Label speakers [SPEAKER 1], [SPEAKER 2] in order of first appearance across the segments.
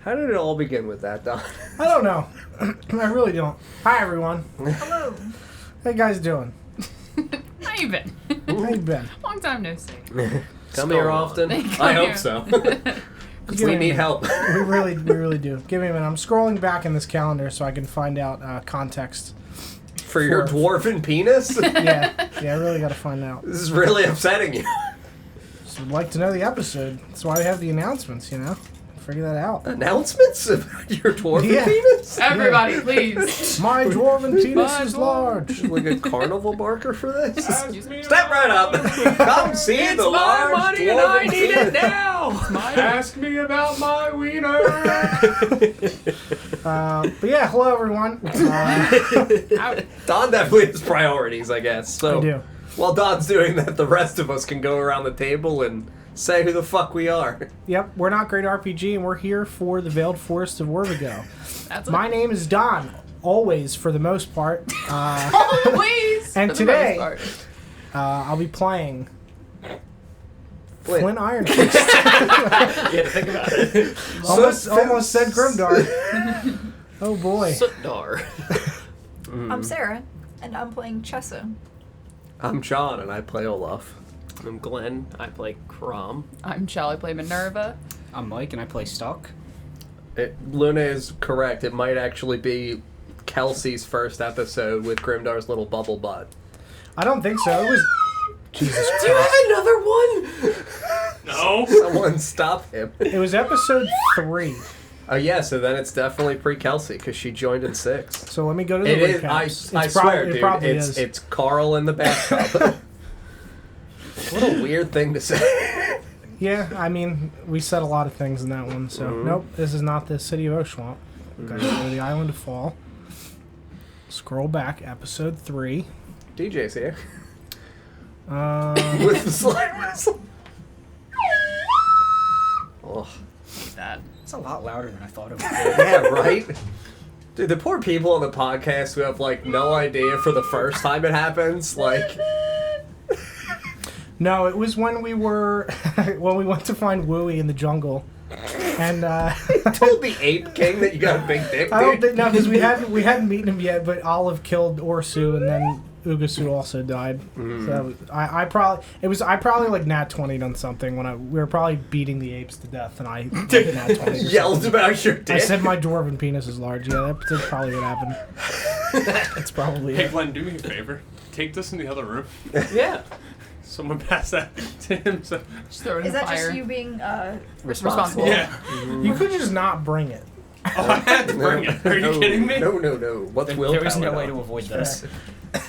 [SPEAKER 1] How did it all begin with that, Don?
[SPEAKER 2] I don't know. I really don't. Hi, everyone.
[SPEAKER 3] Hello.
[SPEAKER 2] How you guys doing?
[SPEAKER 4] How you been?
[SPEAKER 2] How you been?
[SPEAKER 4] Long time no see.
[SPEAKER 1] Come here often?
[SPEAKER 4] Come
[SPEAKER 1] I
[SPEAKER 4] here.
[SPEAKER 1] hope so.
[SPEAKER 2] Give
[SPEAKER 1] We
[SPEAKER 2] me a
[SPEAKER 1] need
[SPEAKER 2] minute.
[SPEAKER 1] help.
[SPEAKER 2] We really do. Give me a minute. I'm scrolling back in this calendar so I can find out context.
[SPEAKER 1] For your dwarven penis?
[SPEAKER 2] Yeah, I really got to find out.
[SPEAKER 1] This is really upsetting you.
[SPEAKER 2] So I'd like to know the episode. That's why we have the announcements, Figure that out.
[SPEAKER 1] Announcements about your dwarven
[SPEAKER 2] Yeah.
[SPEAKER 1] penis?
[SPEAKER 4] Everybody, please.
[SPEAKER 2] My dwarven penis is
[SPEAKER 4] dwarven-
[SPEAKER 2] large.
[SPEAKER 1] Like a carnival barker for this?
[SPEAKER 4] Excuse me.
[SPEAKER 1] Step right up. Come see
[SPEAKER 4] It's
[SPEAKER 1] the
[SPEAKER 4] my
[SPEAKER 1] large
[SPEAKER 4] money and I
[SPEAKER 1] dwarven
[SPEAKER 4] need
[SPEAKER 1] penis.
[SPEAKER 4] it now.
[SPEAKER 5] Ask me about my wiener.
[SPEAKER 2] But yeah, hello everyone.
[SPEAKER 1] Don definitely has priorities, I guess. So
[SPEAKER 2] I do.
[SPEAKER 1] while Don's doing that, the rest of us can go around the table and say who the fuck we are.
[SPEAKER 2] Yep, we're not great RPG, and we're here for the Veiled Forest of Orvigo.
[SPEAKER 4] That's
[SPEAKER 2] My name is Don, always for the most part.
[SPEAKER 4] Always.
[SPEAKER 2] And
[SPEAKER 4] For the
[SPEAKER 2] today-
[SPEAKER 4] most part.
[SPEAKER 2] I'll be playing
[SPEAKER 1] Flint.
[SPEAKER 2] Flint Ironfist.
[SPEAKER 5] Yeah, think about it.
[SPEAKER 2] almost said Grimdark. Oh boy.
[SPEAKER 5] Sutdar.
[SPEAKER 3] I'm Sarah, and I'm playing Chessa.
[SPEAKER 1] I'm John, and I play Olaf.
[SPEAKER 5] I'm Glenn. I play Crom.
[SPEAKER 4] I'm Shell. I play Minerva.
[SPEAKER 6] I'm Mike, and I play Stock.
[SPEAKER 1] Luna is correct. It might actually be Kelsey's first episode with Grimdar's little bubble butt.
[SPEAKER 2] I don't think so. It was. Jesus
[SPEAKER 1] Do you
[SPEAKER 2] Christ.
[SPEAKER 1] have another one?
[SPEAKER 5] No.
[SPEAKER 1] Someone stop him.
[SPEAKER 2] It was episode 3.
[SPEAKER 1] Oh yeah, so then it's definitely pre-Kelsey because she joined in 6.
[SPEAKER 2] So let me go to the
[SPEAKER 1] It is.
[SPEAKER 2] recaps.
[SPEAKER 1] I
[SPEAKER 2] It's
[SPEAKER 1] swear,
[SPEAKER 2] it
[SPEAKER 1] dude.
[SPEAKER 2] probably
[SPEAKER 1] It's
[SPEAKER 2] is.
[SPEAKER 1] it's Carl in the bathtub. What a weird thing to say.
[SPEAKER 2] Yeah, I mean, we said a lot of things in that one. So nope, this is not the city of Oshwamp. We're going to go to the island of Fall. Scroll back, episode 3.
[SPEAKER 1] DJ's here
[SPEAKER 2] Um,
[SPEAKER 1] with the slide whistle. Oh.
[SPEAKER 4] That.
[SPEAKER 6] It's a lot louder than I thought it would be.
[SPEAKER 1] Yeah, right? Dude, the poor people on the podcast who have, like, no idea for the first time it happens, like...
[SPEAKER 2] no, it was when we were when we went to find Wooey in the jungle, and
[SPEAKER 1] told the Ape King that you got a big dick, dude.
[SPEAKER 2] I don't think no, because we hadn't meeten him yet. But Olive killed Orsu, and then Ugasu also died. So I probably like nat 20'd on something when we were probably beating the apes to death, and I like, nat 20'd.
[SPEAKER 1] Yelled about your dick.
[SPEAKER 2] I said my dwarven penis is large. Yeah, that's probably what happened. That's probably
[SPEAKER 5] Hey,
[SPEAKER 2] it.
[SPEAKER 5] Glenn, do me a favor. Take this in the other room.
[SPEAKER 1] Yeah.
[SPEAKER 5] Someone pass that to him. So.
[SPEAKER 4] Just throw it in
[SPEAKER 3] Is
[SPEAKER 4] the
[SPEAKER 3] that
[SPEAKER 4] fire.
[SPEAKER 3] just you being
[SPEAKER 4] Responsible.
[SPEAKER 5] Yeah.
[SPEAKER 2] You could just not bring it.
[SPEAKER 5] Oh, I had to bring it. Are you
[SPEAKER 1] No,
[SPEAKER 5] kidding me?
[SPEAKER 1] No. What's willpower?
[SPEAKER 6] There is no way
[SPEAKER 1] now?
[SPEAKER 6] to avoid this.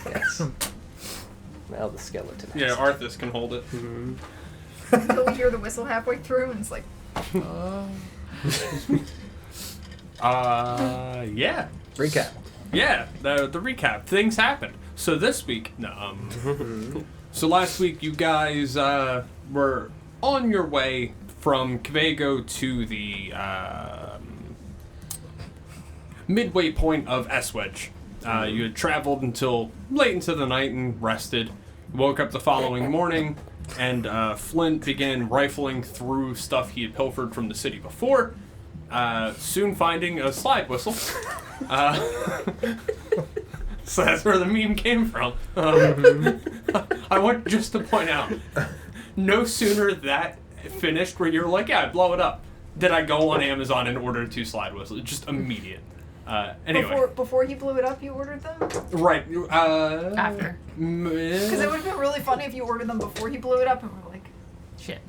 [SPEAKER 1] Yes. Now the skeleton.
[SPEAKER 5] Yeah, Arthas can hold it.
[SPEAKER 3] until we hear the whistle halfway through, and it's like,
[SPEAKER 5] Yeah.
[SPEAKER 1] Recap.
[SPEAKER 5] Yeah, the recap. Things happened. So this week, so last week you guys were on your way from Kvego to the midway point of Eswedge. You had traveled until late into the night and rested. Woke up the following morning, and Flint began rifling through stuff he had pilfered from the city before, soon finding a slide whistle. So that's where the meme came from. I want just to point out, no sooner that finished where you're like, yeah, I blow it up, did I go on Amazon and order 2 slide whistles. Just immediate. Anyway.
[SPEAKER 3] before he blew it up, you ordered them?
[SPEAKER 5] Right.
[SPEAKER 4] After.
[SPEAKER 3] Because it would have been really funny if you ordered them before he blew it up, and we're like,
[SPEAKER 4] Shit.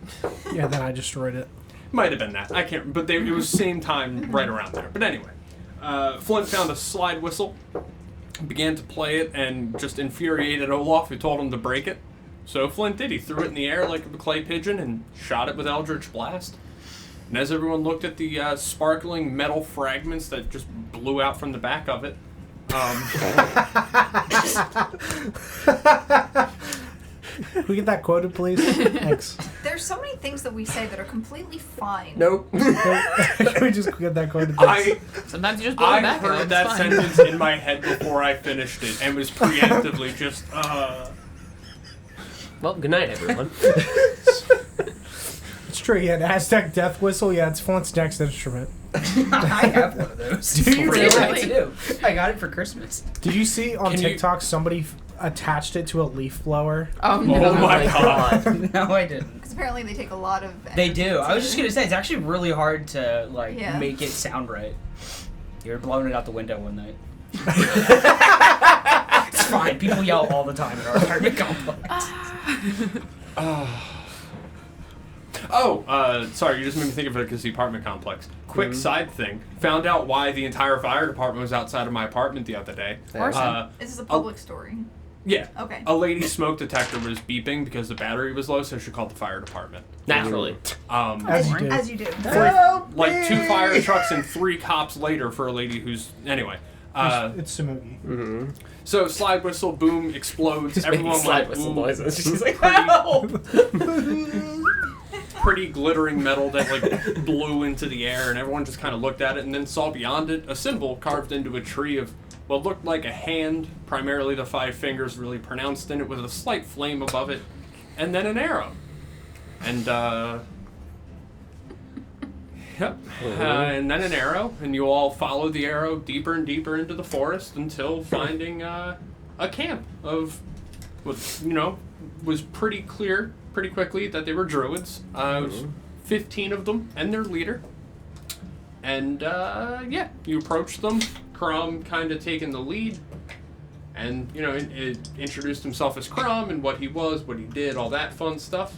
[SPEAKER 2] Yeah, then I destroyed it.
[SPEAKER 5] Might have been that. I can't. But it was same time, right around there. But anyway, Flint found a slide whistle, began to play it, and just infuriated Olaf, who told him to break it. So Flint did. He threw it in the air like a clay pigeon and shot it with Eldritch Blast. And as everyone looked at the sparkling metal fragments that just blew out from the back of it,
[SPEAKER 2] Can we get that quoted, please? Thanks.
[SPEAKER 3] there's so many things that we say that are completely fine.
[SPEAKER 1] Nope.
[SPEAKER 2] Can we just get that quoted, please?
[SPEAKER 4] Sometimes you just blow
[SPEAKER 5] I
[SPEAKER 4] it back out.
[SPEAKER 5] heard
[SPEAKER 4] It's
[SPEAKER 5] that
[SPEAKER 4] fine.
[SPEAKER 5] sentence in my head before I finished it and was preemptively just,
[SPEAKER 6] Well, good night, everyone.
[SPEAKER 2] It's true. Yeah, the Aztec death whistle. Yeah, it's Flint's next instrument.
[SPEAKER 6] I have one of those.
[SPEAKER 2] Do you
[SPEAKER 4] really?
[SPEAKER 6] I do. I got it for Christmas.
[SPEAKER 2] Did you see on
[SPEAKER 5] Can you-
[SPEAKER 2] TikTok somebody attached it to a leaf blower?
[SPEAKER 4] Oh
[SPEAKER 5] Oh
[SPEAKER 4] no.
[SPEAKER 5] my god.
[SPEAKER 6] No, I didn't.
[SPEAKER 3] Because apparently they take a lot of.
[SPEAKER 6] They
[SPEAKER 3] energy
[SPEAKER 6] do. I was
[SPEAKER 3] to-
[SPEAKER 6] just gonna say it's actually really hard to
[SPEAKER 3] Yeah.
[SPEAKER 6] make it sound right. You're blowing it out the window one night. It's fine. People yell all the time in our apartment complex.
[SPEAKER 5] Sorry, you just made me think of it because the apartment complex. Quick side thing. Found out why the entire fire department was outside of my apartment the other day.
[SPEAKER 4] Arson.
[SPEAKER 3] This is a public story.
[SPEAKER 5] Yeah.
[SPEAKER 3] Okay.
[SPEAKER 5] A lady's smoke detector was beeping because the battery was low, so she called the fire department.
[SPEAKER 1] Naturally.
[SPEAKER 2] As you do.
[SPEAKER 3] As you do.
[SPEAKER 5] Like 2 fire trucks and 3 cops later for a lady who's... Anyway.
[SPEAKER 2] It's Samugi.
[SPEAKER 5] So slide whistle, boom, explodes.
[SPEAKER 1] Just making
[SPEAKER 5] Everyone
[SPEAKER 1] slide
[SPEAKER 5] went,
[SPEAKER 1] whistle
[SPEAKER 5] ooh,
[SPEAKER 1] noises. She's like,
[SPEAKER 5] pretty glittering metal that like blew into the air, and everyone just kind of looked at it and then saw beyond it a symbol carved into a tree of what looked like a hand, primarily the 5 fingers really pronounced in it with a slight flame above it, and then an arrow. And and then an arrow, and you all follow the arrow deeper and deeper into the forest until finding a camp of what was pretty clear pretty quickly that they were druids. It was 15 of them and their leader. And you approached them, Crumb kind of taking the lead, and it introduced himself as Crumb and what he was, what he did, all that fun stuff.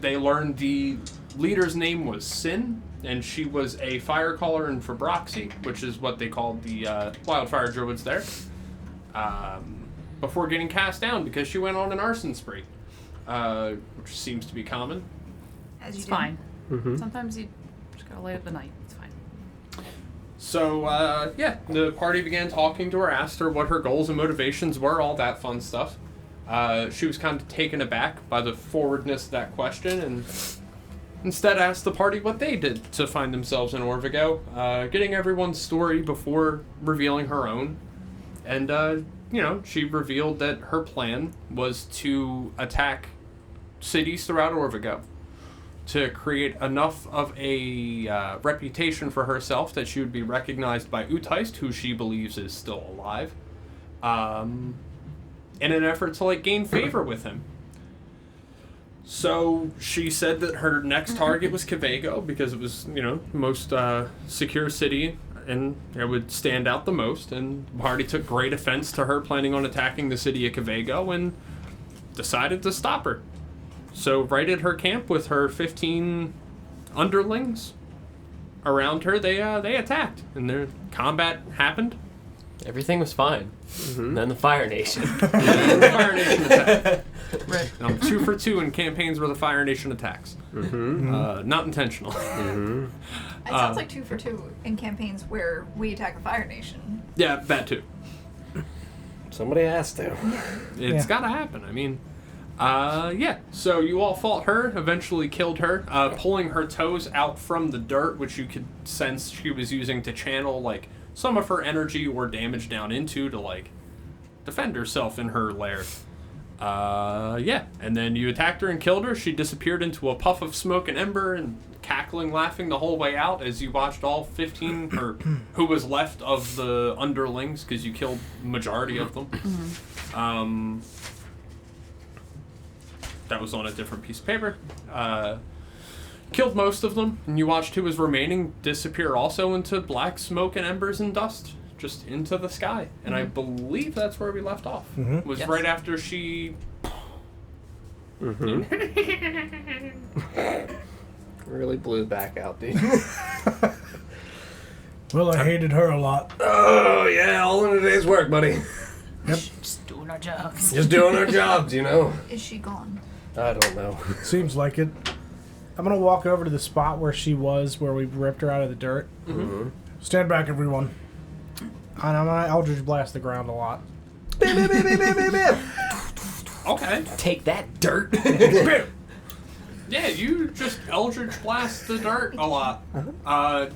[SPEAKER 5] They learned the leader's name was Sin, and she was a Firecaller in Fabroxy, which is what they called the wildfire druids there, before getting cast down because she went on an arson spree, which seems to be common.
[SPEAKER 3] As you
[SPEAKER 4] It's
[SPEAKER 3] do.
[SPEAKER 4] fine. Sometimes you just gotta light up the night. It's fine.
[SPEAKER 5] So, the party began talking to her, asked her what her goals and motivations were, all that fun stuff. She was kind of taken aback by the forwardness of that question, and instead asked the party what they did to find themselves in Orvigo, getting everyone's story before revealing her own. And, she revealed that her plan was to attack cities throughout Orvigo to create enough of a reputation for herself that she would be recognized by Uteist, who she believes is still alive, in an effort to gain favor with him. So she said that her next target was Cavago because it was, most secure city and it would stand out the most. And the party took great offense to her planning on attacking the city of Cavago and decided to stop her. So right at her camp with her 15 underlings around her, they attacked, and their combat happened.
[SPEAKER 1] everything was fine. And then the Fire Nation.
[SPEAKER 5] And the Fire Nation attacked.
[SPEAKER 4] Right.
[SPEAKER 5] 2 for 2 in campaigns where the Fire Nation attacks. Not intentional.
[SPEAKER 3] It sounds like 2 for 2 in campaigns where we attack a Fire Nation.
[SPEAKER 5] Yeah, that too.
[SPEAKER 1] Somebody has to.
[SPEAKER 5] It's gotta happen. I mean, so you all fought her, eventually killed her, pulling her toes out from the dirt, which you could sense she was using to channel, some of her energy or damage down into to, defend herself in her lair. And then you attacked her and killed her. She disappeared into a puff of smoke and ember and cackling, laughing the whole way out as you watched all 15, or who was left of the underlings, because you killed majority of them. That was on a different piece of paper. Killed most of them, and you watched who was remaining disappear also into black smoke and embers and dust, just into the sky. And I believe that's where we left off. Was
[SPEAKER 4] Yes.
[SPEAKER 5] right after she...
[SPEAKER 1] Really blew back out, dude.
[SPEAKER 2] Well, I hated her a lot.
[SPEAKER 1] Oh, yeah, all in a day's work, buddy.
[SPEAKER 6] Just doing our jobs.
[SPEAKER 1] Just doing our jobs,
[SPEAKER 3] Is she gone?
[SPEAKER 1] I don't know.
[SPEAKER 2] Seems like it. I'm gonna walk over to the spot where she was, where we ripped her out of the dirt. Stand back, everyone. And I'm gonna Eldritch Blast the ground a lot.
[SPEAKER 5] Okay.
[SPEAKER 1] Take that, dirt.
[SPEAKER 5] Yeah, you just Eldritch Blast the dirt a lot.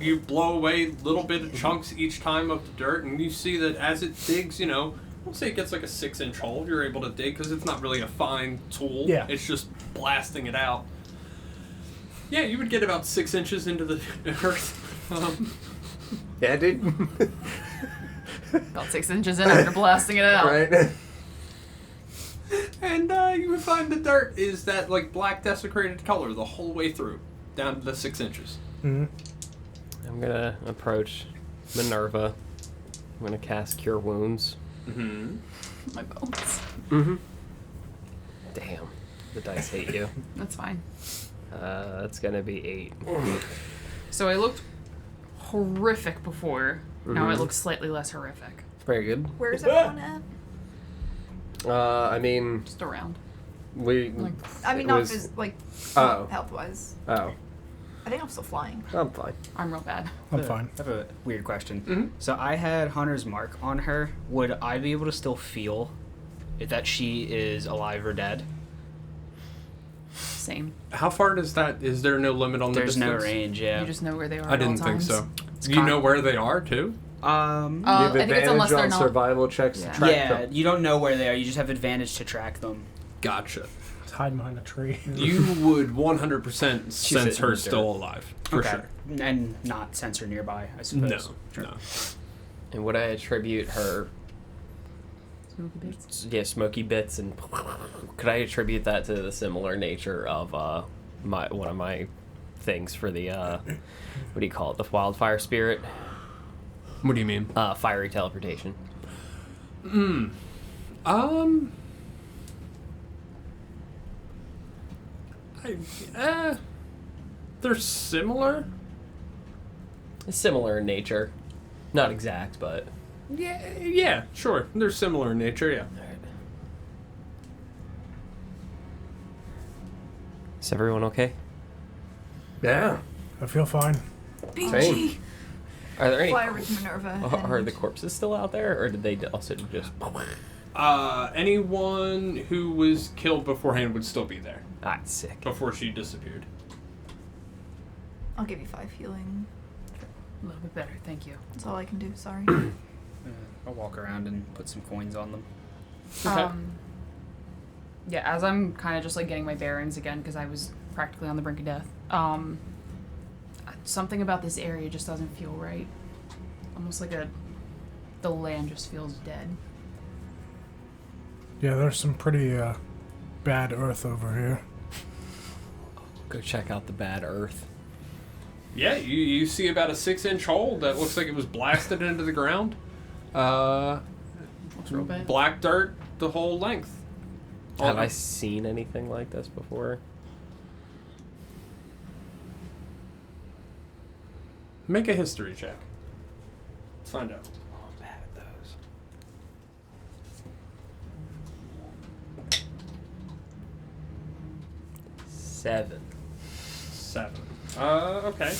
[SPEAKER 5] You blow away little bit of chunks each time of the dirt, and you see that as it digs, let's say it gets like a 6-inch hole, you're able to dig, because it's not really a fine tool.
[SPEAKER 2] Yeah.
[SPEAKER 5] It's just blasting it out. Yeah, you would get about 6 inches into the earth.
[SPEAKER 1] Yeah, dude.
[SPEAKER 4] About 6 inches in after blasting it out.
[SPEAKER 1] Right?
[SPEAKER 5] And you would find the dirt is that like black desecrated color the whole way through, down to the 6 inches.
[SPEAKER 2] Mm-hmm.
[SPEAKER 7] I'm gonna approach Minerva. I'm gonna cast Cure Wounds.
[SPEAKER 5] Mm-hmm.
[SPEAKER 4] My bones.
[SPEAKER 1] Mm-hmm.
[SPEAKER 7] Damn, the dice hate you.
[SPEAKER 4] That's fine.
[SPEAKER 7] That's gonna be 8.
[SPEAKER 4] So I looked horrific before. Now
[SPEAKER 1] Mm-hmm.
[SPEAKER 4] it looks slightly less horrific.
[SPEAKER 7] Very good.
[SPEAKER 3] Where's everyone at?
[SPEAKER 1] I mean,
[SPEAKER 4] Just around.
[SPEAKER 1] we.
[SPEAKER 4] Like,
[SPEAKER 3] I mean,
[SPEAKER 1] it
[SPEAKER 3] not
[SPEAKER 1] was-
[SPEAKER 3] not
[SPEAKER 1] Oh.
[SPEAKER 3] health-wise.
[SPEAKER 1] Oh,
[SPEAKER 3] I think I'm still flying.
[SPEAKER 1] I'm fine.
[SPEAKER 4] I'm real bad.
[SPEAKER 2] I'm fine.
[SPEAKER 6] I have a weird question.
[SPEAKER 5] Mhm.
[SPEAKER 6] So I had Hunter's mark on her. Would I be able to still feel that she is alive or dead?
[SPEAKER 4] Same.
[SPEAKER 5] How far does that? Is there no limit on the
[SPEAKER 6] There's
[SPEAKER 5] distance?
[SPEAKER 6] no range, yeah.
[SPEAKER 4] You just know where they are.
[SPEAKER 5] I
[SPEAKER 4] at all
[SPEAKER 5] didn't think
[SPEAKER 4] times.
[SPEAKER 5] so.
[SPEAKER 6] It's
[SPEAKER 5] You
[SPEAKER 6] kind-
[SPEAKER 5] know where they are too.
[SPEAKER 1] You have
[SPEAKER 4] I think it's
[SPEAKER 1] advantage
[SPEAKER 4] unless they're
[SPEAKER 1] on
[SPEAKER 4] not.
[SPEAKER 1] survival checks
[SPEAKER 4] Yeah.
[SPEAKER 1] to track
[SPEAKER 6] Yeah,
[SPEAKER 1] them.
[SPEAKER 6] you don't know where they are. You just have advantage to track them.
[SPEAKER 5] Gotcha.
[SPEAKER 2] Let's hide behind a tree.
[SPEAKER 5] You would 100%
[SPEAKER 7] She's
[SPEAKER 5] sense
[SPEAKER 7] in the
[SPEAKER 5] her
[SPEAKER 7] dirt.
[SPEAKER 5] still alive for sure.
[SPEAKER 6] And not sensor nearby, I
[SPEAKER 5] No,
[SPEAKER 6] suppose.
[SPEAKER 5] no.
[SPEAKER 7] And would I attribute her,
[SPEAKER 4] Smoky bits.
[SPEAKER 7] smoky bits, and could I attribute that to the similar nature of one of my things for the what do you call it, the wildfire spirit,
[SPEAKER 5] What do you mean?
[SPEAKER 7] fiery teleportation?
[SPEAKER 5] They're similar.
[SPEAKER 7] It's similar in nature, not exact, but
[SPEAKER 5] Yeah, sure. They're similar in nature. Yeah.
[SPEAKER 7] Is everyone okay?
[SPEAKER 1] Yeah.
[SPEAKER 2] I feel fine.
[SPEAKER 3] BG!
[SPEAKER 7] Are there any?
[SPEAKER 3] Fly over to Minerva.
[SPEAKER 7] Are
[SPEAKER 3] and-
[SPEAKER 7] the corpses still out there, or did they also just?
[SPEAKER 5] Anyone who was killed beforehand would still be there
[SPEAKER 7] Ah, sick.
[SPEAKER 5] before she disappeared.
[SPEAKER 3] I'll give you 5 healing.
[SPEAKER 4] A little bit better, thank you.
[SPEAKER 3] That's all I can do. Sorry.
[SPEAKER 6] I'll walk around and put some coins on them.
[SPEAKER 5] Okay.
[SPEAKER 4] Yeah, as I'm kind of just like getting my bearings again because I was practically on the brink of death. Something about this area just doesn't feel right. Almost like the land just feels dead.
[SPEAKER 2] Yeah, there's some pretty bad earth over here.
[SPEAKER 7] Go check out the bad earth.
[SPEAKER 5] Yeah, you see about a 6-inch hole that looks like it was blasted into the ground.
[SPEAKER 4] Looks real bad.
[SPEAKER 5] Black dirt the whole length.
[SPEAKER 7] Have I seen anything like this before?
[SPEAKER 5] Make a history check. Let's find out.
[SPEAKER 7] Oh, I'm bad at those. 7.
[SPEAKER 5] 7. Okay.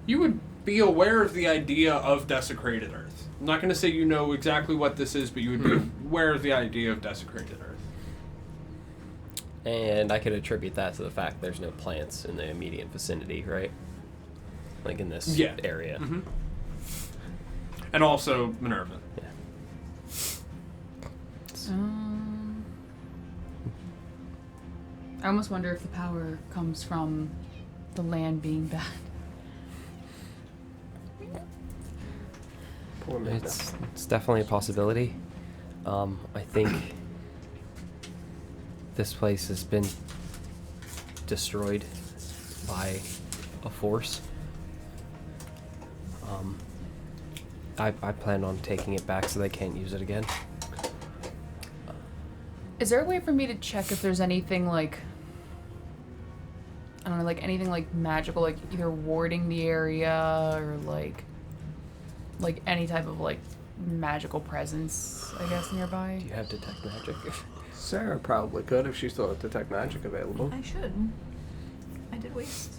[SPEAKER 5] You would be aware of the idea of desecrated earth. I'm not going to say you know exactly what this is, but you would be aware of the idea of desecrated earth.
[SPEAKER 7] And I could attribute that to the fact there's no plants in the immediate vicinity, right? Like in this
[SPEAKER 5] Yeah.
[SPEAKER 7] area.
[SPEAKER 5] Mm-hmm. And also Minerva.
[SPEAKER 4] I almost wonder if the power comes from the land being bad.
[SPEAKER 1] Poor
[SPEAKER 7] It's definitely a possibility. I think this place has been destroyed by a force. I plan on taking it back so they can't use it again.
[SPEAKER 4] Is there a way for me to check if there's anything like, I don't know, like anything like magical, like either warding the area or like any type of like magical presence, I guess, nearby?
[SPEAKER 7] Do you have detect magic?
[SPEAKER 1] Sarah probably could if she still had detect magic available.
[SPEAKER 3] I should. I did waste.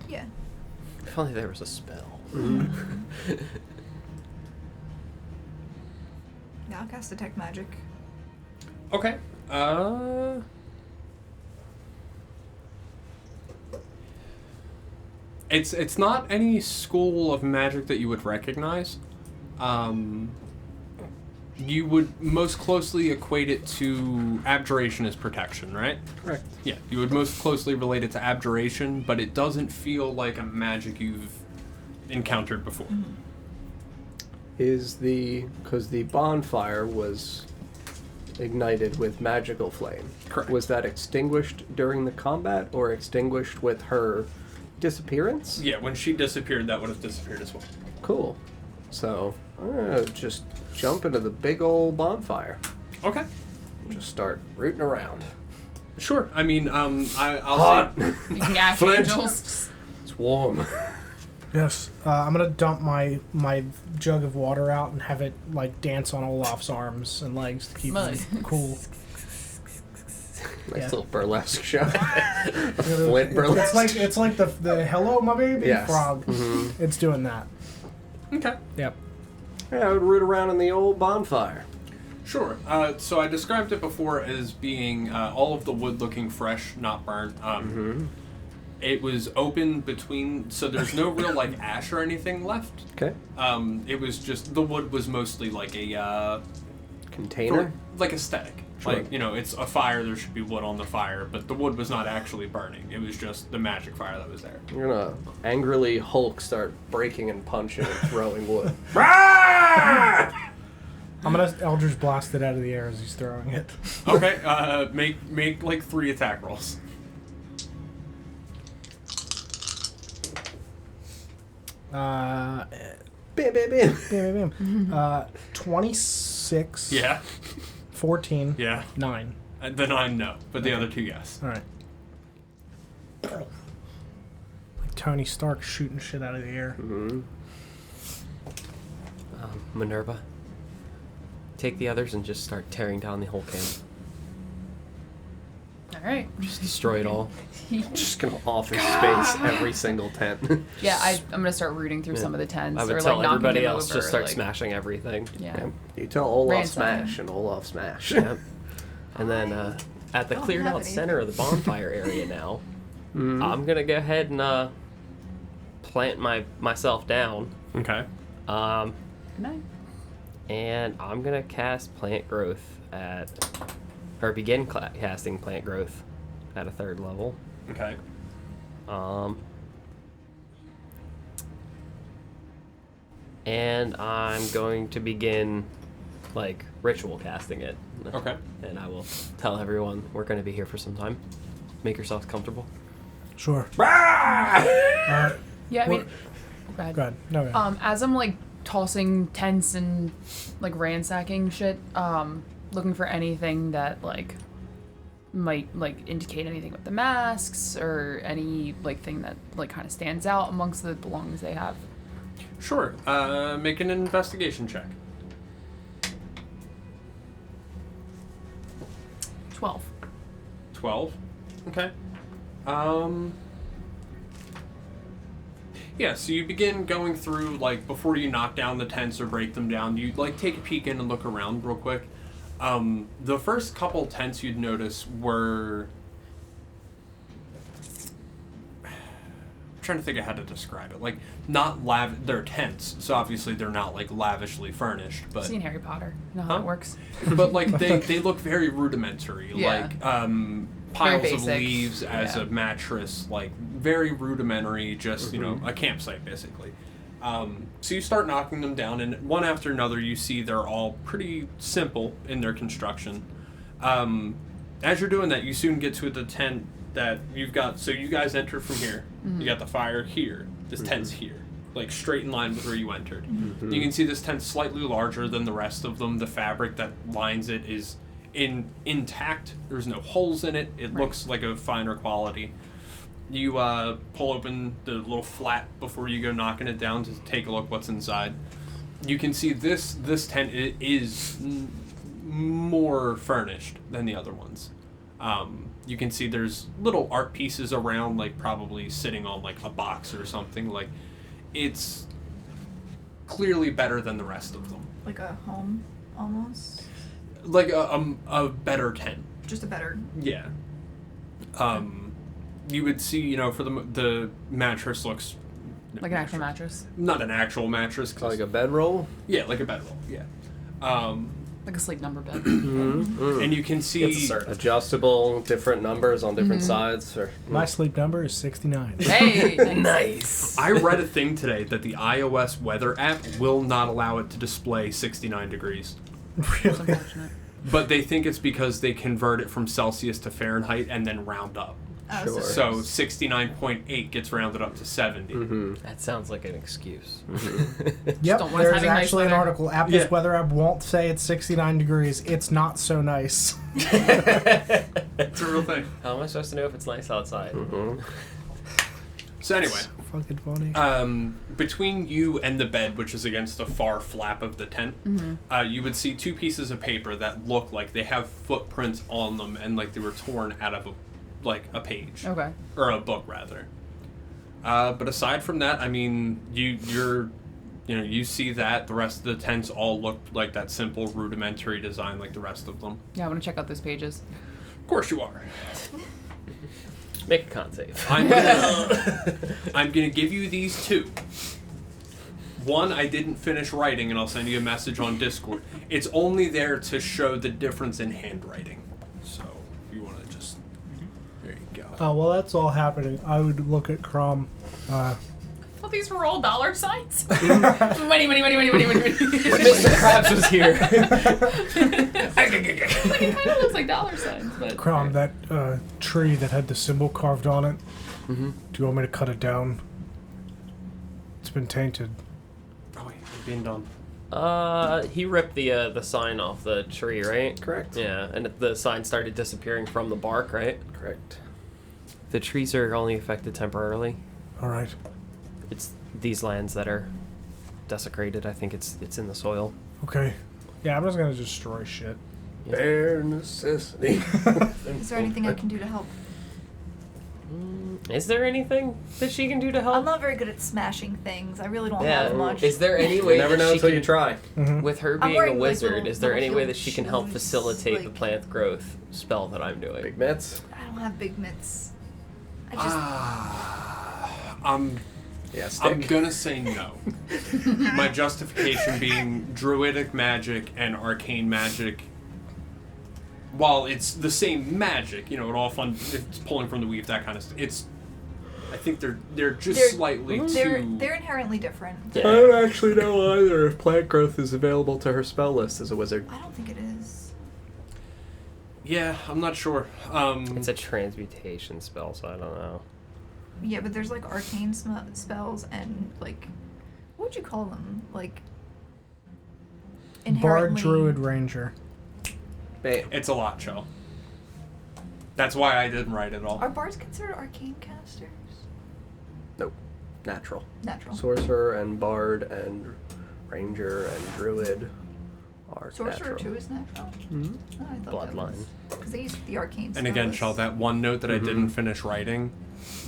[SPEAKER 3] Yeah.
[SPEAKER 7] If only there was a spell.
[SPEAKER 3] Yeah, I'll cast detect magic.
[SPEAKER 5] Okay. It's not any school of magic that you would recognize. You would most closely equate it to abjuration as protection, right?
[SPEAKER 1] Correct.
[SPEAKER 5] Yeah, you would most closely relate it to abjuration, but it doesn't feel like a magic you've encountered before.
[SPEAKER 1] Because the bonfire was ignited with magical flame.
[SPEAKER 5] Correct.
[SPEAKER 1] Was that extinguished during the combat or extinguished with her disappearance?
[SPEAKER 5] Yeah, when she disappeared, that would have disappeared as well.
[SPEAKER 1] Cool. So, I'm gonna just jump into the big old bonfire.
[SPEAKER 5] Okay.
[SPEAKER 1] Just start rooting around.
[SPEAKER 5] Sure. I mean, I'll
[SPEAKER 1] Hot.
[SPEAKER 5] say...
[SPEAKER 4] You can ash
[SPEAKER 1] Flint.
[SPEAKER 4] angels.
[SPEAKER 1] It's warm.
[SPEAKER 2] Yes. I'm gonna dump my jug of water out and have it like dance on Olaf's arms and legs to keep him
[SPEAKER 4] Nice.
[SPEAKER 2] cool.
[SPEAKER 1] Nice
[SPEAKER 2] Yeah.
[SPEAKER 1] little burlesque show. A Flint burlesque.
[SPEAKER 2] It's like the hello my baby
[SPEAKER 1] Yes.
[SPEAKER 2] frog. It's doing that.
[SPEAKER 5] Okay.
[SPEAKER 2] Yep.
[SPEAKER 1] Yeah, I would root around in the old bonfire.
[SPEAKER 5] Sure. So I described it before as being all of the wood looking fresh, not burnt. It was open between, so there's no real like ash or anything left.
[SPEAKER 1] Okay.
[SPEAKER 5] It was just the wood was mostly like a
[SPEAKER 1] Container.
[SPEAKER 5] like aesthetic.
[SPEAKER 1] Sure.
[SPEAKER 5] Like, you know, it's a fire. There should be wood on the fire, but the wood was not actually burning. It was just the magic fire that was there.
[SPEAKER 1] You're gonna angrily Hulk start breaking and punching and throwing wood.
[SPEAKER 2] I'm gonna Eldritch blast it out of the air as he's throwing it.
[SPEAKER 5] Okay. Make like 3 attack rolls.
[SPEAKER 2] Bam,
[SPEAKER 1] Bam, bam, bam.
[SPEAKER 2] bam, bam. 26.
[SPEAKER 5] Yeah.
[SPEAKER 2] 14.
[SPEAKER 5] Yeah.
[SPEAKER 2] 9.
[SPEAKER 5] The 9, no, but the other 2, yes.
[SPEAKER 2] All right. Like Tony Stark shooting shit out of the air.
[SPEAKER 7] Minerva, take the others and just start tearing down the whole camp.
[SPEAKER 4] All right.
[SPEAKER 7] Just destroy it all.
[SPEAKER 1] Just gonna offer space every single tent.
[SPEAKER 4] Yeah, I'm gonna start rooting through some of the tents
[SPEAKER 7] I would
[SPEAKER 4] or
[SPEAKER 7] tell
[SPEAKER 4] like knocking
[SPEAKER 7] everybody
[SPEAKER 4] them
[SPEAKER 7] else
[SPEAKER 4] over,
[SPEAKER 7] just start
[SPEAKER 4] like,
[SPEAKER 7] smashing everything.
[SPEAKER 4] Yeah.
[SPEAKER 1] You tell Olaf
[SPEAKER 4] Ransom.
[SPEAKER 1] smash and Olaf smash.
[SPEAKER 7] Yep. And then at the
[SPEAKER 3] Don't
[SPEAKER 7] cleared
[SPEAKER 3] have
[SPEAKER 7] out
[SPEAKER 3] any.
[SPEAKER 7] center of the bonfire area now, I'm gonna go ahead and plant myself down.
[SPEAKER 5] Okay.
[SPEAKER 7] Um,
[SPEAKER 4] Good night.
[SPEAKER 7] and I'm gonna cast plant growth begin casting plant growth at a 3rd level.
[SPEAKER 5] Okay.
[SPEAKER 7] And I'm going to begin like ritual casting it.
[SPEAKER 5] Okay.
[SPEAKER 7] And I will tell everyone we're going to be here for some time. Make yourselves comfortable.
[SPEAKER 2] Sure.
[SPEAKER 4] Yeah, I mean, go ahead.
[SPEAKER 2] Go ahead. No, go ahead.
[SPEAKER 4] As I'm like tossing tents and like ransacking shit, looking for anything that like might like indicate anything with the masks or any like thing that like kind of stands out amongst the belongings they have.
[SPEAKER 5] Sure. Make an investigation check.
[SPEAKER 4] 12.
[SPEAKER 5] 12. Okay. Yeah, so you begin going through, like, before you knock down the tents or break them down, you, like, take a peek in and look around real quick. The first couple tents you'd notice were... I'm trying to think of how to describe it. Like, not they're tents, so obviously they're not, like, lavishly furnished, but...
[SPEAKER 4] Seen Harry Potter. You know how
[SPEAKER 5] Huh?
[SPEAKER 4] it works.
[SPEAKER 5] But, like, they look very rudimentary.
[SPEAKER 4] Yeah.
[SPEAKER 5] Like, piles of
[SPEAKER 4] basic.
[SPEAKER 5] leaves as
[SPEAKER 4] Yeah.
[SPEAKER 5] a mattress, like, very rudimentary, just, you know, a campsite, basically. So you start knocking them down, and one after another, you see they're all pretty simple in their construction. As you're doing that, you soon get to the tent that you've got. So you guys enter from here. You got the fire here. This tent's here, like straight in line with where you entered. You can see this tent's slightly larger than the rest of them. The fabric that lines it is intact. There's no holes in it. It looks like a finer quality. You pull open the little flap before you go knocking it down to take a look what's inside. You can see this tent is more furnished than the other ones. You can see there's little art pieces around, like probably sitting on like a box or something. Like, it's clearly better than the rest of them.
[SPEAKER 3] Like a home, almost.
[SPEAKER 5] Like a better tent.
[SPEAKER 3] Just a better.
[SPEAKER 5] Yeah. You would see, you know, for the mattress looks
[SPEAKER 4] Like an actual mattress.
[SPEAKER 5] not an actual mattress. 'Cause
[SPEAKER 1] Like a bedroll?
[SPEAKER 5] yeah, like a bedroll. Yeah.
[SPEAKER 4] Like a sleep number bed.
[SPEAKER 5] And you can see
[SPEAKER 1] Adjustable, different numbers on different sides. Or
[SPEAKER 2] My sleep number is 69.
[SPEAKER 4] Hey,
[SPEAKER 7] Nice.
[SPEAKER 5] I read a thing today that the iOS weather app will not allow it to display 69 degrees.
[SPEAKER 4] That's
[SPEAKER 2] Really?
[SPEAKER 4] unfortunate.
[SPEAKER 5] But they think it's because they convert it from Celsius to Fahrenheit and then round up.
[SPEAKER 3] Oh,
[SPEAKER 1] Sure.
[SPEAKER 5] So 69.8 gets rounded up to 70.
[SPEAKER 7] That sounds like an excuse.
[SPEAKER 2] Yep,
[SPEAKER 4] don't want us
[SPEAKER 2] there's
[SPEAKER 4] having nice
[SPEAKER 2] actually an
[SPEAKER 4] weather.
[SPEAKER 2] article. Apple's
[SPEAKER 5] Yeah.
[SPEAKER 2] weather app won't say it's 69 degrees. It's not so nice.
[SPEAKER 5] It's a real thing.
[SPEAKER 7] How am I supposed to know if it's nice outside?
[SPEAKER 5] So anyway,
[SPEAKER 2] Fucking funny.
[SPEAKER 5] between you and the bed, which is against the far flap of the tent, you would see two pieces of paper that look like they have footprints on them and like they were torn out of a page.
[SPEAKER 4] Okay.
[SPEAKER 5] Or a book, rather. But aside from that, I mean, you see that the rest of the tents all look like that simple rudimentary design like the rest of them.
[SPEAKER 4] Yeah, I want to check out those pages.
[SPEAKER 5] Of course you are.
[SPEAKER 7] Make a con save.
[SPEAKER 5] I'm gonna give you these two. One I didn't finish writing, and I'll send you a message on Discord. It's only there to show the difference in handwriting. So if you want to just, there you go.
[SPEAKER 2] Oh, well, that's all happening. I would look at Crom.
[SPEAKER 4] Well, these were all dollar signs. money.
[SPEAKER 7] Mr. Krabs was here.
[SPEAKER 4] It kind of looks like dollar signs, but.
[SPEAKER 2] Crom, that tree that had the symbol carved on it. Do you want me to cut it down? It's been tainted.
[SPEAKER 5] Oh wait, I'm being done.
[SPEAKER 7] He ripped the sign off the tree, right?
[SPEAKER 1] Correct.
[SPEAKER 7] Yeah, and the sign started disappearing from the bark, right?
[SPEAKER 1] Correct.
[SPEAKER 7] The trees are only affected temporarily.
[SPEAKER 2] All right.
[SPEAKER 7] It's these lands that are desecrated. I think it's in the soil.
[SPEAKER 2] Okay. Yeah, I'm just gonna destroy shit.
[SPEAKER 1] Bare necessity.
[SPEAKER 3] Is there anything I can do to help?
[SPEAKER 7] Is there anything that she can do to help?
[SPEAKER 3] I'm not very good at smashing things. I really don't have much.
[SPEAKER 7] Is there any
[SPEAKER 1] You
[SPEAKER 7] way
[SPEAKER 1] never
[SPEAKER 7] that
[SPEAKER 1] know
[SPEAKER 7] she
[SPEAKER 1] until
[SPEAKER 7] can,
[SPEAKER 1] you try.
[SPEAKER 7] with her
[SPEAKER 3] I'm
[SPEAKER 7] being a
[SPEAKER 3] wearing, like,
[SPEAKER 7] wizard,
[SPEAKER 3] little-
[SPEAKER 7] is there
[SPEAKER 3] little
[SPEAKER 7] any way
[SPEAKER 3] heel
[SPEAKER 7] that she can help
[SPEAKER 3] shoes,
[SPEAKER 7] facilitate the
[SPEAKER 3] like-
[SPEAKER 7] plant growth spell that I'm doing?
[SPEAKER 1] Big mitts.
[SPEAKER 3] I don't have big mitts. I just
[SPEAKER 5] I'm
[SPEAKER 1] Yeah,
[SPEAKER 5] gonna say no. My justification being druidic magic and arcane magic. While it's the same magic, it all fun. It's pulling from the weave, that kind of stuff. I think they're just slightly
[SPEAKER 3] they're
[SPEAKER 5] too.
[SPEAKER 3] inherently different.
[SPEAKER 7] Yeah.
[SPEAKER 1] I don't actually know either if plant growth is available to her spell list as a wizard.
[SPEAKER 3] I don't think it is.
[SPEAKER 5] Yeah, I'm not sure.
[SPEAKER 7] It's a transmutation spell, so I don't know.
[SPEAKER 3] Yeah, but there's like arcane spells and like, what would you call them? Like
[SPEAKER 2] Bard,
[SPEAKER 3] inherently.
[SPEAKER 2] Druid, Ranger.
[SPEAKER 1] Bam.
[SPEAKER 5] It's a lot, Chell. That's why I didn't write it all.
[SPEAKER 3] Are bards considered arcane casters?
[SPEAKER 1] Nope. Natural.
[SPEAKER 3] Natural.
[SPEAKER 1] Sorcerer and bard and ranger and druid are
[SPEAKER 3] Sorcerer
[SPEAKER 1] natural.
[SPEAKER 3] too is natural.
[SPEAKER 1] Mhm.
[SPEAKER 3] Oh, I thought
[SPEAKER 7] Bloodline.
[SPEAKER 3] Because they used the arcane.
[SPEAKER 5] And again,
[SPEAKER 3] spells.
[SPEAKER 5] Chell, that one note that I didn't finish writing,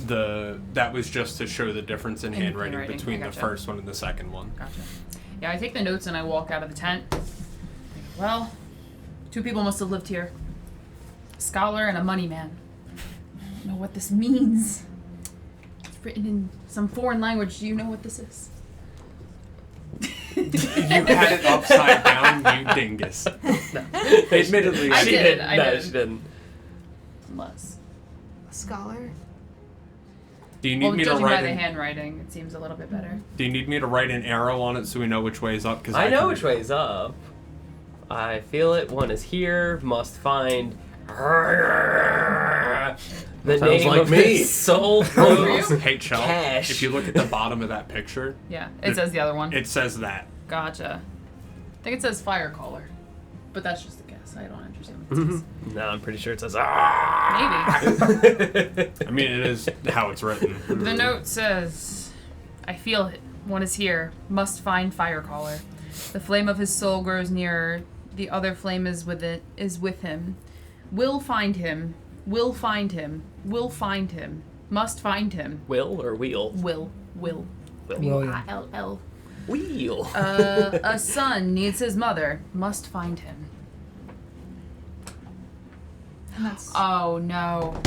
[SPEAKER 5] that was just to show the difference in
[SPEAKER 4] In
[SPEAKER 5] handwriting
[SPEAKER 4] handwriting,
[SPEAKER 5] between
[SPEAKER 4] I
[SPEAKER 5] the
[SPEAKER 4] gotcha.
[SPEAKER 5] first one and the second one.
[SPEAKER 4] Gotcha. Yeah, I take the notes and I walk out of the tent. Well, two people must have lived here. A scholar and a money man. I don't know what this means. It's written in some foreign language. Do you know what this is?
[SPEAKER 5] You had it upside down, you dingus. Admittedly,
[SPEAKER 4] I
[SPEAKER 7] she
[SPEAKER 4] did,
[SPEAKER 7] didn't.
[SPEAKER 4] I
[SPEAKER 7] No,
[SPEAKER 4] did.
[SPEAKER 7] she didn't.
[SPEAKER 4] Unless.
[SPEAKER 3] A scholar.
[SPEAKER 5] Do you need
[SPEAKER 4] Well,
[SPEAKER 5] me to
[SPEAKER 4] judging by
[SPEAKER 5] write
[SPEAKER 4] the
[SPEAKER 5] an,
[SPEAKER 4] handwriting, it seems a little bit better.
[SPEAKER 5] Do you need me to write an arrow on it so we know which way is up? Because
[SPEAKER 7] I know which way's up. I feel it. One is here. Must find. The
[SPEAKER 1] Sounds
[SPEAKER 7] name
[SPEAKER 1] like
[SPEAKER 7] of
[SPEAKER 1] me.
[SPEAKER 7] his soul proves
[SPEAKER 5] Hey, Chell,
[SPEAKER 7] cash.
[SPEAKER 5] if you look at the bottom of that picture,
[SPEAKER 4] Yeah, it says the other one.
[SPEAKER 5] it says that.
[SPEAKER 4] Gotcha. I think it says Firecaller. But that's just a guess. I don't understand what it says.
[SPEAKER 7] No, I'm pretty sure it says. Ah!
[SPEAKER 4] Maybe.
[SPEAKER 5] I mean, it is how it's written.
[SPEAKER 4] The note says, I feel it. One is here. Must find Firecaller. The flame of his soul grows nearer. The other flame is with him. Will find him. Will find him. Will find him. Must find him.
[SPEAKER 7] Will or wheel?
[SPEAKER 4] Will.
[SPEAKER 7] William.
[SPEAKER 4] W-I-L-L.
[SPEAKER 7] Wheel.
[SPEAKER 4] A son needs his mother. Must find him.
[SPEAKER 3] And that's
[SPEAKER 4] Oh no.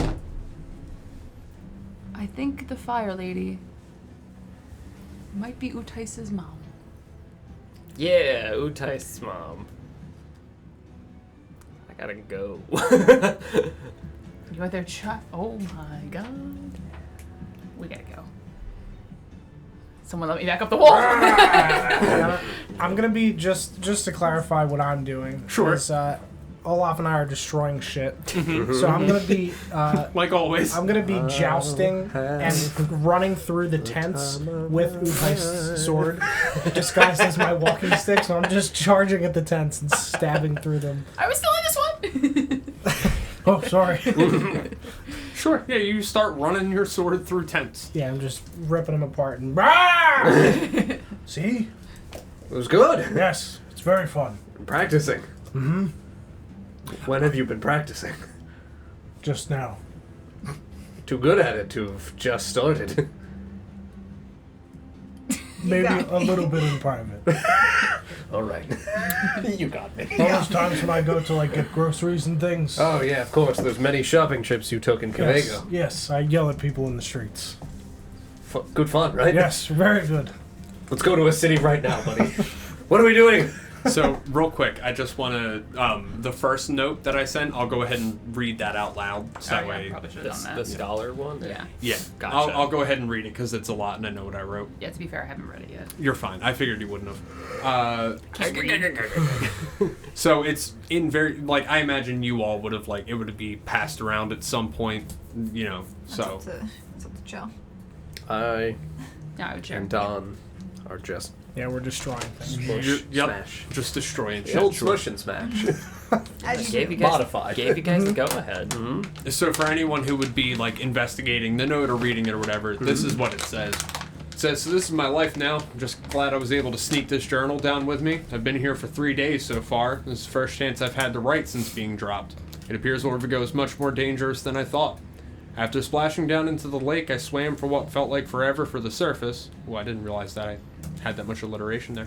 [SPEAKER 4] I think the fire lady might be Utais's mom.
[SPEAKER 7] Yeah, Utais's mom. gotta go.
[SPEAKER 4] You went there, oh my god. We gotta go. Someone let me back up the wall.
[SPEAKER 2] I'm gonna be just to clarify what I'm doing.
[SPEAKER 5] Sure.
[SPEAKER 2] Is, Olaf and I are destroying shit, so I'm gonna be
[SPEAKER 5] Like always.
[SPEAKER 2] I'm gonna be jousting and running through the tents with Uthai's sword, disguised as my walking stick. So I'm just charging at the tents and stabbing through them.
[SPEAKER 4] I was still in this one.
[SPEAKER 2] Oh, sorry.
[SPEAKER 5] Sure. Yeah, you start running your sword through tents.
[SPEAKER 2] Yeah, I'm just ripping them apart and. See?
[SPEAKER 1] It was good.
[SPEAKER 2] Yes, it's very fun.
[SPEAKER 1] Practicing.
[SPEAKER 2] Mm-hmm.
[SPEAKER 1] When have you been practicing?
[SPEAKER 2] Just now.
[SPEAKER 1] Too good at it to have just started.
[SPEAKER 2] Maybe
[SPEAKER 3] got
[SPEAKER 2] a
[SPEAKER 3] me.
[SPEAKER 2] little bit in private.
[SPEAKER 1] All right. You got me.
[SPEAKER 2] All those times when I go to like get groceries and things.
[SPEAKER 1] Oh, yeah, of course. Those many shopping trips you took in
[SPEAKER 2] yes,
[SPEAKER 1] Cavago.
[SPEAKER 2] yes, I yell at people in the streets.
[SPEAKER 1] Good fun, right?
[SPEAKER 2] Yes, very good.
[SPEAKER 1] Let's go to a city right now, buddy. What are we doing?
[SPEAKER 5] So, real quick, I just want to, the first note that I sent, I'll go ahead and read that out loud. So that way,
[SPEAKER 4] Probably should have done
[SPEAKER 7] The
[SPEAKER 4] that.
[SPEAKER 7] scholar one?
[SPEAKER 4] Yeah.
[SPEAKER 5] yeah,
[SPEAKER 7] Gotcha.
[SPEAKER 5] I'll go ahead and read it because it's a lot and I know what I wrote.
[SPEAKER 4] Yeah, to be fair, I haven't read it yet.
[SPEAKER 5] You're fine. I figured you wouldn't have. So it's in very, like, I imagine you all would have, like, it would be passed around at some point, you know, so.
[SPEAKER 3] It's up to Joe.
[SPEAKER 1] I
[SPEAKER 4] Yeah, I would share.
[SPEAKER 1] and Don are just
[SPEAKER 2] Yeah, we're destroying things.
[SPEAKER 1] smush,
[SPEAKER 5] Yep.
[SPEAKER 1] smash.
[SPEAKER 5] Just destroying
[SPEAKER 1] The
[SPEAKER 5] shit.
[SPEAKER 1] old
[SPEAKER 5] sure.
[SPEAKER 1] smush and smash.
[SPEAKER 3] As you
[SPEAKER 7] Gave
[SPEAKER 3] do.
[SPEAKER 7] you guys,
[SPEAKER 1] Modified.
[SPEAKER 7] Gave you guys the go-ahead.
[SPEAKER 5] So for anyone who would be like investigating the note or reading it or whatever, this is what it says. It says, so this is my life now. I'm just glad I was able to sneak this journal down with me. I've been here for 3 days so far. This is the first chance I've had to write since being dropped. It appears Orvigo is much more dangerous than I thought. After splashing down into the lake, I swam for what felt like forever for the surface. Oh, I didn't realize that I had that much alliteration there.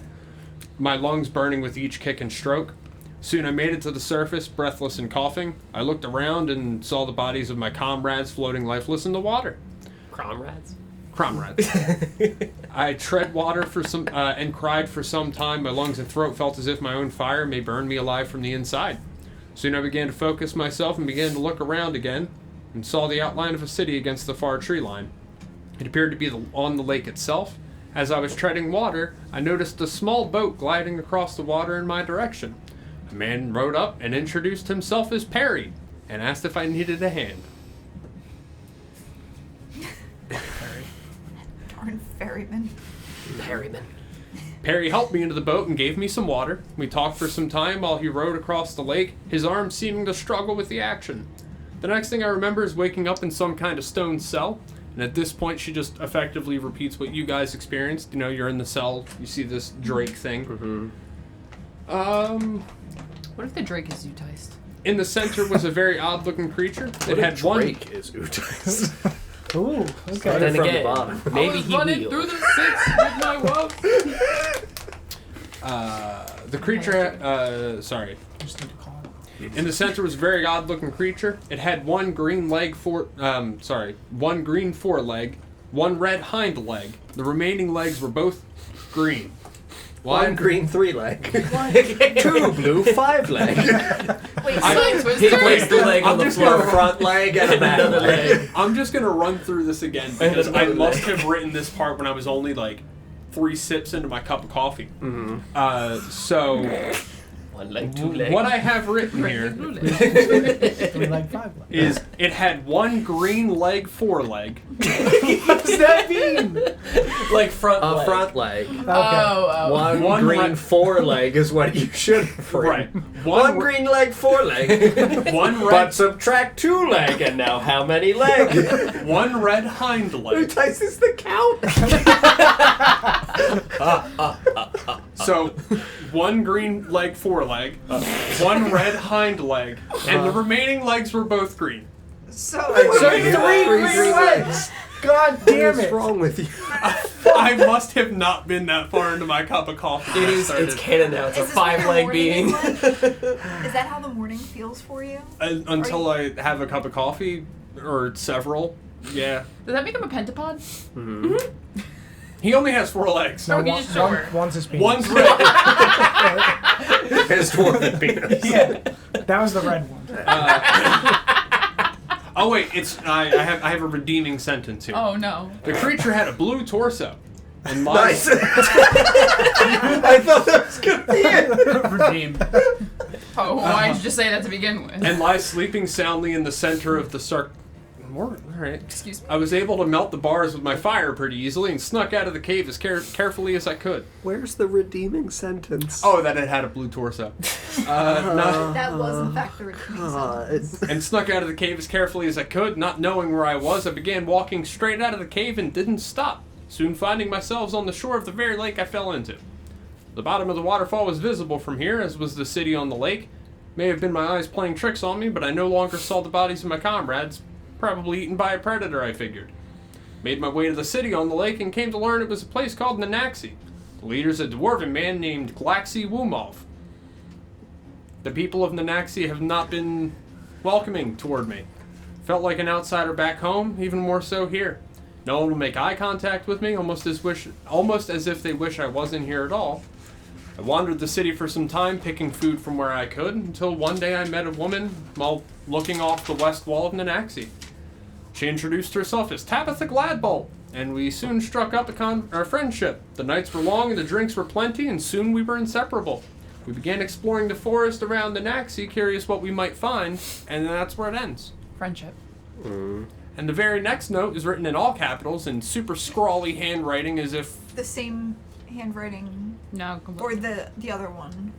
[SPEAKER 5] My lungs burning with each kick and stroke. Soon I made it to the surface, breathless and coughing. I looked around and saw the bodies of my comrades floating lifeless in the water.
[SPEAKER 7] Comrades?
[SPEAKER 5] Comrades. I tread water for some and cried for some time. My lungs and throat felt as if my own fire may burn me alive from the inside. Soon I began to focus myself and began to look around again, and saw the outline of a city against the far tree line. It appeared to be on the lake itself. As I was treading water, I noticed a small boat gliding across the water in my direction. A man rode up and introduced himself as Perry, and asked if I needed a hand.
[SPEAKER 3] Darn ferryman.
[SPEAKER 7] Harryman.
[SPEAKER 5] Perry helped me into the boat and gave me some water. We talked for some time while he rowed across the lake, his arms seeming to struggle with the action. The next thing I remember is waking up in some kind of stone cell, and at this point she just effectively repeats what you guys experienced. You know, you're in the cell, you see this Drake thing.
[SPEAKER 4] What if the Drake is Uticed?
[SPEAKER 5] In the center was a very odd-looking creature. It had
[SPEAKER 1] Drake is Utais.
[SPEAKER 2] Ooh, okay.
[SPEAKER 7] Then
[SPEAKER 1] From the
[SPEAKER 7] again,
[SPEAKER 1] bottom.
[SPEAKER 7] maybe he
[SPEAKER 4] running
[SPEAKER 7] will.
[SPEAKER 4] through the six with my wolf.
[SPEAKER 5] The creature, sorry.
[SPEAKER 2] Just need to call it.
[SPEAKER 5] In the center was a very odd-looking creature. It had one green foreleg, one red hind leg. The remaining legs were both green.
[SPEAKER 1] One green 3-leg. 2 blue 5-leg.
[SPEAKER 3] Wait,
[SPEAKER 4] Side
[SPEAKER 7] He
[SPEAKER 4] twister.
[SPEAKER 7] placed the leg on
[SPEAKER 5] I'm
[SPEAKER 7] the
[SPEAKER 5] just
[SPEAKER 7] floor.
[SPEAKER 5] gonna
[SPEAKER 1] Front leg and a back
[SPEAKER 7] Another
[SPEAKER 1] leg.
[SPEAKER 7] leg.
[SPEAKER 5] I'm just gonna run through this again because I
[SPEAKER 1] Another
[SPEAKER 5] must
[SPEAKER 1] leg.
[SPEAKER 5] have written this part when I was only like 3 sips into my cup of coffee. So
[SPEAKER 7] 1 leg, 2 legs.
[SPEAKER 5] what I have written here
[SPEAKER 2] 3 leg, 5 leg.
[SPEAKER 5] is it had one green leg foreleg.
[SPEAKER 2] What does that mean?
[SPEAKER 7] like front
[SPEAKER 1] A
[SPEAKER 7] leg.
[SPEAKER 1] front leg.
[SPEAKER 2] Okay.
[SPEAKER 1] One
[SPEAKER 5] One
[SPEAKER 1] green
[SPEAKER 5] red-
[SPEAKER 1] 4-leg is what you should have
[SPEAKER 5] Right.
[SPEAKER 1] written.
[SPEAKER 5] One
[SPEAKER 1] One green leg 4-leg.
[SPEAKER 5] One
[SPEAKER 1] But
[SPEAKER 5] red,
[SPEAKER 1] subtract 2-leg, and now how many leg?
[SPEAKER 5] one red hind leg.
[SPEAKER 1] Utais is the count.
[SPEAKER 5] So, one green leg foreleg, one red hind leg, and the remaining legs were both green.
[SPEAKER 3] so
[SPEAKER 2] So
[SPEAKER 1] Three
[SPEAKER 2] 3 green
[SPEAKER 1] green
[SPEAKER 2] legs. God damn
[SPEAKER 1] What's
[SPEAKER 2] it.
[SPEAKER 1] wrong with you?
[SPEAKER 5] I must have not been that far into my cup of coffee. when I started.
[SPEAKER 7] It's canon now. It's a
[SPEAKER 3] Is this what your
[SPEAKER 7] 5-leg
[SPEAKER 3] morning
[SPEAKER 7] being.
[SPEAKER 3] is like? Is that how the morning feels for you?
[SPEAKER 5] Until I have a cup of coffee, or several. Yeah.
[SPEAKER 4] Does that make him a pentapod?
[SPEAKER 5] He only has 4 legs.
[SPEAKER 4] No, you just show her.
[SPEAKER 2] One's his penis.
[SPEAKER 5] One's red.
[SPEAKER 1] His dwarven penis.
[SPEAKER 2] Yeah, that was the red one.
[SPEAKER 5] Oh wait, I have a redeeming sentence here.
[SPEAKER 4] Oh no.
[SPEAKER 5] The creature had a blue torso. And
[SPEAKER 1] Nice. I thought that was gonna be it.
[SPEAKER 6] Redeemed.
[SPEAKER 4] Oh, why did you just say that to begin with?
[SPEAKER 5] and lies sleeping soundly in the center of the Alright.
[SPEAKER 4] Excuse me.
[SPEAKER 5] I was able to melt the bars with my fire pretty easily and snuck out of the cave as carefully as I could.
[SPEAKER 1] Where's the redeeming sentence?
[SPEAKER 5] Oh, that it had a blue torso. No.
[SPEAKER 3] That was in fact the redeeming sentence.
[SPEAKER 5] And snuck out of the cave as carefully as I could. Not knowing where I was, I began walking straight out of the cave and didn't stop. Soon finding myself on the shore of the very lake I fell into. The bottom of the waterfall was visible from here, as was the city on the lake. May have been my eyes playing tricks on me, but I no longer saw the bodies of my comrades. Probably eaten by a predator, I figured. Made my way to the city on the lake and came to learn it was a place called Nanaxi. The leader's a dwarven man named Glaxi Wumov. The people of Nanaxi have not been welcoming toward me. Felt like an outsider back home, even more so here. No one will make eye contact with me, almost as if they wish I wasn't here at all. I wandered the city for some time, picking food from where I could, until one day I met a woman while looking off the west wall of Nanaxi. She introduced herself as Tabitha Gladbolt, and we soon struck up our friendship. The nights were long and the drinks were plenty, and soon we were inseparable. We began exploring the forest around Nanaxi, curious what we might find, and that's where it ends.
[SPEAKER 4] Friendship.
[SPEAKER 5] And the very next note is written in all capitals in super scrawly handwriting, as if
[SPEAKER 3] The same handwriting,
[SPEAKER 4] No,
[SPEAKER 3] or
[SPEAKER 4] completely.
[SPEAKER 3] the other one.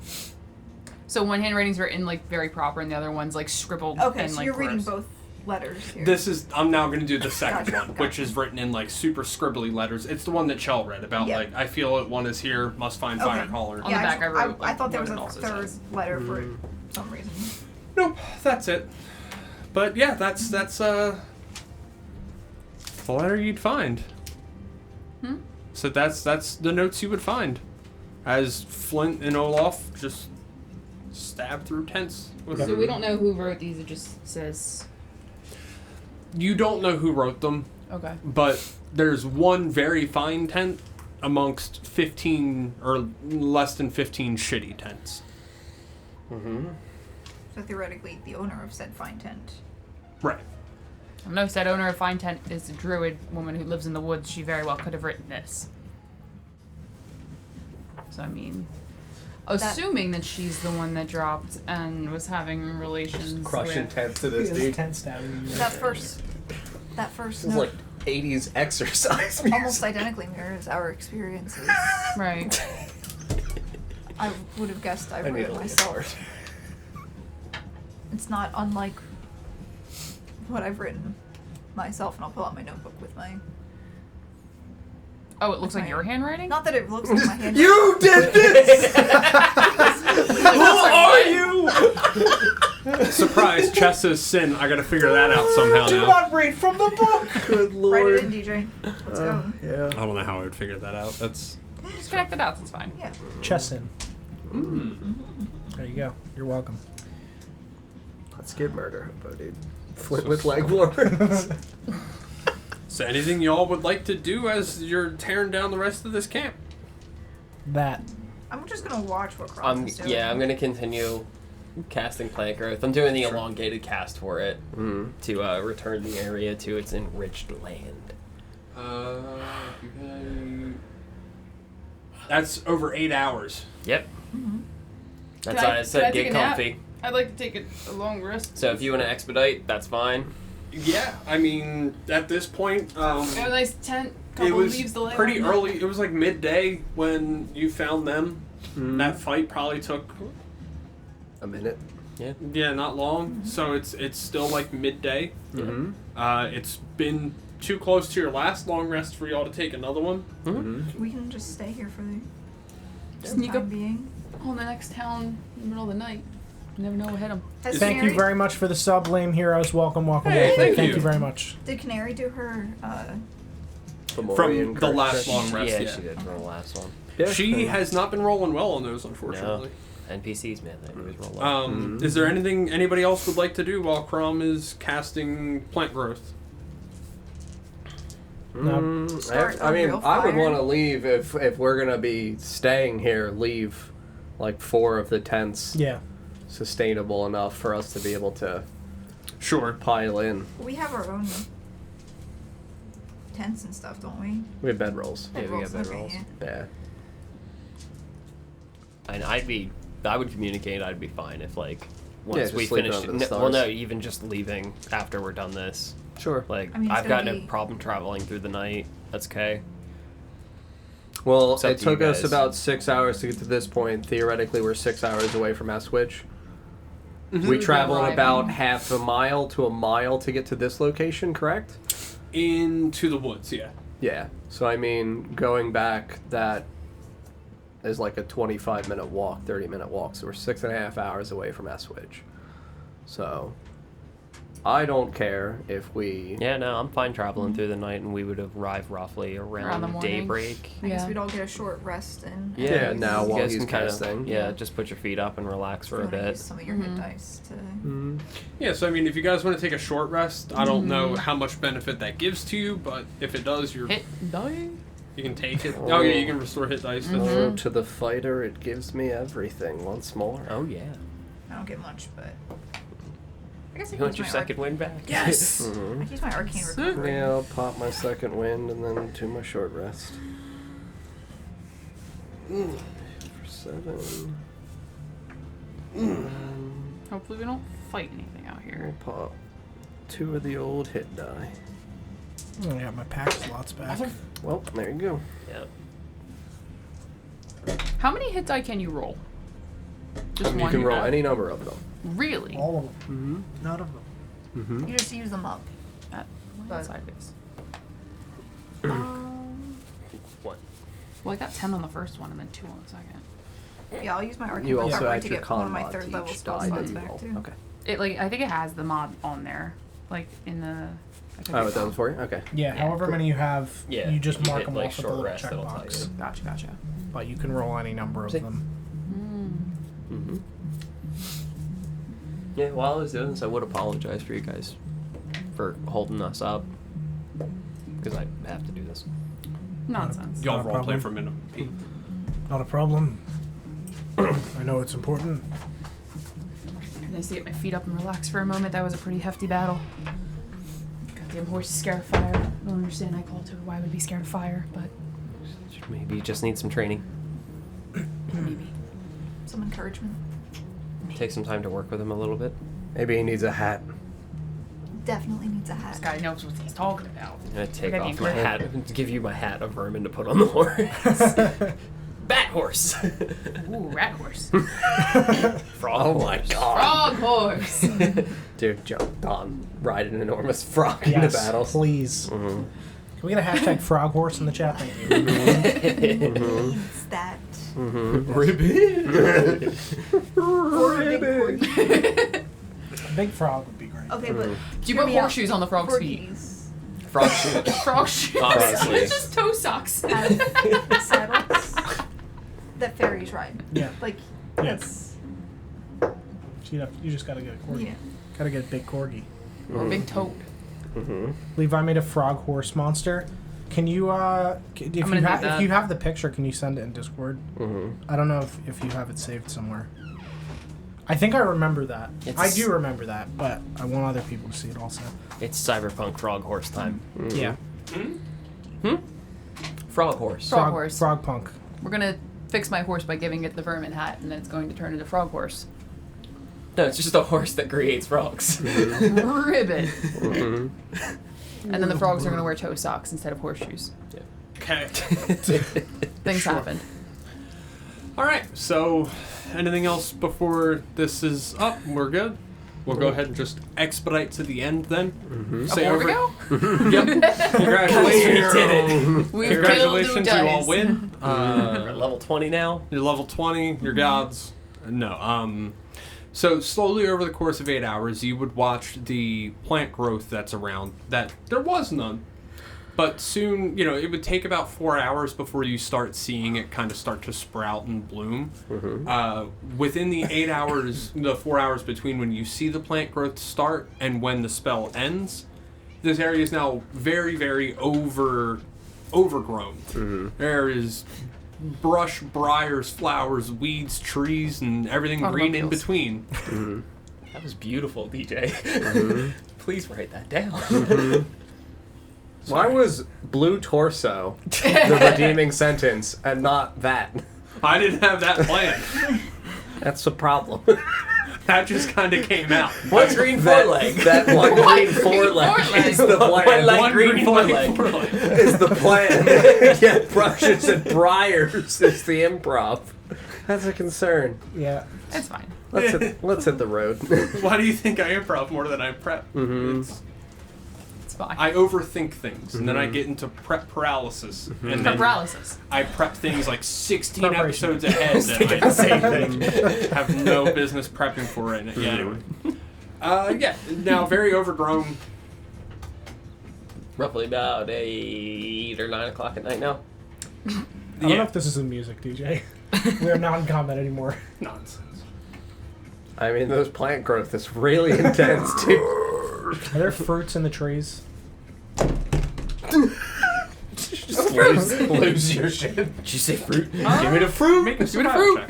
[SPEAKER 4] So one handwriting's written like very proper, and the other one's like scribbled.
[SPEAKER 3] Okay,
[SPEAKER 4] and,
[SPEAKER 3] so
[SPEAKER 4] like,
[SPEAKER 3] you're reading
[SPEAKER 4] gross.
[SPEAKER 3] both letters here.
[SPEAKER 5] I'm now going to do the second
[SPEAKER 3] Gotcha,
[SPEAKER 5] one, which
[SPEAKER 3] gotcha.
[SPEAKER 5] is written in like super scribbly letters. It's the one that Chell read about,
[SPEAKER 3] Yeah.
[SPEAKER 5] like, I feel it, one is here, must find
[SPEAKER 3] Okay.
[SPEAKER 5] Firecaller.
[SPEAKER 4] On the back I wrote,
[SPEAKER 3] I
[SPEAKER 4] like,
[SPEAKER 3] thought there
[SPEAKER 4] what
[SPEAKER 3] was
[SPEAKER 4] it
[SPEAKER 3] a
[SPEAKER 4] also
[SPEAKER 3] third
[SPEAKER 4] says.
[SPEAKER 3] letter for some reason.
[SPEAKER 5] Nope, that's it. But yeah, that's the letter you'd find. So that's the notes you would find, as Flint and Olaf just stabbed through tents.
[SPEAKER 4] So we don't know who wrote these. It just says.
[SPEAKER 5] You don't know who wrote them,
[SPEAKER 4] Okay.
[SPEAKER 5] but there's one very fine tent amongst 15 or less than 15 shitty tents.
[SPEAKER 3] So theoretically, the owner of said fine tent.
[SPEAKER 5] Right.
[SPEAKER 4] I know said owner of Fine Tent is a druid woman who lives in the woods. She very well could have written this. So I mean, assuming that she's the one that dropped and was having relations
[SPEAKER 1] Crushing
[SPEAKER 4] with.
[SPEAKER 1] tents to this dude.
[SPEAKER 2] Tent stabbing.
[SPEAKER 3] That first
[SPEAKER 1] This is
[SPEAKER 3] note
[SPEAKER 1] like 80s exercise music.
[SPEAKER 3] almost identically mirrors our experiences.
[SPEAKER 4] Right.
[SPEAKER 3] I would have guessed I
[SPEAKER 1] I
[SPEAKER 3] wrote
[SPEAKER 1] need
[SPEAKER 3] it
[SPEAKER 1] a
[SPEAKER 3] myself. It's not unlike what I've written myself, and I'll pull out my notebook with my.
[SPEAKER 4] Oh, it looks like
[SPEAKER 3] Right.
[SPEAKER 4] your handwriting.
[SPEAKER 3] Not that it looks like my hand.
[SPEAKER 1] You did this! Who are you?
[SPEAKER 5] Surprise, Chessa's sin. I gotta figure that out somehow
[SPEAKER 2] Do
[SPEAKER 5] now.
[SPEAKER 2] not read from the book.
[SPEAKER 1] Good
[SPEAKER 3] Write
[SPEAKER 1] lord.
[SPEAKER 3] it in, DJ. Let's go.
[SPEAKER 1] Yeah.
[SPEAKER 5] I don't know how I would figure that out. That's
[SPEAKER 4] Just connect the dots. It's fine.
[SPEAKER 3] Yeah.
[SPEAKER 2] Chessin. There you go. You're welcome.
[SPEAKER 1] Let's get murder hobo, dude. Flint with leg warmers.
[SPEAKER 5] so. Anything y'all would like to do as you're tearing down the rest of this camp?
[SPEAKER 2] That.
[SPEAKER 3] I'm just gonna watch what Cross is doing.
[SPEAKER 7] Yeah, I'm gonna continue casting plant growth. I'm doing the elongated cast for it to return the area to its enriched land.
[SPEAKER 5] That's over 8 hours.
[SPEAKER 7] Yep. That's
[SPEAKER 4] Can
[SPEAKER 7] why I said get comfy.
[SPEAKER 4] I'd like to take a long rest.
[SPEAKER 7] So if you want to expedite, that's fine.
[SPEAKER 5] Yeah, I mean, at this point,
[SPEAKER 4] Got a nice tent. Couple
[SPEAKER 5] it was
[SPEAKER 4] leaves to lay
[SPEAKER 5] pretty
[SPEAKER 4] on.
[SPEAKER 5] early. It was like midday when you found them. That fight probably took,
[SPEAKER 1] A minute.
[SPEAKER 5] yeah, not long. So it's still like midday.
[SPEAKER 1] Mm-hmm.
[SPEAKER 5] It's been too close to your last long rest for y'all to take another one.
[SPEAKER 3] We can just stay here for the
[SPEAKER 4] Sneak
[SPEAKER 3] time
[SPEAKER 4] up
[SPEAKER 3] being.
[SPEAKER 4] on the next town in the middle of the night. You never know what hit them.
[SPEAKER 3] Has
[SPEAKER 2] Thank you
[SPEAKER 3] Canary,
[SPEAKER 2] very much for the sub, lame heroes. Welcome, welcome,
[SPEAKER 5] Hey,
[SPEAKER 2] welcome.
[SPEAKER 5] thank you.
[SPEAKER 2] you very much.
[SPEAKER 3] Did Canary do her?
[SPEAKER 5] From the last long rest,
[SPEAKER 7] Yeah,
[SPEAKER 5] yeah.
[SPEAKER 7] she did from the last one.
[SPEAKER 1] Yeah.
[SPEAKER 5] She has not been rolling well on those, unfortunately.
[SPEAKER 7] NPCs, man, they always roll up.
[SPEAKER 5] Is there anything anybody else would like to do while Crom is casting plant growth?
[SPEAKER 2] No.
[SPEAKER 3] Start
[SPEAKER 1] I
[SPEAKER 3] a
[SPEAKER 1] mean,
[SPEAKER 3] real
[SPEAKER 1] I would
[SPEAKER 3] fire.
[SPEAKER 1] want to leave if we're gonna be staying here. Leave like 4 of the tents
[SPEAKER 2] Yeah.
[SPEAKER 1] sustainable enough for us to be able to
[SPEAKER 5] Sure.
[SPEAKER 1] pile in.
[SPEAKER 3] We have our own tents and stuff, don't we?
[SPEAKER 1] We have bedrolls.
[SPEAKER 7] Yeah, we got
[SPEAKER 3] Bedrolls,
[SPEAKER 7] bedrolls.
[SPEAKER 3] okay,
[SPEAKER 1] Yeah.
[SPEAKER 7] And I would communicate. I'd be fine if like once
[SPEAKER 1] just
[SPEAKER 7] we
[SPEAKER 1] sleeping
[SPEAKER 7] finish.
[SPEAKER 1] under the
[SPEAKER 7] Well, no,
[SPEAKER 1] stars.
[SPEAKER 7] even just leaving after we're done this.
[SPEAKER 1] Sure.
[SPEAKER 7] Like
[SPEAKER 3] I mean, it's
[SPEAKER 7] I've got
[SPEAKER 3] gonna
[SPEAKER 7] no
[SPEAKER 3] be-
[SPEAKER 7] problem traveling through the night. That's okay.
[SPEAKER 1] Well,
[SPEAKER 7] It's up
[SPEAKER 1] it
[SPEAKER 7] to you
[SPEAKER 1] took us
[SPEAKER 7] guys.
[SPEAKER 1] about 6 hours to get to this point. Theoretically, we're 6 hours away from Eswich.
[SPEAKER 5] Mm-hmm.
[SPEAKER 1] We traveled
[SPEAKER 4] Arriving.
[SPEAKER 1] about half a mile to a mile to get to this location, correct?
[SPEAKER 5] Into the woods, yeah.
[SPEAKER 1] Yeah. So, I mean, going back, that is like a 25-minute walk, 30-minute walk. So we're 6.5 hours away from Eswich. So, I don't care if we...
[SPEAKER 7] Yeah, no, I'm fine traveling through the night, and we would arrive roughly
[SPEAKER 4] Around the
[SPEAKER 7] around
[SPEAKER 4] morning.
[SPEAKER 7] daybreak.
[SPEAKER 3] I guess
[SPEAKER 4] Yeah.
[SPEAKER 3] we'd all get a short rest and
[SPEAKER 1] Yeah, now
[SPEAKER 7] you
[SPEAKER 1] while
[SPEAKER 7] guys
[SPEAKER 1] he's
[SPEAKER 7] can kinda-
[SPEAKER 1] casting.
[SPEAKER 7] Yeah, just put your feet up and relax for a
[SPEAKER 3] use
[SPEAKER 7] bit.
[SPEAKER 3] some of your hit dice to.
[SPEAKER 1] Mhm.
[SPEAKER 5] Yeah, so I mean, if you guys want to take a short rest, I don't know how much benefit that gives to you, but if it does,
[SPEAKER 4] Hit die.
[SPEAKER 5] you can take it. Oh yeah, you can restore hit dice. That's
[SPEAKER 1] Oh,
[SPEAKER 5] true.
[SPEAKER 1] to the fighter, it gives me everything once more.
[SPEAKER 7] Oh yeah.
[SPEAKER 3] I don't get much, but. I guess I
[SPEAKER 7] You
[SPEAKER 3] can
[SPEAKER 7] want
[SPEAKER 3] use
[SPEAKER 7] your
[SPEAKER 3] my
[SPEAKER 7] second win back?
[SPEAKER 3] Yes.
[SPEAKER 1] Mhm.
[SPEAKER 3] I can use my arcane recovery.
[SPEAKER 1] Yeah, I'll pop my second wind and then do my short rest. For 7.
[SPEAKER 4] Hopefully we don't fight anything out
[SPEAKER 1] We'll
[SPEAKER 4] here.
[SPEAKER 1] pop 2 of the old hit die.
[SPEAKER 2] I got my pack slots back.
[SPEAKER 1] Well, there you go.
[SPEAKER 7] Yeah.
[SPEAKER 4] How many hit die can you roll? Just
[SPEAKER 1] You
[SPEAKER 4] one?
[SPEAKER 1] can roll any number of them.
[SPEAKER 4] Really?
[SPEAKER 2] All of them.
[SPEAKER 1] Mm-hmm.
[SPEAKER 2] None of them.
[SPEAKER 1] Mm-hmm.
[SPEAKER 3] You just use them up. But-
[SPEAKER 4] Sideways.
[SPEAKER 7] What?
[SPEAKER 4] Well, I got 10 on the first one and then 2 on the second.
[SPEAKER 3] Yeah, I'll use my arcane
[SPEAKER 1] You also
[SPEAKER 3] recovery
[SPEAKER 1] add
[SPEAKER 3] to
[SPEAKER 1] your
[SPEAKER 3] get one
[SPEAKER 1] con
[SPEAKER 3] of my
[SPEAKER 1] mod
[SPEAKER 3] third
[SPEAKER 1] to
[SPEAKER 3] level
[SPEAKER 1] each
[SPEAKER 3] spell
[SPEAKER 1] die that
[SPEAKER 3] slots
[SPEAKER 1] you
[SPEAKER 3] back
[SPEAKER 1] roll.
[SPEAKER 3] too.
[SPEAKER 1] Okay.
[SPEAKER 4] I think it has the mod on there, like in the. I could be
[SPEAKER 1] Oh, it
[SPEAKER 4] wrong.
[SPEAKER 1] does for you? Okay.
[SPEAKER 2] Yeah, however many you have,
[SPEAKER 7] Yeah,
[SPEAKER 2] you just
[SPEAKER 7] you
[SPEAKER 2] mark
[SPEAKER 7] hit,
[SPEAKER 2] them
[SPEAKER 7] like,
[SPEAKER 2] off with the
[SPEAKER 7] short
[SPEAKER 2] little
[SPEAKER 7] rest, it'll tell
[SPEAKER 2] checkbox.
[SPEAKER 7] you.
[SPEAKER 4] Gotcha.
[SPEAKER 2] But you can roll any number of
[SPEAKER 1] See?
[SPEAKER 2] them.
[SPEAKER 7] Mm-hmm. Yeah, while I was doing this, I would apologize for you guys for holding us up. Because I have to do this.
[SPEAKER 4] Nonsense.
[SPEAKER 5] Y'all
[SPEAKER 2] Not a
[SPEAKER 5] roleplay
[SPEAKER 2] problem.
[SPEAKER 5] for a minute. Pete.
[SPEAKER 2] Not a problem. I know it's important.
[SPEAKER 4] Nice to get my feet up and relax for a moment. That was a pretty hefty battle. Goddamn horse is scared of fire. I don't understand. I called her why would be scared of fire, but
[SPEAKER 7] Maybe you just need some training.
[SPEAKER 4] maybe.
[SPEAKER 3] Some encouragement.
[SPEAKER 7] Take some time to work with him a little bit.
[SPEAKER 1] Maybe he needs a hat.
[SPEAKER 3] Definitely needs a
[SPEAKER 4] This
[SPEAKER 3] hat.
[SPEAKER 4] guy knows what he's talking about.
[SPEAKER 7] I'm gonna take
[SPEAKER 4] Gotta be
[SPEAKER 7] off my
[SPEAKER 4] great.
[SPEAKER 7] hat and give you my hat of vermin to put on the horse. Bat horse.
[SPEAKER 4] Ooh, rat horse.
[SPEAKER 7] Frog
[SPEAKER 1] Oh my
[SPEAKER 7] horse.
[SPEAKER 1] god.
[SPEAKER 4] Frog horse.
[SPEAKER 1] Dude, jumped on, ride an enormous frog into
[SPEAKER 2] Yes,
[SPEAKER 1] battle.
[SPEAKER 2] please.
[SPEAKER 1] Mm-hmm.
[SPEAKER 2] Can we get a hashtag frog horse in the chat? Thank you.
[SPEAKER 3] Needs that.
[SPEAKER 1] Mm-hmm.
[SPEAKER 7] Ribbit.
[SPEAKER 3] Or a big corgi.
[SPEAKER 2] A big frog would be great.
[SPEAKER 3] Okay, but
[SPEAKER 4] You
[SPEAKER 3] hear
[SPEAKER 4] put
[SPEAKER 3] me out.
[SPEAKER 4] horseshoes on the frog's feet.
[SPEAKER 3] Corgis
[SPEAKER 7] Frog shoes.
[SPEAKER 4] Frog shoes.
[SPEAKER 7] Honestly.
[SPEAKER 4] It's just toe socks.
[SPEAKER 3] have saddles that fairies ride.
[SPEAKER 2] Yeah.
[SPEAKER 3] Like
[SPEAKER 2] Yeah.
[SPEAKER 3] that's
[SPEAKER 2] You just gotta get a corgi.
[SPEAKER 3] yeah.
[SPEAKER 2] Gotta get a big corgi.
[SPEAKER 4] Or a big toad.
[SPEAKER 1] Mm-hmm.
[SPEAKER 2] Levi made a frog horse monster. Can you if
[SPEAKER 4] gonna need
[SPEAKER 2] if
[SPEAKER 4] that.
[SPEAKER 2] you have the picture, can you send it in Discord?
[SPEAKER 1] Mm-hmm.
[SPEAKER 2] I don't know if you have it saved somewhere. I think I remember that. I do remember that, but I want other people to see it also.
[SPEAKER 7] It's cyberpunk frog horse time.
[SPEAKER 2] Yeah.
[SPEAKER 7] Frog horse.
[SPEAKER 4] Frog horse.
[SPEAKER 2] Frog punk.
[SPEAKER 4] We're gonna fix my horse by giving it the vermin hat, and then it's going to turn into frog horse.
[SPEAKER 7] No, it's just a horse that creates frogs.
[SPEAKER 4] Ribbit.
[SPEAKER 1] Mm-hmm.
[SPEAKER 4] And then the frogs are gonna wear toe socks instead of horseshoes.
[SPEAKER 5] Okay.
[SPEAKER 4] Things happen.
[SPEAKER 5] All right. So, anything else before this is up? We're good. We'll go ahead and just expedite to the end then.
[SPEAKER 1] Mm-hmm.
[SPEAKER 5] Say
[SPEAKER 4] Of
[SPEAKER 5] over.
[SPEAKER 4] Orvigo?
[SPEAKER 5] Yep. Congratulations.
[SPEAKER 7] We did it.
[SPEAKER 4] We've
[SPEAKER 5] Congratulations,
[SPEAKER 4] killed
[SPEAKER 5] you all
[SPEAKER 4] dice.
[SPEAKER 5] win.
[SPEAKER 7] We're at level 20 now.
[SPEAKER 5] You're level 20. Your gods. No. So slowly over the course of 8 hours, you would watch the plant growth that's around. That there was none, but soon, it would take about 4 hours before you start seeing it kind of start to sprout and bloom. Within the 8 hours, the 4 hours between when you see the plant growth start and when the spell ends, this area is now very, very overgrown. There is brush, briars, flowers, weeds, trees, and everything green in
[SPEAKER 4] Automobiles.
[SPEAKER 5] between.
[SPEAKER 7] That was beautiful, DJ. Please write that down.
[SPEAKER 1] Why was blue torso the redeeming sentence and not that?
[SPEAKER 5] I didn't have that planned.
[SPEAKER 1] That's the problem.
[SPEAKER 5] That just kind of came out.
[SPEAKER 7] One green foreleg.
[SPEAKER 1] That one green foreleg is the
[SPEAKER 7] One
[SPEAKER 1] plan.
[SPEAKER 7] leg
[SPEAKER 5] One
[SPEAKER 7] green
[SPEAKER 5] leg
[SPEAKER 7] foreleg.
[SPEAKER 1] Is the plan. Yeah, brushes and briars is the improv. That's a concern.
[SPEAKER 2] Yeah.
[SPEAKER 4] It's fine.
[SPEAKER 1] Let's hit the road.
[SPEAKER 5] Why do you think I improv more than I prep?
[SPEAKER 4] It's fine.
[SPEAKER 5] I overthink things, and then I get into prep paralysis, and then
[SPEAKER 4] Paralysis.
[SPEAKER 5] I prep things like 16
[SPEAKER 2] Preparation.
[SPEAKER 5] episodes ahead that I
[SPEAKER 7] Same thing.
[SPEAKER 5] have no business prepping for right now. Yeah, anyway. Yeah, now very overgrown.
[SPEAKER 7] Roughly about 8 or 9 o'clock at night now.
[SPEAKER 2] I don't know if this is the music, DJ. We're not in combat anymore.
[SPEAKER 5] Nonsense.
[SPEAKER 1] I mean, those plant growth is really intense, dude.
[SPEAKER 2] Are there fruits in the trees?
[SPEAKER 1] Just lose your shit.
[SPEAKER 7] Did you say fruit?
[SPEAKER 5] Give me the fruit. Make a
[SPEAKER 4] Give me the
[SPEAKER 5] survival
[SPEAKER 4] fruit.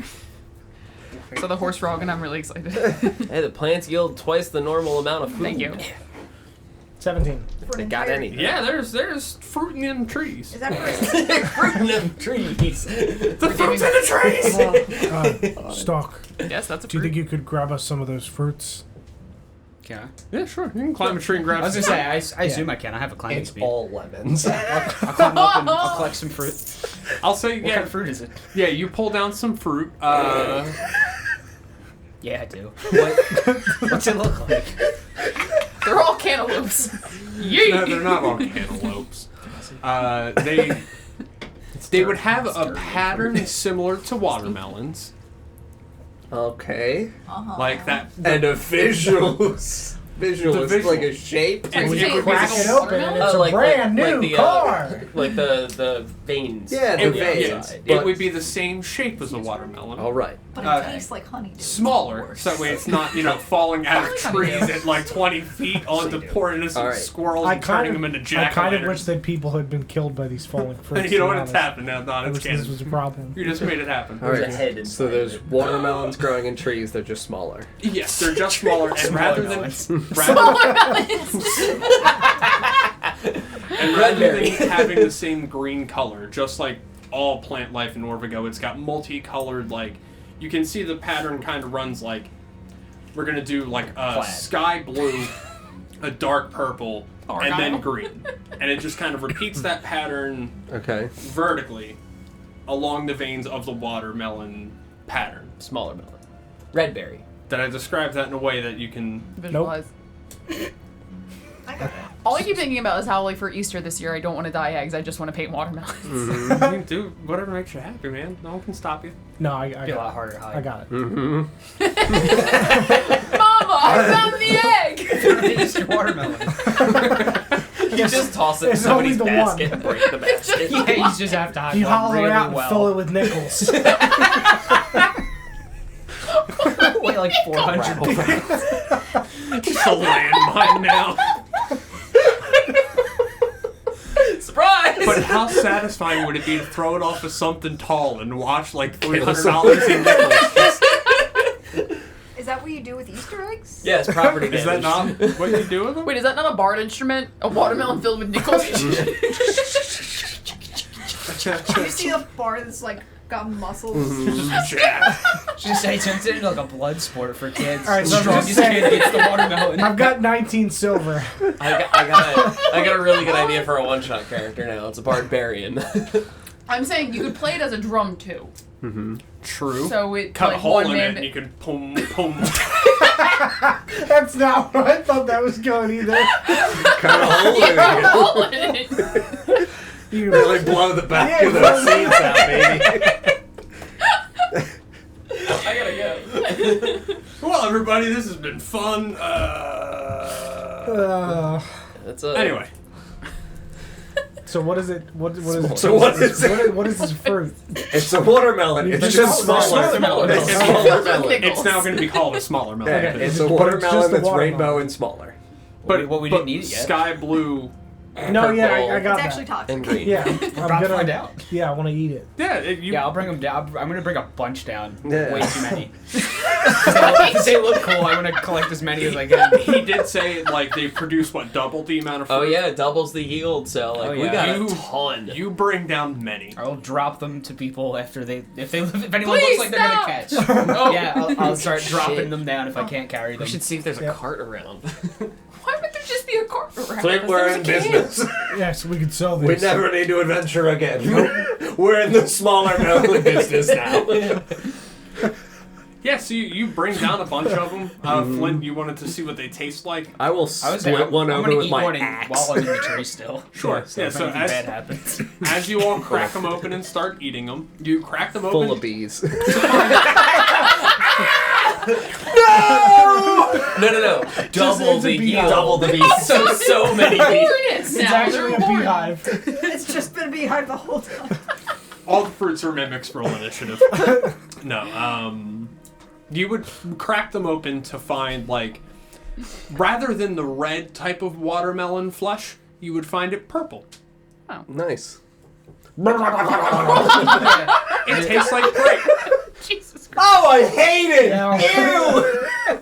[SPEAKER 5] check.
[SPEAKER 4] So the horse frog, and I'm really excited.
[SPEAKER 7] Hey, the plants yield twice the normal amount of food.
[SPEAKER 4] Thank you.
[SPEAKER 2] 17.
[SPEAKER 3] For
[SPEAKER 1] They
[SPEAKER 3] an
[SPEAKER 1] got
[SPEAKER 3] entire-
[SPEAKER 1] anything.
[SPEAKER 5] Yeah, there's fruit in them trees.
[SPEAKER 3] Is that for
[SPEAKER 7] Fruit in them trees.
[SPEAKER 5] The fruit's in the trees.
[SPEAKER 2] Stock.
[SPEAKER 4] Yes, that's a
[SPEAKER 2] Do you
[SPEAKER 4] fruit.
[SPEAKER 2] think you could grab us some of those fruits?
[SPEAKER 6] Can I?
[SPEAKER 5] Yeah, sure. You can climb a tree and grab.
[SPEAKER 6] I was
[SPEAKER 5] some
[SPEAKER 6] gonna
[SPEAKER 5] fruit.
[SPEAKER 6] say, I assume I can. I have a climbing
[SPEAKER 1] It's
[SPEAKER 6] speed.
[SPEAKER 1] all lemons.
[SPEAKER 6] I'll climb up and I'll collect some fruit.
[SPEAKER 5] I'll say
[SPEAKER 6] What
[SPEAKER 5] yeah.
[SPEAKER 6] kind of fruit is it?
[SPEAKER 5] Yeah, you pull down some fruit.
[SPEAKER 6] Yeah, I do. What's it look like?
[SPEAKER 4] They're all cantaloupes. Yeet!
[SPEAKER 5] No, they're not all cantaloupes. They would have a pattern similar to watermelons,
[SPEAKER 1] Okay.
[SPEAKER 5] like that.
[SPEAKER 1] And a visuals. Visual
[SPEAKER 5] The
[SPEAKER 1] is like a shape.
[SPEAKER 5] It would be
[SPEAKER 2] Crack
[SPEAKER 5] the
[SPEAKER 2] it open and it's a
[SPEAKER 7] like
[SPEAKER 2] brand new
[SPEAKER 7] the,
[SPEAKER 2] car!
[SPEAKER 7] like the veins.
[SPEAKER 1] Yeah, the
[SPEAKER 5] It,
[SPEAKER 1] veins.
[SPEAKER 5] yeah,
[SPEAKER 1] But-
[SPEAKER 5] it would be the same shape as a watermelon.
[SPEAKER 1] All right.
[SPEAKER 3] But it
[SPEAKER 5] Okay.
[SPEAKER 3] tastes like honey. Dude.
[SPEAKER 5] Smaller,
[SPEAKER 3] Worse.
[SPEAKER 5] so that way it's not, falling out of trees at like 20 feet onto poor innocent
[SPEAKER 1] All right.
[SPEAKER 5] squirrels
[SPEAKER 2] I
[SPEAKER 5] and turning
[SPEAKER 2] kind
[SPEAKER 5] them into
[SPEAKER 2] of
[SPEAKER 5] jack-o'-lanterns.
[SPEAKER 2] wish that people had been killed by these falling fruits.
[SPEAKER 5] You know
[SPEAKER 2] to
[SPEAKER 5] what?
[SPEAKER 2] be
[SPEAKER 5] It's
[SPEAKER 2] honest.
[SPEAKER 5] happened now, Don.
[SPEAKER 2] I
[SPEAKER 5] It's
[SPEAKER 2] wish this
[SPEAKER 5] canon.
[SPEAKER 2] was a problem.
[SPEAKER 5] You just made it happen.
[SPEAKER 1] All
[SPEAKER 7] There's
[SPEAKER 1] right.
[SPEAKER 7] a head
[SPEAKER 1] So
[SPEAKER 7] inside.
[SPEAKER 1] there's watermelons growing in trees. They're just smaller.
[SPEAKER 5] Yes, they're just smaller, and rather than having the same green color, just like all plant life in Orvigo, it's got multicolored. Like you can see the pattern kind of runs like we're gonna do like a
[SPEAKER 7] Plaid.
[SPEAKER 5] sky blue, a dark purple, and then
[SPEAKER 4] Argyle.
[SPEAKER 5] green, and it just kind of repeats that pattern
[SPEAKER 1] Okay.
[SPEAKER 5] vertically along the veins of the watermelon pattern.
[SPEAKER 7] Smaller melon. Red berry.
[SPEAKER 5] Did I describe that in a way that you can?
[SPEAKER 4] Visualize.
[SPEAKER 3] I got it.
[SPEAKER 4] All I keep thinking about is how, like, for Easter this year, I don't want to dye eggs. I just want to paint watermelons.
[SPEAKER 5] I mean, do whatever makes you happy, man. No one can stop you.
[SPEAKER 2] No, I
[SPEAKER 6] Be a lot
[SPEAKER 2] got
[SPEAKER 6] harder to
[SPEAKER 2] it.
[SPEAKER 6] hide.
[SPEAKER 2] I got it.
[SPEAKER 1] Mm-hmm.
[SPEAKER 4] Mama, I found the egg!
[SPEAKER 6] It's your watermelon.
[SPEAKER 7] You just toss it in
[SPEAKER 2] It's only
[SPEAKER 7] somebody's
[SPEAKER 2] the
[SPEAKER 7] basket
[SPEAKER 2] one.
[SPEAKER 7] and break the basket.
[SPEAKER 6] Yeah, you just have to hide
[SPEAKER 2] You
[SPEAKER 6] one
[SPEAKER 2] hollow
[SPEAKER 6] really
[SPEAKER 2] it out and
[SPEAKER 6] well.
[SPEAKER 2] fill it with nickels.
[SPEAKER 6] Weigh like 400 pounds.
[SPEAKER 5] Just a landmine now.
[SPEAKER 7] Surprise!
[SPEAKER 5] But how satisfying would it be to throw it off of something tall and watch like $300 in nickels?
[SPEAKER 3] Is that what you do with Easter eggs?
[SPEAKER 7] Yes, property
[SPEAKER 5] Is that
[SPEAKER 7] damage.
[SPEAKER 5] not what you do with them?
[SPEAKER 4] Wait, is that not a bard instrument? A watermelon filled with nickels?
[SPEAKER 3] You see a bar that's like got muscles.
[SPEAKER 5] Just jack.
[SPEAKER 6] Just say turns it into like a blood sport for kids.
[SPEAKER 2] Alright, so
[SPEAKER 6] the
[SPEAKER 2] I'm just
[SPEAKER 6] strongest kid
[SPEAKER 2] saying-
[SPEAKER 6] gets the watermelon.
[SPEAKER 2] I've got 19 silver.
[SPEAKER 7] I got a really good idea for a one-shot character now. It's a barbarian.
[SPEAKER 4] I'm saying you could play it as a drum, too.
[SPEAKER 5] True.
[SPEAKER 4] So it,
[SPEAKER 5] Cut
[SPEAKER 4] like,
[SPEAKER 5] a hole
[SPEAKER 4] one
[SPEAKER 5] in
[SPEAKER 4] man...
[SPEAKER 5] it and you can boom, boom.
[SPEAKER 2] That's not what I thought that was going either.
[SPEAKER 1] Kind of hole in
[SPEAKER 4] Yeah,
[SPEAKER 1] it.
[SPEAKER 4] hole in it.
[SPEAKER 2] You
[SPEAKER 1] Really blow the back
[SPEAKER 2] Yeah,
[SPEAKER 1] of those seeds out, baby.
[SPEAKER 7] I gotta go.
[SPEAKER 5] Well, everybody, this has been fun.
[SPEAKER 7] That's
[SPEAKER 5] Anyway,
[SPEAKER 2] So what is it? What is it?
[SPEAKER 1] So what is it?
[SPEAKER 2] What is this fruit?
[SPEAKER 1] It's a watermelon. It's just smaller.
[SPEAKER 2] Smaller.
[SPEAKER 1] It's
[SPEAKER 4] Smaller
[SPEAKER 1] smaller.
[SPEAKER 4] melon.
[SPEAKER 5] it's now going to be called a smaller melon.
[SPEAKER 1] Yeah,
[SPEAKER 2] Okay.
[SPEAKER 1] it's
[SPEAKER 2] But
[SPEAKER 1] a
[SPEAKER 2] it's just
[SPEAKER 1] watermelon
[SPEAKER 2] a
[SPEAKER 1] that's
[SPEAKER 2] watermelon.
[SPEAKER 1] rainbow and smaller.
[SPEAKER 5] But
[SPEAKER 6] we didn't eat it yet.
[SPEAKER 5] Sky blue.
[SPEAKER 2] No, yeah,
[SPEAKER 7] Purple.
[SPEAKER 2] I got
[SPEAKER 3] It's
[SPEAKER 2] that.
[SPEAKER 3] actually toxic.
[SPEAKER 7] And green.
[SPEAKER 2] Yeah, I'm
[SPEAKER 6] about to
[SPEAKER 2] gonna
[SPEAKER 6] find out.
[SPEAKER 2] Yeah, I want to eat it.
[SPEAKER 5] Yeah,
[SPEAKER 6] Yeah, I'll bring them down. I'm gonna bring a bunch down.
[SPEAKER 1] Yeah.
[SPEAKER 6] Way too many. Because they look cool. I'm gonna collect as many as I can.
[SPEAKER 5] He did say like they produce double the amount of fruit.
[SPEAKER 7] Oh yeah, it doubles the yield. So like
[SPEAKER 6] Oh,
[SPEAKER 7] we
[SPEAKER 6] yeah.
[SPEAKER 7] got
[SPEAKER 5] You-
[SPEAKER 7] a ton.
[SPEAKER 5] You bring down many.
[SPEAKER 6] I'll drop them to people after if anyone
[SPEAKER 4] Please,
[SPEAKER 6] looks like they're gonna catch.
[SPEAKER 5] Oh.
[SPEAKER 6] Yeah, I'll start dropping
[SPEAKER 7] Shit.
[SPEAKER 6] them down if I can't carry them.
[SPEAKER 7] We should see if there's a
[SPEAKER 2] Yeah.
[SPEAKER 7] cart around.
[SPEAKER 4] Why would there just be a cart around?
[SPEAKER 1] Flint, we're in business.
[SPEAKER 2] Yeah, so we could sell
[SPEAKER 1] We
[SPEAKER 2] these.
[SPEAKER 1] never need to adventure again. We're in the smaller melon business now.
[SPEAKER 5] Yeah, so you bring down a bunch of them. Flint, you wanted to see what they taste like.
[SPEAKER 1] I will split one
[SPEAKER 6] I'm
[SPEAKER 1] over
[SPEAKER 6] gonna
[SPEAKER 1] with
[SPEAKER 6] eat
[SPEAKER 1] my
[SPEAKER 6] one
[SPEAKER 1] axe.
[SPEAKER 6] while I'm in the tree still.
[SPEAKER 5] Sure.
[SPEAKER 6] So
[SPEAKER 5] Yeah,
[SPEAKER 6] if
[SPEAKER 5] so
[SPEAKER 6] anything
[SPEAKER 5] as-
[SPEAKER 6] bad happens.
[SPEAKER 5] As you all crack them open and start eating them, you crack them open.
[SPEAKER 1] Full of bees.
[SPEAKER 7] No. Double
[SPEAKER 2] it's a
[SPEAKER 7] the
[SPEAKER 2] beehive.
[SPEAKER 7] yield. Double the bees. So many bees.
[SPEAKER 4] Hornets
[SPEAKER 2] It's
[SPEAKER 4] now.
[SPEAKER 2] actually
[SPEAKER 4] They're
[SPEAKER 2] a
[SPEAKER 4] hornets.
[SPEAKER 2] beehive.
[SPEAKER 3] It's just been a beehive the whole time.
[SPEAKER 5] All the fruits are mimics. Roll initiative. No. You would crack them open to find like, rather than the red type of watermelon flesh, you would find it purple.
[SPEAKER 1] Nice.
[SPEAKER 5] It tastes like grape.
[SPEAKER 4] Jesus Christ.
[SPEAKER 1] Oh, I hate it!
[SPEAKER 2] Yeah.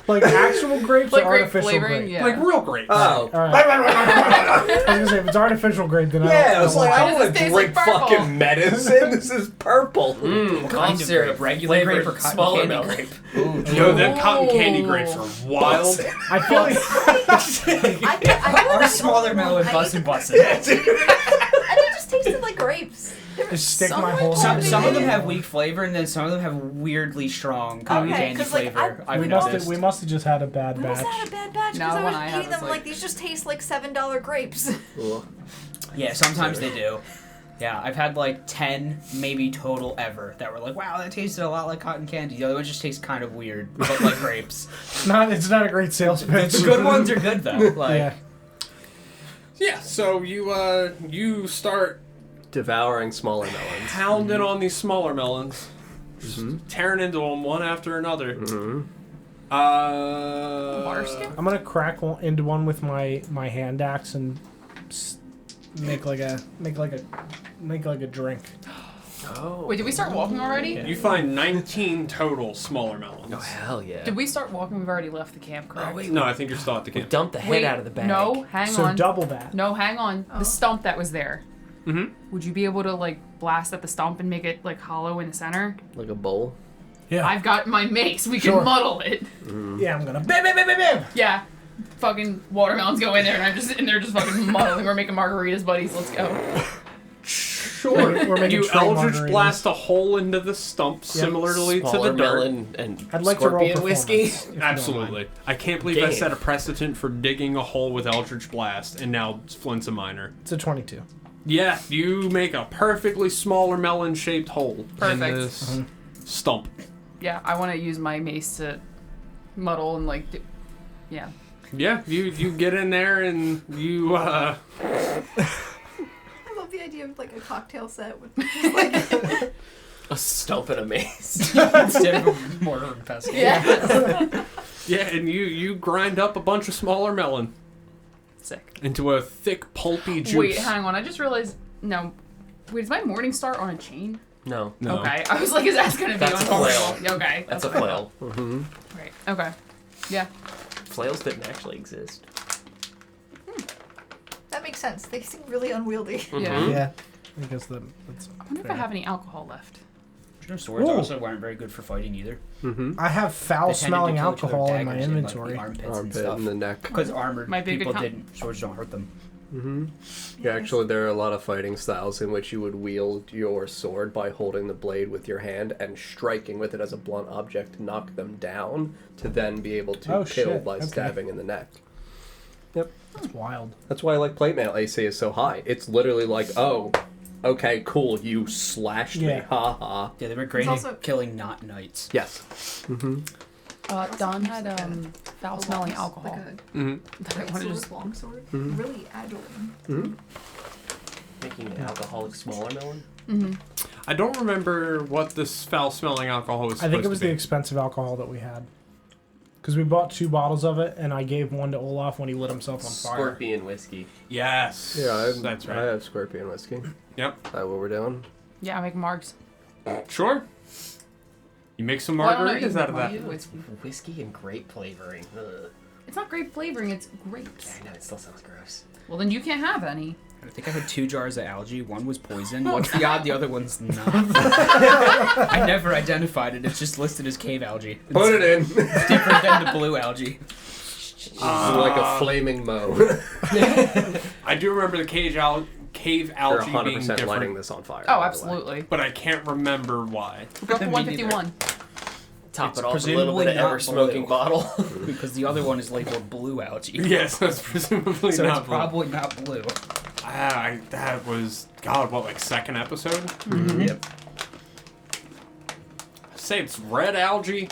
[SPEAKER 2] Like actual grapes
[SPEAKER 4] Like
[SPEAKER 2] or
[SPEAKER 4] grape
[SPEAKER 2] artificial
[SPEAKER 4] flavoring,
[SPEAKER 2] grape?
[SPEAKER 4] yeah.
[SPEAKER 5] Like real grapes.
[SPEAKER 1] Oh.
[SPEAKER 2] All right. I was gonna say if it's artificial grape, then
[SPEAKER 1] Yeah, I was like, I
[SPEAKER 4] Why
[SPEAKER 1] don't
[SPEAKER 4] does
[SPEAKER 1] want
[SPEAKER 4] this
[SPEAKER 1] to
[SPEAKER 4] taste
[SPEAKER 1] drink
[SPEAKER 4] like purple?
[SPEAKER 1] fucking medicine. This is purple.
[SPEAKER 6] What kind of grape? Regular grape or cotton
[SPEAKER 7] smaller
[SPEAKER 6] candy
[SPEAKER 7] melon.
[SPEAKER 6] grape?
[SPEAKER 5] Yo, them cotton candy grapes are wild.
[SPEAKER 2] I feel like
[SPEAKER 6] Our smaller melon bussin' bussin'.
[SPEAKER 3] And they just tasted like grapes. There was
[SPEAKER 2] Just stick
[SPEAKER 3] some
[SPEAKER 2] my
[SPEAKER 3] like
[SPEAKER 2] whole
[SPEAKER 3] cotton
[SPEAKER 6] Some of them
[SPEAKER 3] candy.
[SPEAKER 6] have weak flavor, and then some of them have weirdly strong cotton
[SPEAKER 3] Okay,
[SPEAKER 6] candy
[SPEAKER 3] 'cause, like,
[SPEAKER 6] flavor.
[SPEAKER 3] I-
[SPEAKER 6] I've
[SPEAKER 2] we
[SPEAKER 6] noticed.
[SPEAKER 2] must have just had a bad
[SPEAKER 3] We must
[SPEAKER 2] batch.
[SPEAKER 3] have had a bad batch
[SPEAKER 4] No,
[SPEAKER 3] because I
[SPEAKER 4] one
[SPEAKER 3] was
[SPEAKER 4] I had
[SPEAKER 3] eating them
[SPEAKER 4] was
[SPEAKER 3] like these just taste like $7 grapes.
[SPEAKER 1] Ugh.
[SPEAKER 6] Yeah, sometimes they do. Yeah, I've had like 10 maybe total ever that were like, wow, that tasted a lot like cotton candy. The other ones just taste kind of weird, but like grapes.
[SPEAKER 2] It's not a great sales pitch.
[SPEAKER 6] The good ones are good though. Like,
[SPEAKER 2] Yeah.
[SPEAKER 5] Yeah, so you start
[SPEAKER 1] Devouring smaller melons.
[SPEAKER 5] pounding on these smaller melons, just tearing into them one after another.
[SPEAKER 4] Marston?
[SPEAKER 2] I'm gonna crack into one with my hand axe and make like a drink.
[SPEAKER 1] Oh.
[SPEAKER 4] Wait, did we start walking already?
[SPEAKER 5] You find 19 total smaller melons.
[SPEAKER 7] Oh hell yeah.
[SPEAKER 4] Did we start walking? We've already left the camp, correct?
[SPEAKER 7] wait.
[SPEAKER 5] No, I think you're still at the
[SPEAKER 7] We
[SPEAKER 5] camp.
[SPEAKER 7] dumped the head
[SPEAKER 4] Wait,
[SPEAKER 7] out of the bag.
[SPEAKER 4] No, hang
[SPEAKER 2] So
[SPEAKER 4] on.
[SPEAKER 2] double that.
[SPEAKER 4] No, hang on.
[SPEAKER 3] Oh.
[SPEAKER 4] The stump that was there.
[SPEAKER 5] Mm-hmm.
[SPEAKER 4] Would you be able to like blast at the stump and make it like hollow in the center?
[SPEAKER 1] Like a bowl.
[SPEAKER 2] Yeah.
[SPEAKER 4] I've got my mace. We
[SPEAKER 2] Sure.
[SPEAKER 4] can muddle it.
[SPEAKER 2] Yeah, I'm gonna bam bam bam bam bam.
[SPEAKER 4] Yeah. Fucking watermelons go in there, and I'm just in there just fucking muddling. We're making margaritas, buddies. Let's go.
[SPEAKER 5] Sure.
[SPEAKER 2] We're making
[SPEAKER 5] You
[SPEAKER 2] trail
[SPEAKER 5] Eldritch
[SPEAKER 2] margaritas.
[SPEAKER 5] blast a hole into the stump similarly to
[SPEAKER 7] Smaller
[SPEAKER 5] the dirt.
[SPEAKER 7] melon and
[SPEAKER 2] I'd like to roll
[SPEAKER 7] scorpion whiskey.
[SPEAKER 2] performance, if you don't
[SPEAKER 5] Absolutely. I can't believe I
[SPEAKER 7] Game.
[SPEAKER 5] set a precedent for digging a hole with Eldritch Blast, and now Flint's a minor.
[SPEAKER 2] It's a 22.
[SPEAKER 5] Yeah, you make a perfectly smaller melon-shaped hole in
[SPEAKER 4] Perfect.
[SPEAKER 5] this stump.
[SPEAKER 4] Yeah, I want to use my mace to muddle and like, yeah.
[SPEAKER 5] Yeah, you get in there and you
[SPEAKER 3] I love the idea of like a cocktail set with just like
[SPEAKER 7] A stump and a mace.
[SPEAKER 6] instead of a mortar and pestle.
[SPEAKER 4] Yeah.
[SPEAKER 5] yeah, and you grind up a bunch of smaller melon
[SPEAKER 4] Sick.
[SPEAKER 5] into a thick pulpy juice.
[SPEAKER 4] Wait, hang on. I just realized. No. Wait, is my morning star on a chain?
[SPEAKER 7] No.
[SPEAKER 5] No.
[SPEAKER 4] Okay. I was like, is that gonna be
[SPEAKER 7] That's
[SPEAKER 4] on
[SPEAKER 7] a flail.
[SPEAKER 4] purple? Okay.
[SPEAKER 7] That's a
[SPEAKER 4] what I
[SPEAKER 7] flail.
[SPEAKER 4] thought. Right. Okay. Yeah.
[SPEAKER 7] Flails didn't actually exist.
[SPEAKER 3] that makes sense. They seem really unwieldy.
[SPEAKER 4] Yeah.
[SPEAKER 2] Yeah. Because that's
[SPEAKER 4] I wonder if I have any alcohol left.
[SPEAKER 6] You know, swords
[SPEAKER 2] Ooh.
[SPEAKER 6] also weren't very good for fighting either.
[SPEAKER 2] I have
[SPEAKER 6] They
[SPEAKER 2] foul
[SPEAKER 6] tended to
[SPEAKER 2] smelling
[SPEAKER 6] kill each other
[SPEAKER 2] alcohol in my
[SPEAKER 6] daggers
[SPEAKER 2] inventory.
[SPEAKER 6] like, the armpits and
[SPEAKER 1] Armpit
[SPEAKER 6] stuff.
[SPEAKER 1] in the neck.
[SPEAKER 6] Because armored
[SPEAKER 4] Might be a good
[SPEAKER 6] people
[SPEAKER 4] com-
[SPEAKER 6] didn't. Swords don't hurt them.
[SPEAKER 1] Yeah, actually, there are a lot of fighting styles in which you would wield your sword by holding the blade with your hand and striking with it as a blunt object to knock them down, to then be able to
[SPEAKER 2] Oh,
[SPEAKER 1] kill
[SPEAKER 2] shit.
[SPEAKER 1] by
[SPEAKER 2] Okay.
[SPEAKER 1] stabbing in the neck. Yep.
[SPEAKER 2] That's wild.
[SPEAKER 1] That's why I like plate mail AC is so high. It's literally like, oh, okay, cool, you slashed me,
[SPEAKER 2] Yeah.
[SPEAKER 1] ha ha.
[SPEAKER 6] Yeah, they were great
[SPEAKER 3] It's also-
[SPEAKER 6] at killing not knights.
[SPEAKER 1] Yes.
[SPEAKER 4] Don had foul smelling alcohol
[SPEAKER 3] Like
[SPEAKER 5] Mhm.
[SPEAKER 4] that I
[SPEAKER 3] a
[SPEAKER 4] wanted to
[SPEAKER 3] sword,
[SPEAKER 4] just.
[SPEAKER 3] long sword. Really agile.
[SPEAKER 7] Making an alcoholic smaller melon.
[SPEAKER 5] I don't remember what this foul-smelling alcohol was
[SPEAKER 2] I think it was
[SPEAKER 5] supposed to
[SPEAKER 2] the
[SPEAKER 5] be.
[SPEAKER 2] expensive alcohol that we had. Because we bought 2 bottles of it, and I gave one to Olaf when he lit himself on fire.
[SPEAKER 7] Scorpion whiskey.
[SPEAKER 5] Yes.
[SPEAKER 1] Yeah,
[SPEAKER 5] that's right.
[SPEAKER 1] I have scorpion whiskey.
[SPEAKER 5] Yep.
[SPEAKER 1] Is that what we're doing?
[SPEAKER 4] Yeah, I make marks.
[SPEAKER 5] Sure. You make some
[SPEAKER 4] Well, I don't know, you
[SPEAKER 5] margaritas out of that.
[SPEAKER 4] You.
[SPEAKER 7] It's whiskey and grape flavoring. Ugh.
[SPEAKER 4] It's not grape flavoring, it's grapes.
[SPEAKER 7] I know, it still sounds gross.
[SPEAKER 4] Well, then you can't have any.
[SPEAKER 6] I think I had 2 jars of algae. One was poison. One's the odd, the other one's not. I never identified it. It's just listed as cave algae.
[SPEAKER 1] Put it in.
[SPEAKER 6] It's different than the blue algae.
[SPEAKER 1] It's like a flaming moe.
[SPEAKER 5] I do remember the cave algae
[SPEAKER 1] You're
[SPEAKER 5] being
[SPEAKER 1] 100%
[SPEAKER 5] different,
[SPEAKER 1] lighting this on fire.
[SPEAKER 4] Oh,
[SPEAKER 1] by the way.
[SPEAKER 4] absolutely.
[SPEAKER 5] but I can't remember why.
[SPEAKER 4] Go for
[SPEAKER 6] Me
[SPEAKER 4] 151.
[SPEAKER 7] Top
[SPEAKER 6] It's
[SPEAKER 7] it off with a little bit of
[SPEAKER 6] presumably not
[SPEAKER 7] ever smoking
[SPEAKER 6] blue.
[SPEAKER 7] bottle.
[SPEAKER 6] Because the other one is labeled blue algae.
[SPEAKER 5] Yes, that's presumably
[SPEAKER 6] So
[SPEAKER 5] not
[SPEAKER 6] it's probably not blue.
[SPEAKER 5] that was, God, what, like second episode?
[SPEAKER 6] Mm-hmm. Yep.
[SPEAKER 5] I'd say it's red algae.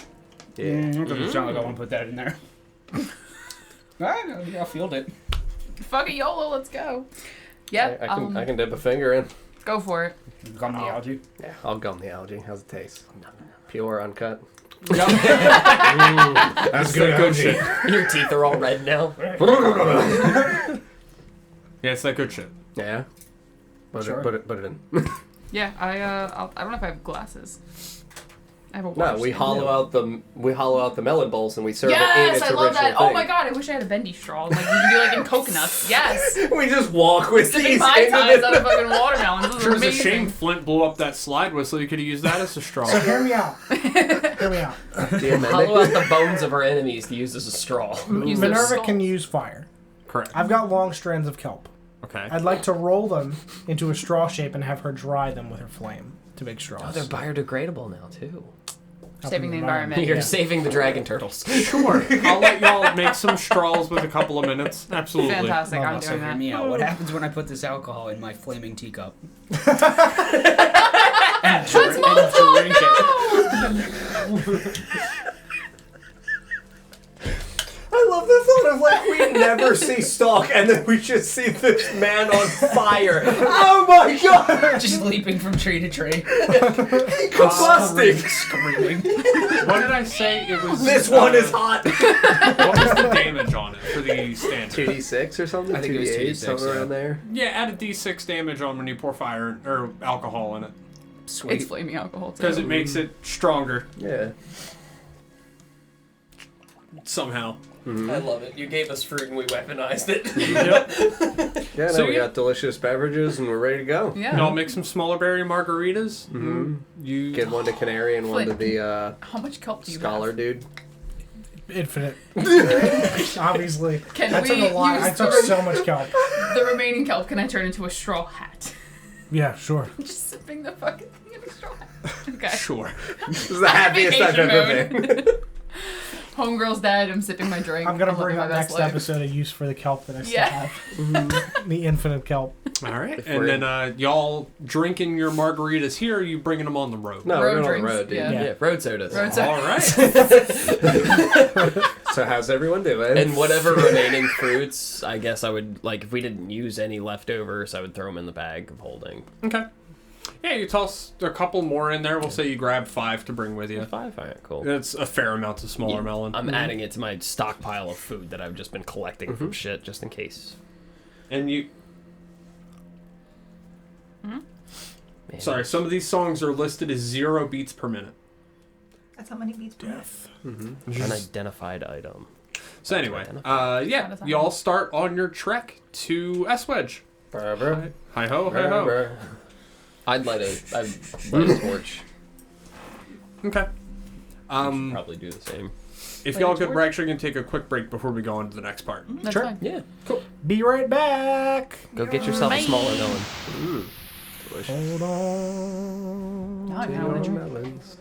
[SPEAKER 1] Yeah.
[SPEAKER 6] It doesn't sound like I want to put that in there. I know, I'll field it.
[SPEAKER 4] Fuck it, YOLO, let's go. Yep,
[SPEAKER 1] I can dip a finger in.
[SPEAKER 4] go for it.
[SPEAKER 6] Gum the algae.
[SPEAKER 1] Yeah, I'll gum the algae. How's it taste? Pure, uncut.
[SPEAKER 2] That's good algae.
[SPEAKER 7] Your teeth are all red now.
[SPEAKER 5] Yeah, it's that good shit.
[SPEAKER 1] Yeah. Put
[SPEAKER 6] Sure.
[SPEAKER 1] it in.
[SPEAKER 4] Yeah, I don't know if I have glasses. I have a
[SPEAKER 1] No,
[SPEAKER 4] water
[SPEAKER 1] we
[SPEAKER 4] stand.
[SPEAKER 1] hollow out the melon bowls and we serve it in
[SPEAKER 4] Yes,
[SPEAKER 1] its
[SPEAKER 4] I
[SPEAKER 1] original
[SPEAKER 4] love that.
[SPEAKER 1] thing.
[SPEAKER 4] Oh my god, I wish I had a bendy straw. Like you can do like in coconuts. Yes.
[SPEAKER 1] We just walk with
[SPEAKER 4] Sipping
[SPEAKER 1] these
[SPEAKER 4] Mai
[SPEAKER 1] into
[SPEAKER 4] Tais
[SPEAKER 1] the-
[SPEAKER 4] out of fucking watermelons. This is
[SPEAKER 5] Sure, it's a
[SPEAKER 4] amazing.
[SPEAKER 5] shame Flint blew up that slide whistle. You could have used that as a straw.
[SPEAKER 2] So hear me out. Hear me out.
[SPEAKER 7] Hollow out the bones of our enemies to use as a straw.
[SPEAKER 4] Use their
[SPEAKER 2] Minerva
[SPEAKER 4] skull.
[SPEAKER 2] can use fire.
[SPEAKER 5] Correct.
[SPEAKER 2] I've got long strands of kelp.
[SPEAKER 5] Okay.
[SPEAKER 2] I'd like to roll them into a straw shape and have her dry them with her flame to make straws.
[SPEAKER 7] Oh, they're biodegradable now, too.
[SPEAKER 4] Saving the environment.
[SPEAKER 7] You're saving the dragon turtles.
[SPEAKER 5] Sure. I'll let y'all make some straws with a couple of minutes. Absolutely.
[SPEAKER 4] Fantastic. I'm
[SPEAKER 6] So
[SPEAKER 4] doing
[SPEAKER 6] hear
[SPEAKER 4] that.
[SPEAKER 6] me out. What happens when I put this alcohol in my flaming teacup?
[SPEAKER 4] That's
[SPEAKER 6] and drink it.
[SPEAKER 1] I love the thought of like we never see Stalk and then we just see this man on fire. Oh my god!
[SPEAKER 6] Just leaping from tree to tree.
[SPEAKER 1] Combusting!
[SPEAKER 6] Screaming.
[SPEAKER 5] What did I say? It was.
[SPEAKER 1] This one is hot!
[SPEAKER 5] What was the damage on it for the standard?
[SPEAKER 1] 2d6 or something?
[SPEAKER 6] I think it was
[SPEAKER 1] 2d8,
[SPEAKER 6] 2d6,
[SPEAKER 1] somewhere
[SPEAKER 6] yeah.
[SPEAKER 1] around there.
[SPEAKER 5] Yeah, add a d6 damage on when you pour fire or alcohol in it.
[SPEAKER 6] Sweet.
[SPEAKER 4] It's flaming alcohol too.
[SPEAKER 5] Because it makes it stronger
[SPEAKER 1] Yeah.
[SPEAKER 5] somehow.
[SPEAKER 7] I love it. You gave us fruit and we weaponized it.
[SPEAKER 5] Yep.
[SPEAKER 1] Yeah,
[SPEAKER 5] So
[SPEAKER 1] no, we
[SPEAKER 5] yeah.
[SPEAKER 1] got delicious beverages and we're ready to go.
[SPEAKER 4] Yeah.
[SPEAKER 5] And I'll make some smaller berry margaritas.
[SPEAKER 1] Mhm.
[SPEAKER 5] You
[SPEAKER 1] Get one to Canary and one to the
[SPEAKER 4] How much kelp do you
[SPEAKER 1] scholar
[SPEAKER 4] have?
[SPEAKER 1] dude.
[SPEAKER 2] Infinite. Obviously.
[SPEAKER 4] Can
[SPEAKER 2] I took
[SPEAKER 4] we
[SPEAKER 2] a lot.
[SPEAKER 4] use
[SPEAKER 2] I took
[SPEAKER 4] the-
[SPEAKER 2] so much kelp.
[SPEAKER 4] The remaining kelp can I turn into a straw hat?
[SPEAKER 2] Yeah, sure.
[SPEAKER 4] Just sipping the fucking thing in a straw hat. Okay.
[SPEAKER 5] sure.
[SPEAKER 1] This is the happiest I've ever been.
[SPEAKER 4] Homegirl's dead. I'm sipping my drink.
[SPEAKER 2] I'm gonna
[SPEAKER 4] I'm
[SPEAKER 2] bring
[SPEAKER 4] living
[SPEAKER 2] up
[SPEAKER 4] my best
[SPEAKER 2] next
[SPEAKER 4] life.
[SPEAKER 2] episode a use for the kelp that I still
[SPEAKER 4] Yeah.
[SPEAKER 2] have. The infinite kelp.
[SPEAKER 5] All right.
[SPEAKER 1] If
[SPEAKER 5] And
[SPEAKER 1] we're
[SPEAKER 5] then y'all drinking your margaritas here, or are you bringing them on the road?
[SPEAKER 1] No,
[SPEAKER 4] Road
[SPEAKER 1] we're on the
[SPEAKER 4] drinks,
[SPEAKER 1] road, dude.
[SPEAKER 4] yeah.
[SPEAKER 7] Yeah, road sodas.
[SPEAKER 4] Road soda.
[SPEAKER 5] All right.
[SPEAKER 1] So how's everyone doing?
[SPEAKER 7] And whatever remaining fruits, I guess I would, like, if we didn't use any leftovers, I would throw them in the bag of holding.
[SPEAKER 5] Okay. Yeah, you toss a couple more in there. We'll say you grab 5 to bring with you.
[SPEAKER 7] 5? Alright, cool.
[SPEAKER 5] That's a fair amount of smaller
[SPEAKER 7] Yeah,
[SPEAKER 5] melon.
[SPEAKER 7] I'm adding it to my stockpile of food that I've just been collecting from shit, just in case.
[SPEAKER 5] And you.
[SPEAKER 7] Man.
[SPEAKER 5] Sorry, some of these songs are listed as 0 beats per minute.
[SPEAKER 3] That's how many beats per minute.
[SPEAKER 7] Unidentified item.
[SPEAKER 5] So anyway,
[SPEAKER 4] Not
[SPEAKER 5] yeah,
[SPEAKER 4] a time.
[SPEAKER 5] y'all start on your trek to S-Wedge.
[SPEAKER 1] Forever.
[SPEAKER 5] Hi ho, hi ho.
[SPEAKER 7] I'd light a torch.
[SPEAKER 5] Okay.
[SPEAKER 7] Probably do the same.
[SPEAKER 5] If
[SPEAKER 4] Light
[SPEAKER 5] y'all
[SPEAKER 4] a
[SPEAKER 5] could,
[SPEAKER 4] torch?
[SPEAKER 5] we're actually gonna take a quick break before we go on to the next part.
[SPEAKER 4] That's
[SPEAKER 1] Sure.
[SPEAKER 4] fine.
[SPEAKER 7] Yeah.
[SPEAKER 2] Be right back.
[SPEAKER 7] Go get yourself a smaller melon.
[SPEAKER 1] Delicious.
[SPEAKER 2] Hold on.
[SPEAKER 4] Now I kinda wanna drink.
[SPEAKER 1] Melons.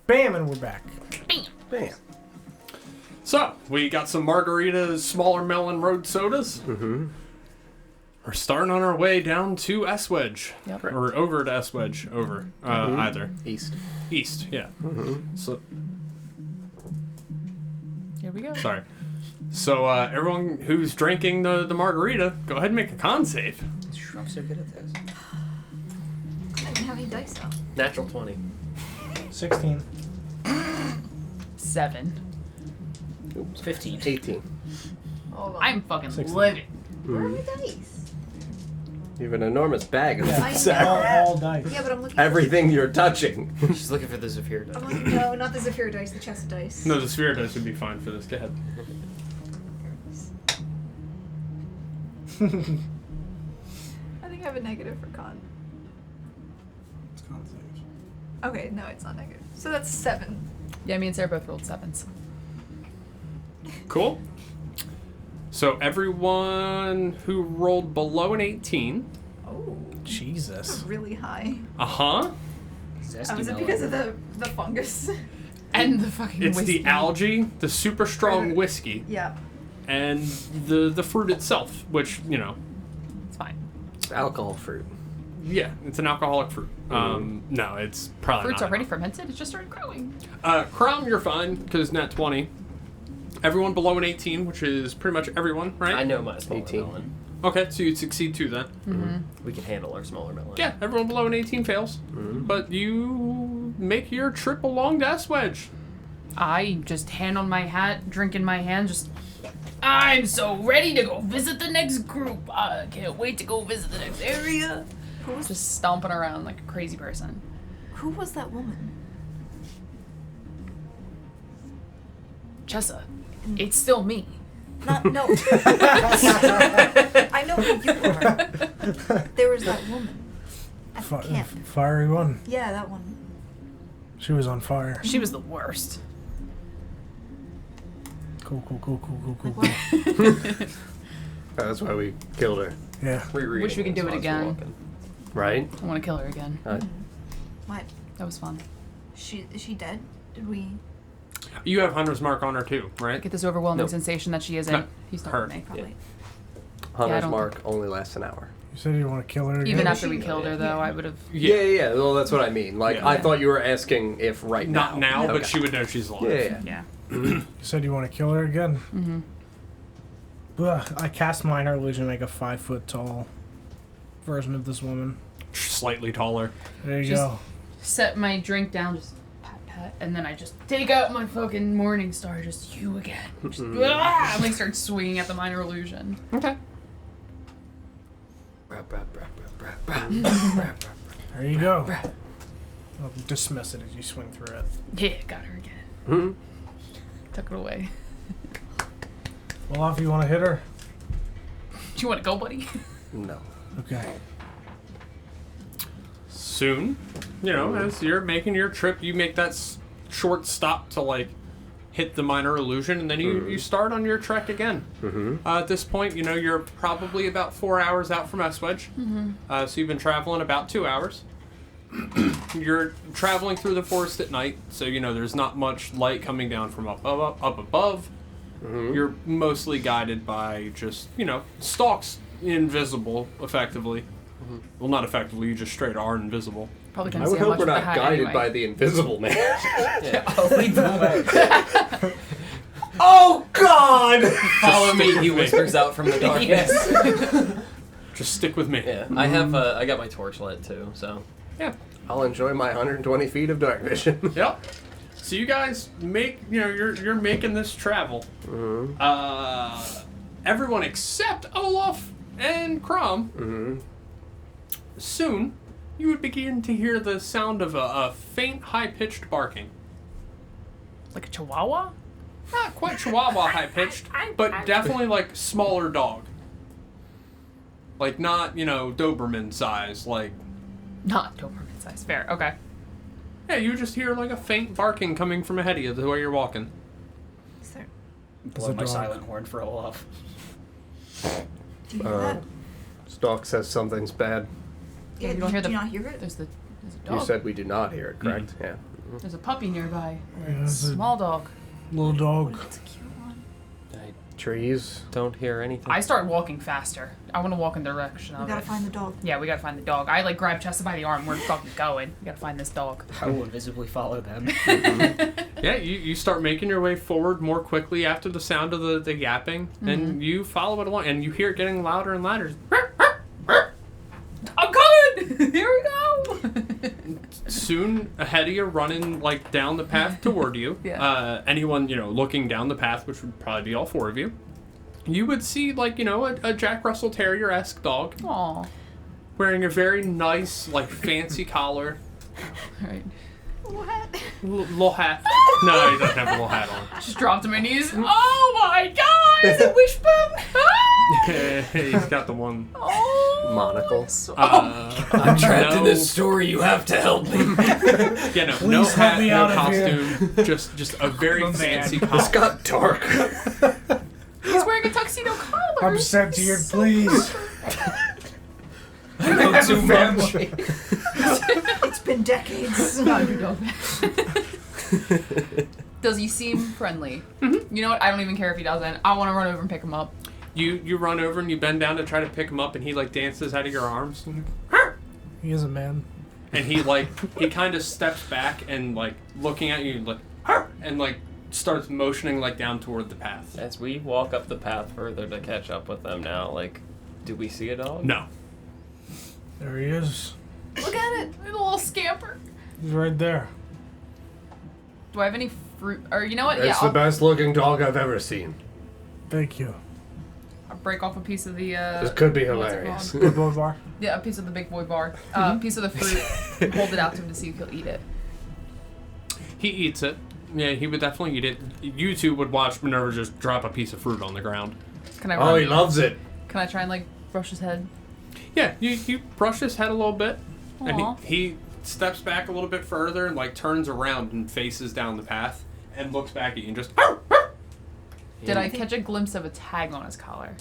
[SPEAKER 2] Bam, and we're back.
[SPEAKER 1] Bam.
[SPEAKER 5] So, we got some margaritas, smaller melon road sodas.
[SPEAKER 1] Mm-hmm.
[SPEAKER 5] We're starting on our way down to S-Wedge.
[SPEAKER 4] Yep.
[SPEAKER 5] Or over to S-Wedge. Over. Either.
[SPEAKER 1] East.
[SPEAKER 5] East, yeah.
[SPEAKER 1] Mm-hmm.
[SPEAKER 5] So,
[SPEAKER 4] Here we go.
[SPEAKER 5] sorry. So, everyone who's drinking the margarita, go ahead and make a con save.
[SPEAKER 6] I'm so good at this.
[SPEAKER 3] I didn't have any dice though.
[SPEAKER 7] Natural 20.
[SPEAKER 2] 16.
[SPEAKER 4] 7.
[SPEAKER 6] It's 15.
[SPEAKER 1] 18.
[SPEAKER 3] Hold on.
[SPEAKER 4] I'm fucking
[SPEAKER 2] 16.
[SPEAKER 4] living.
[SPEAKER 3] Where are my dice?
[SPEAKER 1] You have an enormous bag of
[SPEAKER 2] Yeah.
[SPEAKER 3] I
[SPEAKER 1] Zach.
[SPEAKER 3] know.
[SPEAKER 2] All dice.
[SPEAKER 3] Yeah, but I'm looking.
[SPEAKER 1] Everything you're touching.
[SPEAKER 7] She's looking for the Zephyr
[SPEAKER 3] I'm
[SPEAKER 7] die.
[SPEAKER 3] looking. No, not the Zephyr dice. The chest of dice.
[SPEAKER 5] No, the sphere dice would be fine for this. Go ahead.
[SPEAKER 3] I think I have a negative for con. Okay, no, it's not negative. So that's 7.
[SPEAKER 4] Yeah, me and Sarah both rolled 7s.
[SPEAKER 5] Cool. So, everyone who rolled below an 18.
[SPEAKER 3] Oh,
[SPEAKER 2] Jesus.
[SPEAKER 3] that's really high.
[SPEAKER 5] Uh-huh.
[SPEAKER 6] Zesty
[SPEAKER 3] Was it
[SPEAKER 6] melon.
[SPEAKER 3] because of the fungus?
[SPEAKER 4] And the fucking
[SPEAKER 5] It's
[SPEAKER 4] whiskey.
[SPEAKER 5] the algae, the super strong whiskey,
[SPEAKER 3] Yeah.
[SPEAKER 5] and the fruit itself, which, you know,
[SPEAKER 4] It's fine.
[SPEAKER 1] It's alcohol fruit.
[SPEAKER 5] yeah, it's an alcoholic fruit. No, it's probably
[SPEAKER 4] Fruit's
[SPEAKER 5] not
[SPEAKER 4] already
[SPEAKER 5] enough.
[SPEAKER 4] fermented. It just started growing.
[SPEAKER 5] Crown, you're fine, because net 20. Everyone below an 18, which is pretty much everyone, right?
[SPEAKER 7] I know my smaller
[SPEAKER 1] 18.
[SPEAKER 7] melon.
[SPEAKER 5] Okay, so you'd succeed too then.
[SPEAKER 7] We can handle our smaller melon.
[SPEAKER 5] Yeah, everyone below an 18 fails. But you make your trip along to S-Wedge.
[SPEAKER 4] I just hand on my hat, drink in my hand, just. I'm so ready to go visit the next group. I can't wait to go visit the next area.
[SPEAKER 3] Who was
[SPEAKER 4] Just stomping around like a crazy person.
[SPEAKER 3] Who was that woman?
[SPEAKER 4] Chessa, it's still me.
[SPEAKER 3] Not no. I know who you are. There was that woman at the camp.
[SPEAKER 2] Fiery one.
[SPEAKER 3] Yeah, that one.
[SPEAKER 2] She was on fire.
[SPEAKER 4] She was the worst.
[SPEAKER 2] Cool.
[SPEAKER 3] What?
[SPEAKER 1] That's why we killed her.
[SPEAKER 2] Yeah.
[SPEAKER 1] Rereading
[SPEAKER 4] Wish we could
[SPEAKER 1] this
[SPEAKER 4] do it
[SPEAKER 1] while
[SPEAKER 4] again.
[SPEAKER 1] we're walking. Right?
[SPEAKER 4] I want to kill her again.
[SPEAKER 3] What?
[SPEAKER 4] That was fun.
[SPEAKER 3] Is she dead? Did we?
[SPEAKER 5] You have Hunter's Mark on her too, right?
[SPEAKER 4] Get this overwhelming
[SPEAKER 1] Nope.
[SPEAKER 4] sensation that she isn't.
[SPEAKER 5] No,
[SPEAKER 4] He's not
[SPEAKER 5] her.
[SPEAKER 4] with me.
[SPEAKER 3] Probably.
[SPEAKER 1] Hunter's
[SPEAKER 4] don't
[SPEAKER 1] mark only lasts an hour.
[SPEAKER 2] You said you want to kill her again?
[SPEAKER 4] Even
[SPEAKER 3] Yeah,
[SPEAKER 4] after we
[SPEAKER 3] she-
[SPEAKER 4] killed her, though, I would have.
[SPEAKER 1] Yeah. Well, that's what I mean. Like,
[SPEAKER 5] Yeah.
[SPEAKER 1] I thought you were asking if right now.
[SPEAKER 5] Not now, but
[SPEAKER 1] Okay.
[SPEAKER 5] she would know she's alive.
[SPEAKER 1] Yeah.
[SPEAKER 4] Yeah.
[SPEAKER 2] You said you want to kill her again?
[SPEAKER 4] Mm-hmm.
[SPEAKER 2] Ugh, I cast minor illusion to make a 5-foot tall version of this woman.
[SPEAKER 5] Slightly taller.
[SPEAKER 2] There you
[SPEAKER 4] Just-
[SPEAKER 2] go.
[SPEAKER 4] Set my drink down, just pat, and then I just take out my fucking morning star, just you again. Just, and like start swinging at the minor illusion.
[SPEAKER 5] Okay.
[SPEAKER 2] There you go. I'll dismiss it as you swing through it.
[SPEAKER 4] Yeah, got her again.
[SPEAKER 1] Hmm?
[SPEAKER 4] Took it away.
[SPEAKER 2] Well, off you want to hit her?
[SPEAKER 4] Do you want to go, buddy?
[SPEAKER 1] No.
[SPEAKER 2] Okay.
[SPEAKER 5] Soon, you know, as you're making your trip, you make that short stop to like hit the minor illusion, and then you start on your trek again. At this point, you know, you're probably about 4 hours out from S-Wedge. So you've been traveling about 2 hours. You're traveling through the forest at night, so you know there's not much light coming down from up above. You're mostly guided by just, you know, stalks, invisible, effectively. Well, not effectively, you just straight are invisible.
[SPEAKER 4] Probably
[SPEAKER 1] I
[SPEAKER 4] couldn't
[SPEAKER 1] would
[SPEAKER 4] see how
[SPEAKER 1] hope
[SPEAKER 4] much
[SPEAKER 1] we're
[SPEAKER 4] of the
[SPEAKER 1] not
[SPEAKER 4] hat
[SPEAKER 1] guided
[SPEAKER 4] anyway.
[SPEAKER 1] by the invisible man.
[SPEAKER 6] I'll lead the way.
[SPEAKER 1] Oh, God!
[SPEAKER 7] Follow me, he
[SPEAKER 5] me.
[SPEAKER 7] whispers out from the darkness.
[SPEAKER 5] Just stick with me.
[SPEAKER 7] Yeah, I have. I got my torch lit too, so.
[SPEAKER 5] Yeah.
[SPEAKER 1] I'll enjoy my 120 feet of dark vision.
[SPEAKER 5] Yep. So you guys make, you know, you're making this travel. Everyone except Olaf and Crom. Soon, you would begin to hear the sound of a faint, high-pitched barking.
[SPEAKER 4] Like a chihuahua?
[SPEAKER 5] Not quite Chihuahua high-pitched, but definitely like smaller dog. Like not, you know, Doberman size. Like,
[SPEAKER 4] Not Doberman size. Fair. Okay.
[SPEAKER 5] yeah, you just hear like a faint barking coming from ahead of you the way you're walking.
[SPEAKER 3] Is there?
[SPEAKER 6] Blow
[SPEAKER 2] a
[SPEAKER 6] my
[SPEAKER 2] dog.
[SPEAKER 6] silent horn for Olaf.
[SPEAKER 3] Do you hear that?
[SPEAKER 1] Stalk says something's bad.
[SPEAKER 4] Yeah, you don't hear
[SPEAKER 3] do
[SPEAKER 4] the.
[SPEAKER 3] you not hear it?
[SPEAKER 4] There's a
[SPEAKER 1] You
[SPEAKER 4] dog.
[SPEAKER 1] said we do not hear it, correct? Yeah.
[SPEAKER 4] There's a puppy nearby.
[SPEAKER 2] Yeah, it's a
[SPEAKER 4] Small dog.
[SPEAKER 2] little dog.
[SPEAKER 3] It's a cute one.
[SPEAKER 7] I
[SPEAKER 1] Trees.
[SPEAKER 7] don't hear anything.
[SPEAKER 4] I start walking faster. I want to walk in the direction
[SPEAKER 3] We
[SPEAKER 4] of
[SPEAKER 3] gotta
[SPEAKER 4] it.
[SPEAKER 3] find the dog.
[SPEAKER 4] Yeah, we gotta find the dog. I like grab Chester by the arm. We're fucking going. We gotta find this dog.
[SPEAKER 6] I will invisibly follow them.
[SPEAKER 5] Yeah, you start making your way forward more quickly after the sound of the yapping, and you follow it along, and you hear it getting louder and louder.
[SPEAKER 4] I'm coming! Here we go!
[SPEAKER 5] Soon ahead of you, running like down the path toward you.
[SPEAKER 4] Yeah.
[SPEAKER 5] Anyone looking down the path, which would probably be all four of you, you would see like a Jack Russell Terrier-esque dog
[SPEAKER 4] Aw.
[SPEAKER 5] wearing a very nice like fancy collar,
[SPEAKER 4] Alright.
[SPEAKER 3] What?
[SPEAKER 5] little hat. No, he doesn't have a little hat on.
[SPEAKER 4] Just dropped to my knees. Oh my god! Is it Wishbone?
[SPEAKER 5] He's got the one.
[SPEAKER 4] Oh.
[SPEAKER 1] Monocle.
[SPEAKER 5] I'm
[SPEAKER 7] trapped in this story. You have to help me.
[SPEAKER 5] Yeah, no
[SPEAKER 2] Please
[SPEAKER 5] hat,
[SPEAKER 2] help me
[SPEAKER 5] no
[SPEAKER 2] out of here.
[SPEAKER 5] costume, just a very
[SPEAKER 2] I'm a
[SPEAKER 5] fancy
[SPEAKER 2] man.
[SPEAKER 5] collar.
[SPEAKER 1] It's got dark.
[SPEAKER 4] He's wearing a tuxedo collar.
[SPEAKER 2] I'm sentient, please.
[SPEAKER 6] I know too much.
[SPEAKER 3] It's been decades.
[SPEAKER 4] Does he seem friendly? Mm-hmm. You know what? I don't even care if he doesn't. I want to run over and pick him up.
[SPEAKER 5] You run over and you bend down to try to pick him up, and he like dances out of your arms,
[SPEAKER 2] He is a man.
[SPEAKER 5] and he kind of steps back and like looking at you like and like starts motioning like down toward the path.
[SPEAKER 7] As we walk up the path further to catch up with them now, like, do we see a dog?
[SPEAKER 5] No.
[SPEAKER 2] There he is.
[SPEAKER 4] Look at it. It's a little scamper.
[SPEAKER 2] He's right there.
[SPEAKER 4] Do I have any fruit? Or you know what?
[SPEAKER 1] It's
[SPEAKER 4] Yeah,
[SPEAKER 1] the
[SPEAKER 4] I'll
[SPEAKER 1] best looking dog I've ever seen.
[SPEAKER 2] Thank you.
[SPEAKER 4] break off a piece of the.
[SPEAKER 1] This could be
[SPEAKER 4] what's it
[SPEAKER 1] hilarious.
[SPEAKER 4] called?
[SPEAKER 2] Good boy bar.
[SPEAKER 4] Yeah, a piece of the big boy bar. A piece of the fruit. And hold it out to him to see if he'll eat it.
[SPEAKER 5] He eats it. Yeah, he would definitely eat it. You two would watch Minerva just drop a piece of fruit on the ground.
[SPEAKER 4] Can I?
[SPEAKER 1] Oh,
[SPEAKER 4] run-
[SPEAKER 1] he loves it.
[SPEAKER 4] Can I try and like brush his head?
[SPEAKER 5] Yeah, you brush his head a little bit,
[SPEAKER 4] Aw.
[SPEAKER 5] and he steps back a little bit further and like turns around and faces down the path and looks back at you and just
[SPEAKER 4] Did I catch a glimpse of a tag on his collar?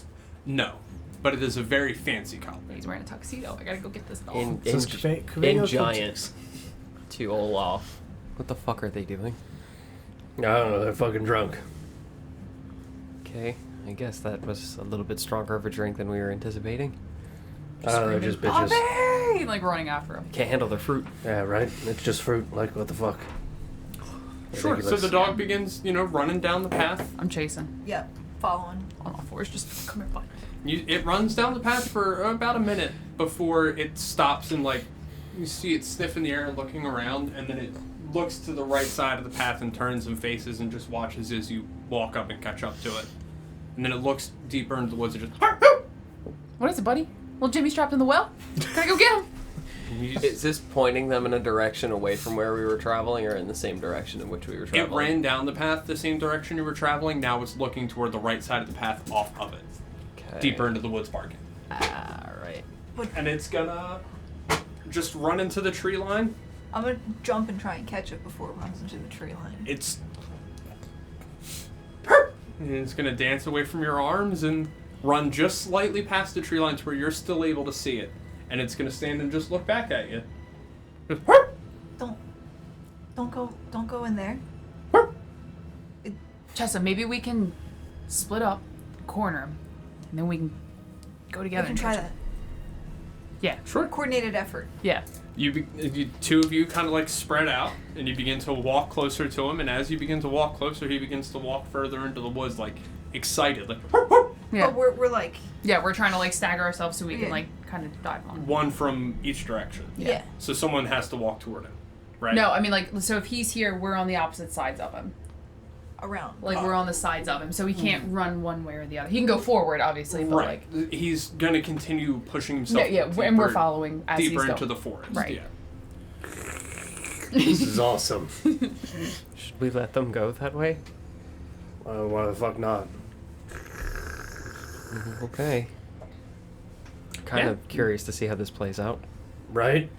[SPEAKER 5] no, but it is a very fancy collar.
[SPEAKER 4] He's wearing a tuxedo. I gotta go get this dog.
[SPEAKER 7] In
[SPEAKER 2] This
[SPEAKER 7] in giant to Olaf. What the fuck are they doing?
[SPEAKER 1] I don't know, they're fucking drunk.
[SPEAKER 7] Okay, I guess that was a little bit stronger of a drink than we were anticipating.
[SPEAKER 1] They're just bitches.
[SPEAKER 4] Bobby! Like running after him.
[SPEAKER 7] Can't handle their fruit.
[SPEAKER 1] Yeah, right? It's just fruit. Like, what the fuck?
[SPEAKER 5] Sure. So
[SPEAKER 1] Ridiculous.
[SPEAKER 5] the dog begins, running down the path.
[SPEAKER 4] I'm chasing.
[SPEAKER 3] Yep, following.
[SPEAKER 4] On all fours. Just come here, bud.
[SPEAKER 5] It runs down the path for about a minute before it stops and like you see it sniff in the air and looking around, and then it looks to the right side of the path and turns and faces and just watches as you walk up and catch up to it. And then it looks deeper into the woods and just
[SPEAKER 4] What is it, buddy? Well, Jimmy's trapped in the well. Can I go get him?
[SPEAKER 7] Is this pointing them in a direction away from where we were traveling or in the same direction in which we were
[SPEAKER 5] It
[SPEAKER 7] traveling?
[SPEAKER 5] ran down the path the same direction you were traveling. Now it's looking toward the right side of the path off of it,
[SPEAKER 7] Okay.
[SPEAKER 5] deeper into the woods parking.
[SPEAKER 7] Alright.
[SPEAKER 5] And it's gonna just run into the tree line.
[SPEAKER 3] I'm gonna jump and try and catch it before it runs into the tree line.
[SPEAKER 5] And it's gonna dance away from your arms and run just slightly past the tree line to where you're still able to see it. And it's gonna stand and just look back at you. Just,
[SPEAKER 3] Don't go in there.
[SPEAKER 4] Chessa, maybe we can split up, corner him, and then we can go
[SPEAKER 3] We
[SPEAKER 4] together
[SPEAKER 3] can
[SPEAKER 4] and
[SPEAKER 3] try
[SPEAKER 4] catch
[SPEAKER 3] that.
[SPEAKER 4] him. Yeah.
[SPEAKER 5] Sure.
[SPEAKER 3] Coordinated effort.
[SPEAKER 4] Yeah.
[SPEAKER 5] You two of you kind of like spread out, and you begin to walk closer to him. And as you begin to walk closer, he begins to walk further into the woods, like excited, like
[SPEAKER 4] Yeah.
[SPEAKER 3] But we're like,
[SPEAKER 4] Yeah, we're trying to like stagger ourselves so we
[SPEAKER 3] Yeah.
[SPEAKER 4] can like kind of dive on him.
[SPEAKER 5] one from each direction.
[SPEAKER 3] yeah.
[SPEAKER 5] So someone has to walk toward him, right?
[SPEAKER 4] No, I mean like so if he's here, we're on the opposite sides of him.
[SPEAKER 3] Around.
[SPEAKER 4] Like we're on the sides of him, so he can't run one way or the other. He can go forward, obviously, but
[SPEAKER 5] Right.
[SPEAKER 4] like
[SPEAKER 5] He's gonna continue pushing himself.
[SPEAKER 4] yeah, and we're
[SPEAKER 5] deeper-
[SPEAKER 4] following as he's
[SPEAKER 5] deeper
[SPEAKER 4] going.
[SPEAKER 5] into the forest.
[SPEAKER 4] Right.
[SPEAKER 5] Yeah.
[SPEAKER 1] This is awesome.
[SPEAKER 7] Should we let them go that way?
[SPEAKER 1] Why the fuck not?
[SPEAKER 7] Okay. Kind
[SPEAKER 5] Yeah.
[SPEAKER 7] of curious to see how this plays out.
[SPEAKER 1] Right?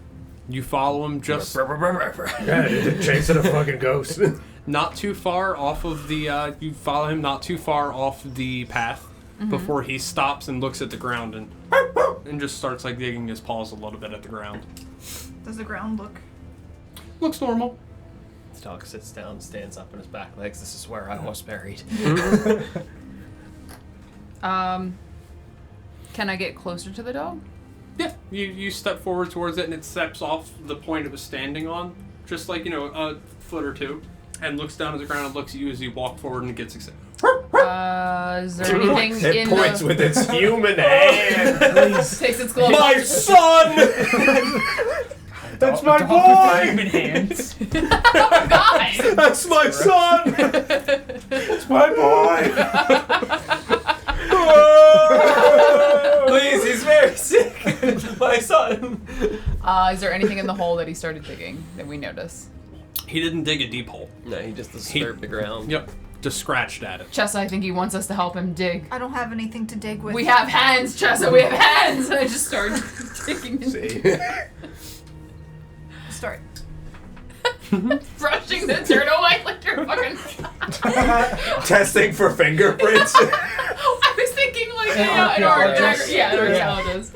[SPEAKER 5] You follow him just
[SPEAKER 1] Yeah, chasing a fucking ghost.
[SPEAKER 5] not too far off of the. You follow him not too far off the path before he stops and looks at the ground and just starts like digging his paws a little bit at the ground.
[SPEAKER 3] Does the ground look?
[SPEAKER 5] Looks normal.
[SPEAKER 7] The dog sits down, stands up on his back legs. This is where I was buried.
[SPEAKER 4] Can I get closer to the dog?
[SPEAKER 5] Yeah, you step forward towards it, and it steps off the point it was standing on, just like, a foot or two, and looks down at the ground and looks at you as you walk forward and gets excited.
[SPEAKER 4] Is there anything
[SPEAKER 8] It
[SPEAKER 4] in
[SPEAKER 8] points
[SPEAKER 4] the...
[SPEAKER 8] with its human hand.
[SPEAKER 4] Takes its glove
[SPEAKER 8] My
[SPEAKER 4] off.
[SPEAKER 8] son!
[SPEAKER 2] That's my
[SPEAKER 6] Dog
[SPEAKER 2] boy!
[SPEAKER 6] with human hands.
[SPEAKER 4] Oh, God!
[SPEAKER 8] That's my son! It's my boy! Please, he's very sick. My son.
[SPEAKER 4] Is there anything in the hole that he started digging that we notice?
[SPEAKER 5] He didn't dig a deep hole.
[SPEAKER 7] No, he just disturbed the ground.
[SPEAKER 5] Yep, just scratched at it.
[SPEAKER 4] Chessa, I think he wants us to help him dig.
[SPEAKER 3] I don't have anything to dig with.
[SPEAKER 4] We have hands, Chessa, we have hands! And I just started digging and
[SPEAKER 1] See?
[SPEAKER 3] Start.
[SPEAKER 4] brushing the dirt away like you're fucking...
[SPEAKER 8] Testing for fingerprints.
[SPEAKER 4] I was thinking like an
[SPEAKER 2] archaeologist.
[SPEAKER 4] an archaeologist.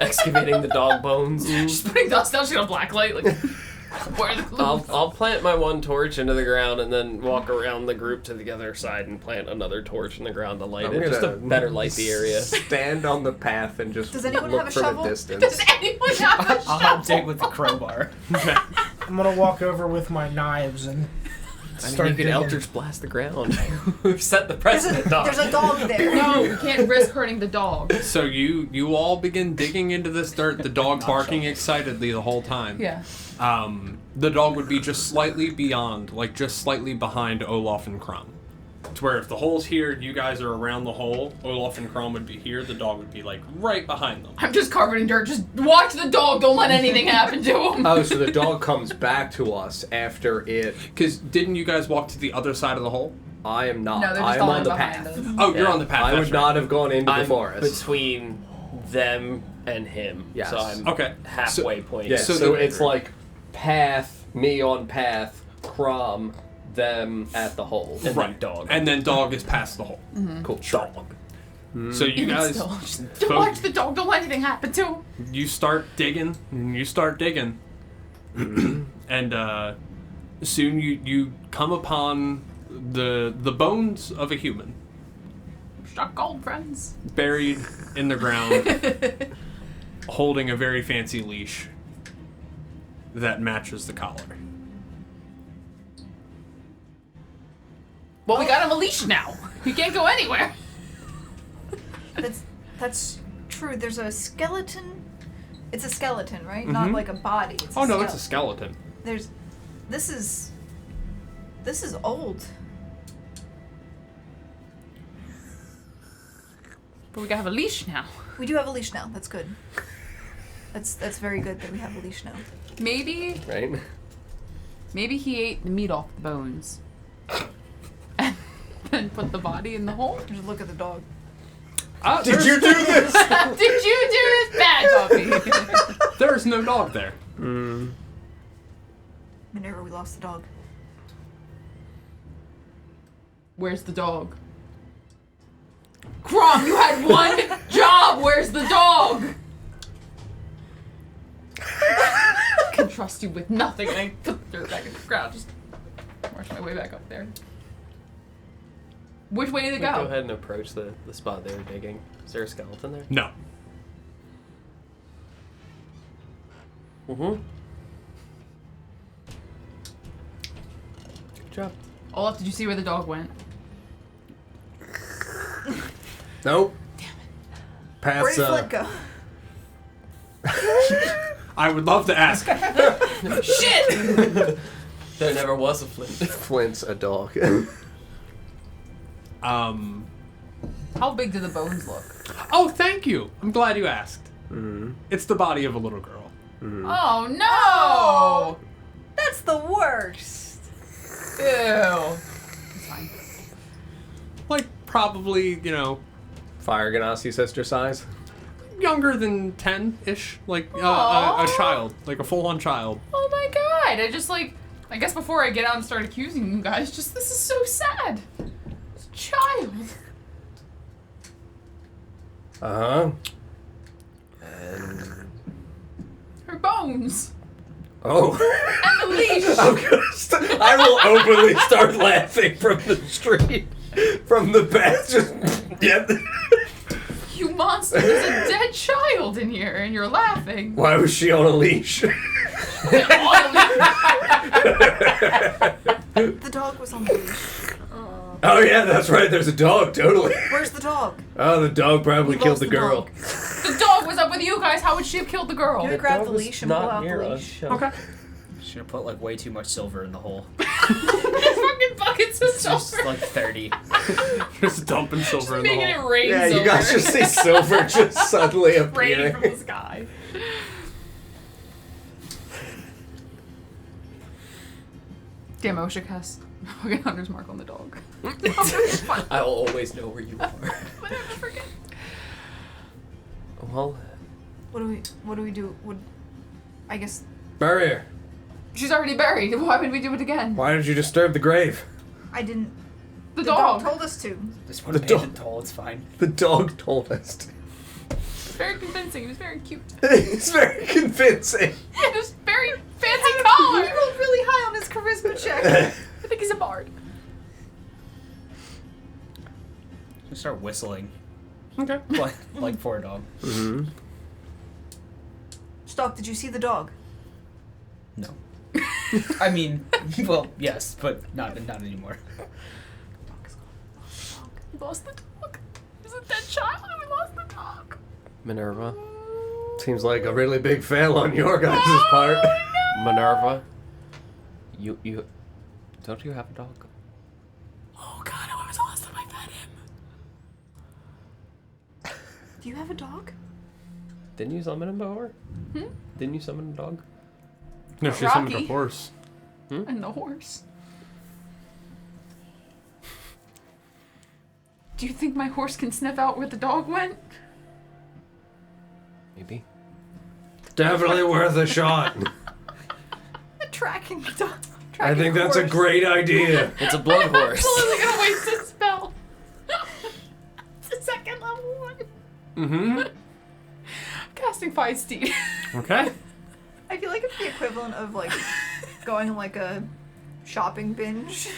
[SPEAKER 7] Excavating the dog bones.
[SPEAKER 4] Just putting dust down, she got a black light, like... Where are the clues?
[SPEAKER 7] I'll plant my one torch into the ground and then walk around the group to the other side and plant another torch in the ground to light
[SPEAKER 1] I'm
[SPEAKER 7] it. Just to
[SPEAKER 1] gonna
[SPEAKER 7] better light the area.
[SPEAKER 1] Stand on the path and just
[SPEAKER 3] Does anyone
[SPEAKER 1] look
[SPEAKER 3] have a
[SPEAKER 1] from
[SPEAKER 3] shovel?
[SPEAKER 1] a distance.
[SPEAKER 4] Does anyone have a
[SPEAKER 6] I'll help dig with the crowbar.
[SPEAKER 2] I'm gonna walk over with my knives and
[SPEAKER 7] I mean,
[SPEAKER 2] start
[SPEAKER 7] you could
[SPEAKER 2] digging.
[SPEAKER 7] Eldritch blast the ground. We've set the
[SPEAKER 3] There's
[SPEAKER 7] precedent,
[SPEAKER 3] a
[SPEAKER 7] dog.
[SPEAKER 3] dog there.
[SPEAKER 4] No, we can't risk hurting the dog.
[SPEAKER 5] So you all begin digging into this dirt, the dog barking excitedly the whole time.
[SPEAKER 4] Yeah.
[SPEAKER 5] The dog would be just slightly beyond, like just slightly behind Olaf and Crumb. To where if the hole's here, you guys are around the hole, Olaf and Crumb would be here, the dog would be like right behind them.
[SPEAKER 4] I'm just covered in dirt. Just watch the dog. Don't let anything happen to him.
[SPEAKER 1] Oh, so the dog comes back to us after it.
[SPEAKER 5] Because didn't you guys walk to the other side of the hole?
[SPEAKER 1] I am not.
[SPEAKER 4] No, they're just
[SPEAKER 1] I am
[SPEAKER 4] following
[SPEAKER 1] on the
[SPEAKER 4] behind
[SPEAKER 1] path.
[SPEAKER 4] us.
[SPEAKER 5] Oh, you're
[SPEAKER 7] Yeah.
[SPEAKER 5] on the path.
[SPEAKER 1] I
[SPEAKER 5] that's
[SPEAKER 1] would
[SPEAKER 5] right.
[SPEAKER 1] not have gone into the
[SPEAKER 7] I'm
[SPEAKER 1] forest.
[SPEAKER 7] between them and him.
[SPEAKER 1] Yes.
[SPEAKER 7] So I'm
[SPEAKER 5] Okay.
[SPEAKER 7] halfway point.
[SPEAKER 1] Yeah,
[SPEAKER 5] So
[SPEAKER 1] so
[SPEAKER 5] the-
[SPEAKER 1] it's like path, me on path, Crom, them at the hole.
[SPEAKER 7] And
[SPEAKER 5] Right.
[SPEAKER 7] then dog.
[SPEAKER 5] And then dog is past the hole.
[SPEAKER 1] Cool.
[SPEAKER 5] Dog. So you
[SPEAKER 4] Even
[SPEAKER 5] guys,
[SPEAKER 4] still, just watch the dog. Don't let anything happen to him.
[SPEAKER 5] you start digging, and you start digging, and soon you come upon the bones of a human
[SPEAKER 4] Struck gold, friends.
[SPEAKER 5] buried in the ground, holding a very fancy leash that matches the collar.
[SPEAKER 4] Well, we got him a leash now. He can't go anywhere.
[SPEAKER 3] That's true. There's a skeleton. It's a skeleton, right? Not like a body. It's
[SPEAKER 5] Oh no, that's a skeleton.
[SPEAKER 3] There's. This is old.
[SPEAKER 4] But we gotta have a leash now.
[SPEAKER 3] We do have a leash now. That's good. That's very good that we have a leash now.
[SPEAKER 4] Maybe he ate the meat off the bones. And then put the body in the hole.
[SPEAKER 3] Just look at the dog.
[SPEAKER 8] Did you do this?
[SPEAKER 4] Did you do this, bad puppy?
[SPEAKER 5] There's no dog there.
[SPEAKER 3] Whenever we lost the dog.
[SPEAKER 4] Where's the dog? Crom, you had one job. Where's the dog? I can trust you with nothing. And I put the dirt back in the ground. Just march my way back up there. Which way did it
[SPEAKER 7] Go
[SPEAKER 4] go?
[SPEAKER 7] ahead and approach the spot they were digging. Is there a skeleton there?
[SPEAKER 5] No.
[SPEAKER 7] Mm-hmm. Good job.
[SPEAKER 4] Olaf, did you see where the dog went?
[SPEAKER 1] Nope.
[SPEAKER 3] Where
[SPEAKER 1] Pass.
[SPEAKER 3] did Flint go?
[SPEAKER 5] I would love to ask.
[SPEAKER 4] Shit!
[SPEAKER 7] There never was a flint.
[SPEAKER 1] Flint's a dog.
[SPEAKER 4] How big do the bones look?
[SPEAKER 5] Oh, thank you. I'm glad you asked. It's the body of a little girl.
[SPEAKER 4] Oh no!
[SPEAKER 3] That's the worst.
[SPEAKER 4] Ew. It's fine.
[SPEAKER 5] Like, probably,
[SPEAKER 1] Fire Ganassi sister size.
[SPEAKER 5] younger than 10-ish. Like, a
[SPEAKER 4] Aw.
[SPEAKER 5] child. Like, a full-on child.
[SPEAKER 4] Oh my god! I guess before I get out and start accusing you guys, this is so sad. It's a child.
[SPEAKER 1] Uh huh. And
[SPEAKER 4] Her bones.
[SPEAKER 1] Oh.
[SPEAKER 4] And the leash.
[SPEAKER 1] I will openly start laughing from the street. From the back. Just, yep.
[SPEAKER 4] You monster, there's a dead child in here and you're laughing.
[SPEAKER 1] Why was she on a leash?
[SPEAKER 3] The dog was on the leash.
[SPEAKER 1] Oh yeah, that's right. There's a dog. Totally.
[SPEAKER 3] Where's the dog?
[SPEAKER 1] Oh, the dog probably
[SPEAKER 3] We
[SPEAKER 1] killed
[SPEAKER 3] lost
[SPEAKER 1] the
[SPEAKER 3] the
[SPEAKER 1] girl.
[SPEAKER 3] dog.
[SPEAKER 4] The dog was up with you guys. How would she have killed the girl?
[SPEAKER 3] Gonna grab the leash and pull out the leash.
[SPEAKER 5] Okay.
[SPEAKER 6] Should have put like way too much silver in the hole.
[SPEAKER 4] There's fucking buckets of
[SPEAKER 6] It's just
[SPEAKER 4] silver.
[SPEAKER 6] like 30.
[SPEAKER 5] Just dumping silver in the
[SPEAKER 4] Making it
[SPEAKER 5] hole.
[SPEAKER 4] rain
[SPEAKER 1] Yeah,
[SPEAKER 4] silver.
[SPEAKER 1] you guys just see silver just suddenly
[SPEAKER 4] raining from the
[SPEAKER 1] appearing.
[SPEAKER 4] sky. Damn, I wish I cast fucking Hunter's Mark on the dog.
[SPEAKER 7] I'll always know where you are.
[SPEAKER 4] But I never forget.
[SPEAKER 7] Well,
[SPEAKER 3] What do we do? I guess
[SPEAKER 1] Bury her.
[SPEAKER 4] She's already buried. Why would we do it again?
[SPEAKER 1] Why did you disturb the grave?
[SPEAKER 3] I didn't.
[SPEAKER 4] The
[SPEAKER 3] The
[SPEAKER 4] dog.
[SPEAKER 3] dog told us to.
[SPEAKER 6] This one
[SPEAKER 1] The
[SPEAKER 6] painted
[SPEAKER 1] dog-
[SPEAKER 6] tall, it's fine.
[SPEAKER 1] The dog told us to.
[SPEAKER 4] Very convincing. He was very cute.
[SPEAKER 1] It's very convincing.
[SPEAKER 4] He was very fancy
[SPEAKER 3] He
[SPEAKER 4] collar.
[SPEAKER 3] rolled really high on his charisma check.
[SPEAKER 4] I think he's a bard.
[SPEAKER 6] Just start whistling.
[SPEAKER 5] Okay.
[SPEAKER 6] Like for a dog.
[SPEAKER 1] Mm-hmm.
[SPEAKER 3] Stock, did you see the dog?
[SPEAKER 6] No. I mean, well, yes, but not anymore.
[SPEAKER 4] We lost the dog. There's a dead child and we lost the dog.
[SPEAKER 7] Minerva.
[SPEAKER 1] Seems like a really big fail on your guys' part.
[SPEAKER 7] Minerva. You don't you have a dog?
[SPEAKER 4] Oh god, when was the last time I fed him?
[SPEAKER 3] Do you have a dog?
[SPEAKER 7] Didn't you summon him before?
[SPEAKER 4] Hmm?
[SPEAKER 7] Didn't you summon a dog?
[SPEAKER 5] No, she summoned a
[SPEAKER 4] Rocky.
[SPEAKER 5] horse.
[SPEAKER 4] And the horse. Do you think my horse can sniff out where the dog went?
[SPEAKER 7] Maybe.
[SPEAKER 1] Definitely worth a shot.
[SPEAKER 3] Tracking the dog.
[SPEAKER 1] I think that's a great idea.
[SPEAKER 7] It's a blood horse.
[SPEAKER 4] Absolutely gonna waste a spell. It's a second level one.
[SPEAKER 5] Mm-hmm.
[SPEAKER 4] Casting Feisty.
[SPEAKER 5] Okay.
[SPEAKER 3] I feel like it's the equivalent of like going on like a shopping binge.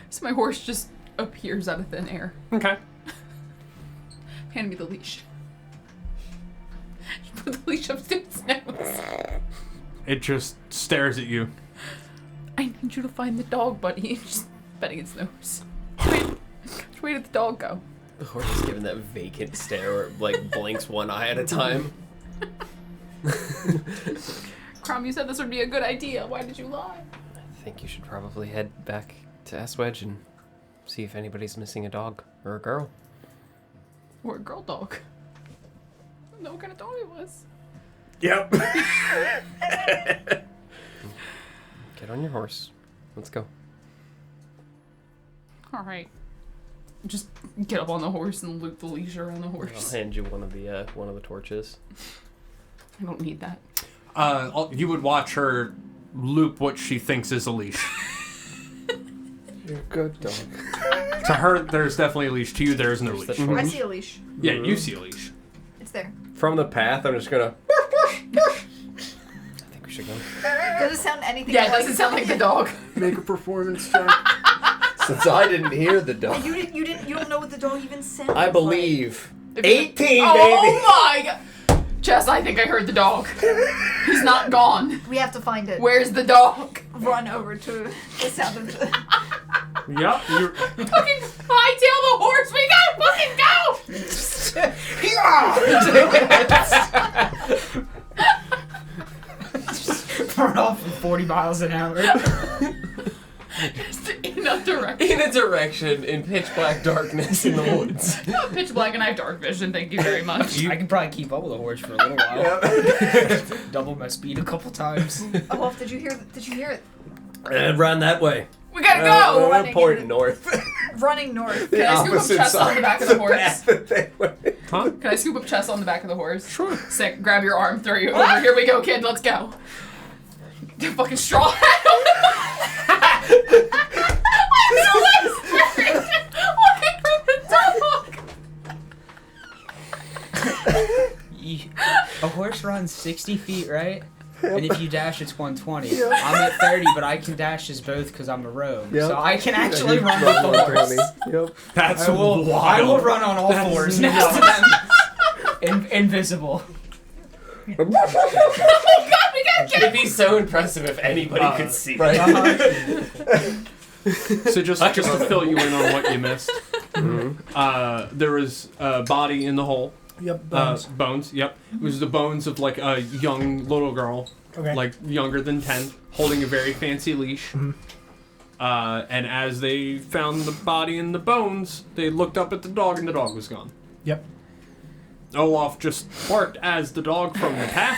[SPEAKER 4] So my horse just appears out of thin air.
[SPEAKER 5] Okay.
[SPEAKER 4] Hand me the leash. You put the leash up to its nose.
[SPEAKER 5] It just stares at you.
[SPEAKER 4] I need you to find the dog, buddy. Just petting its nose. Where did the dog go?
[SPEAKER 7] The horse is giving that vacant stare where it, like, blinks one eye at a time.
[SPEAKER 4] Crom, you said this would be a good idea. Why did you lie?
[SPEAKER 7] I think you should probably head back to Aswedge and see if anybody's missing a dog or a girl.
[SPEAKER 4] Or a girl dog. I don't know what kind of dog it was.
[SPEAKER 1] Yep.
[SPEAKER 7] Get on your horse. Let's go.
[SPEAKER 4] Alright. Just get up on the horse and loop the leash around the
[SPEAKER 7] I'll
[SPEAKER 4] horse.
[SPEAKER 7] hand you one of the torches.
[SPEAKER 4] I don't need that.
[SPEAKER 5] You would watch her loop what she thinks is a leash.
[SPEAKER 1] You're a good dog.
[SPEAKER 5] To her, there's definitely a leash. To you, there is no
[SPEAKER 7] There's the
[SPEAKER 5] leash.
[SPEAKER 3] I
[SPEAKER 7] torch.
[SPEAKER 3] see a leash.
[SPEAKER 5] Yeah, you see a leash.
[SPEAKER 3] It's there.
[SPEAKER 1] From the path, I'm just gonna.
[SPEAKER 7] I think we should go.
[SPEAKER 3] Does it sound anything
[SPEAKER 4] Yeah, it
[SPEAKER 3] like
[SPEAKER 4] doesn't sound like the dog.
[SPEAKER 8] Make a performance check.
[SPEAKER 1] Since I didn't hear the dog,
[SPEAKER 3] You don't know what the dog even sounds
[SPEAKER 1] I believe.
[SPEAKER 4] If you-
[SPEAKER 1] 18, baby.
[SPEAKER 4] Oh my god! Jess, I think I heard the dog. He's not gone.
[SPEAKER 3] like. We have to find it.
[SPEAKER 4] Where's the dog?
[SPEAKER 3] Run over to the sound of the...
[SPEAKER 5] Yep. You're,
[SPEAKER 4] Fucking hightail the horse. We gotta fucking go.
[SPEAKER 6] Run off at 40 miles an hour.
[SPEAKER 4] Just in a direction.
[SPEAKER 7] In a direction in pitch black darkness in the woods.
[SPEAKER 4] Pitch black and I have dark vision. Thank you very much.
[SPEAKER 6] I can probably keep up with a horse for a little while. Double my speed a couple times.
[SPEAKER 3] Oh, Wolf, did you hear it?
[SPEAKER 1] And run that way.
[SPEAKER 4] We gotta go.
[SPEAKER 1] I'm
[SPEAKER 3] running
[SPEAKER 1] pointing
[SPEAKER 3] in.
[SPEAKER 1] north.
[SPEAKER 3] Running north.
[SPEAKER 1] The
[SPEAKER 4] Can I scoop up
[SPEAKER 1] opposite
[SPEAKER 4] chest on the
[SPEAKER 1] side
[SPEAKER 4] back of the horse?
[SPEAKER 1] path that they went.
[SPEAKER 5] huh?
[SPEAKER 4] Can I scoop up chest on the back of the horse? Sure. Sick. Grab your arm, throw you over. Here we go, kid. Let's go. The fucking straw hat on the I'm so excited. Looking for the dog.
[SPEAKER 6] A horse horse runs 60 feet, right? And if you dash, it's 120. I'm at 30, but I can dash as both because I'm a rogue.
[SPEAKER 1] Yep.
[SPEAKER 6] So I can actually run with the horse.
[SPEAKER 1] Yep.
[SPEAKER 5] That's
[SPEAKER 6] I will
[SPEAKER 5] wild.
[SPEAKER 6] run on all fours next to them. Invisible.
[SPEAKER 4] Oh my god, we gotta get
[SPEAKER 7] It'd be so impressive if anybody could see.
[SPEAKER 1] Right.
[SPEAKER 5] So just to fill you in on what you missed, there was a body in the hole.
[SPEAKER 2] Yep. Bones.
[SPEAKER 5] Bones. Yep. It was the bones of like a young little girl,
[SPEAKER 2] Okay.
[SPEAKER 5] like younger than 10, holding a very fancy leash.
[SPEAKER 2] Mhm.
[SPEAKER 5] And as they found the body and the bones, they looked up at the dog, and the dog was gone.
[SPEAKER 2] Yep.
[SPEAKER 5] Olaf just barked as the dog from the path,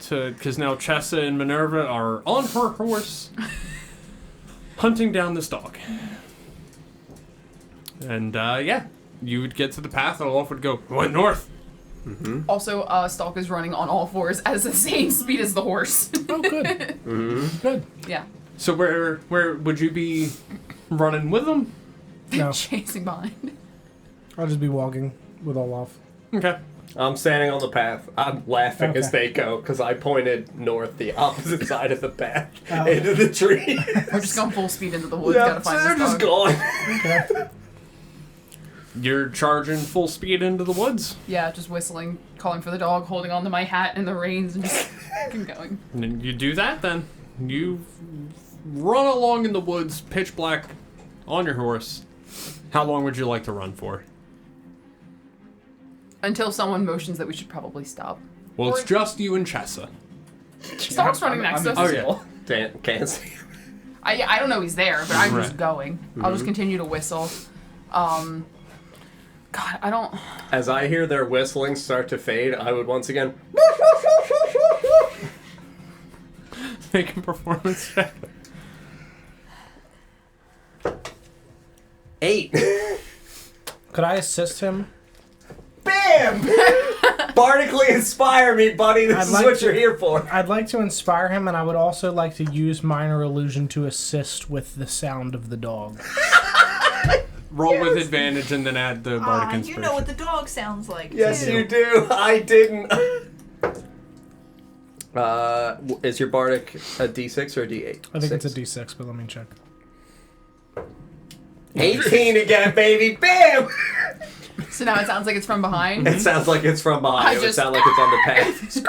[SPEAKER 5] because now Chessa and Minerva are on her horse, hunting down this dog. And yeah, you would get to the path, and Olaf would go, "Went north."
[SPEAKER 4] Also, Stalk is running on all fours at the same speed as the horse.
[SPEAKER 2] Oh, good. Good.
[SPEAKER 4] Yeah.
[SPEAKER 5] So where would you be running with them?
[SPEAKER 2] No,
[SPEAKER 4] Chasing behind.
[SPEAKER 2] I'll just be walking with Olaf.
[SPEAKER 5] Okay.
[SPEAKER 1] I'm standing on the path. I'm laughing as
[SPEAKER 2] Okay.
[SPEAKER 1] they go because I pointed north, the opposite side of the path,
[SPEAKER 2] Oh.
[SPEAKER 1] into the tree.
[SPEAKER 4] We're just going full speed into the woods.
[SPEAKER 1] Yeah,
[SPEAKER 4] Gotta
[SPEAKER 1] so
[SPEAKER 4] find
[SPEAKER 1] they're
[SPEAKER 4] this
[SPEAKER 1] just
[SPEAKER 4] dog.
[SPEAKER 1] gone.
[SPEAKER 2] Okay.
[SPEAKER 5] You're charging full speed into the woods,
[SPEAKER 4] Yeah, just whistling, calling for the dog, holding onto my hat and the reins, and just keep going.
[SPEAKER 5] and then you do that. Then you run along in the woods, pitch black, on your horse. How long would you like to run for?
[SPEAKER 4] Until someone motions that we should probably stop.
[SPEAKER 5] Well, it's just you and Chessa.
[SPEAKER 4] Stalk's running next to us.
[SPEAKER 5] Oh, yeah.
[SPEAKER 1] Can't see.
[SPEAKER 4] I don't know he's there, but I'm just
[SPEAKER 5] Right.
[SPEAKER 4] going. I'll just continue to whistle. God, I don't.
[SPEAKER 1] As I hear their whistling start to fade, I would once again.
[SPEAKER 5] Make a performance check.
[SPEAKER 1] 8.
[SPEAKER 2] Could I assist him?
[SPEAKER 1] Bam! Bardically inspire me, buddy. This
[SPEAKER 2] I'd
[SPEAKER 1] is
[SPEAKER 2] like
[SPEAKER 1] what
[SPEAKER 2] to-
[SPEAKER 1] you're here for.
[SPEAKER 2] I'd like to inspire him, and I would also like to use minor illusion to assist with the sound of the dog.
[SPEAKER 5] Roll with advantage and then add the bardic
[SPEAKER 3] You
[SPEAKER 5] inspiration.
[SPEAKER 3] know what the dog sounds like.
[SPEAKER 1] Yes,
[SPEAKER 3] too.
[SPEAKER 1] you do. I didn't. Is your bardic a D6 or a D8?
[SPEAKER 2] I think it's a
[SPEAKER 1] 6.
[SPEAKER 2] D6, but let me check.
[SPEAKER 1] 18 again, baby. Bam!
[SPEAKER 4] So now it sounds like it's from behind.
[SPEAKER 1] It sounds like it's from behind.
[SPEAKER 4] I
[SPEAKER 1] It would
[SPEAKER 4] just-
[SPEAKER 1] sound like it's on the path.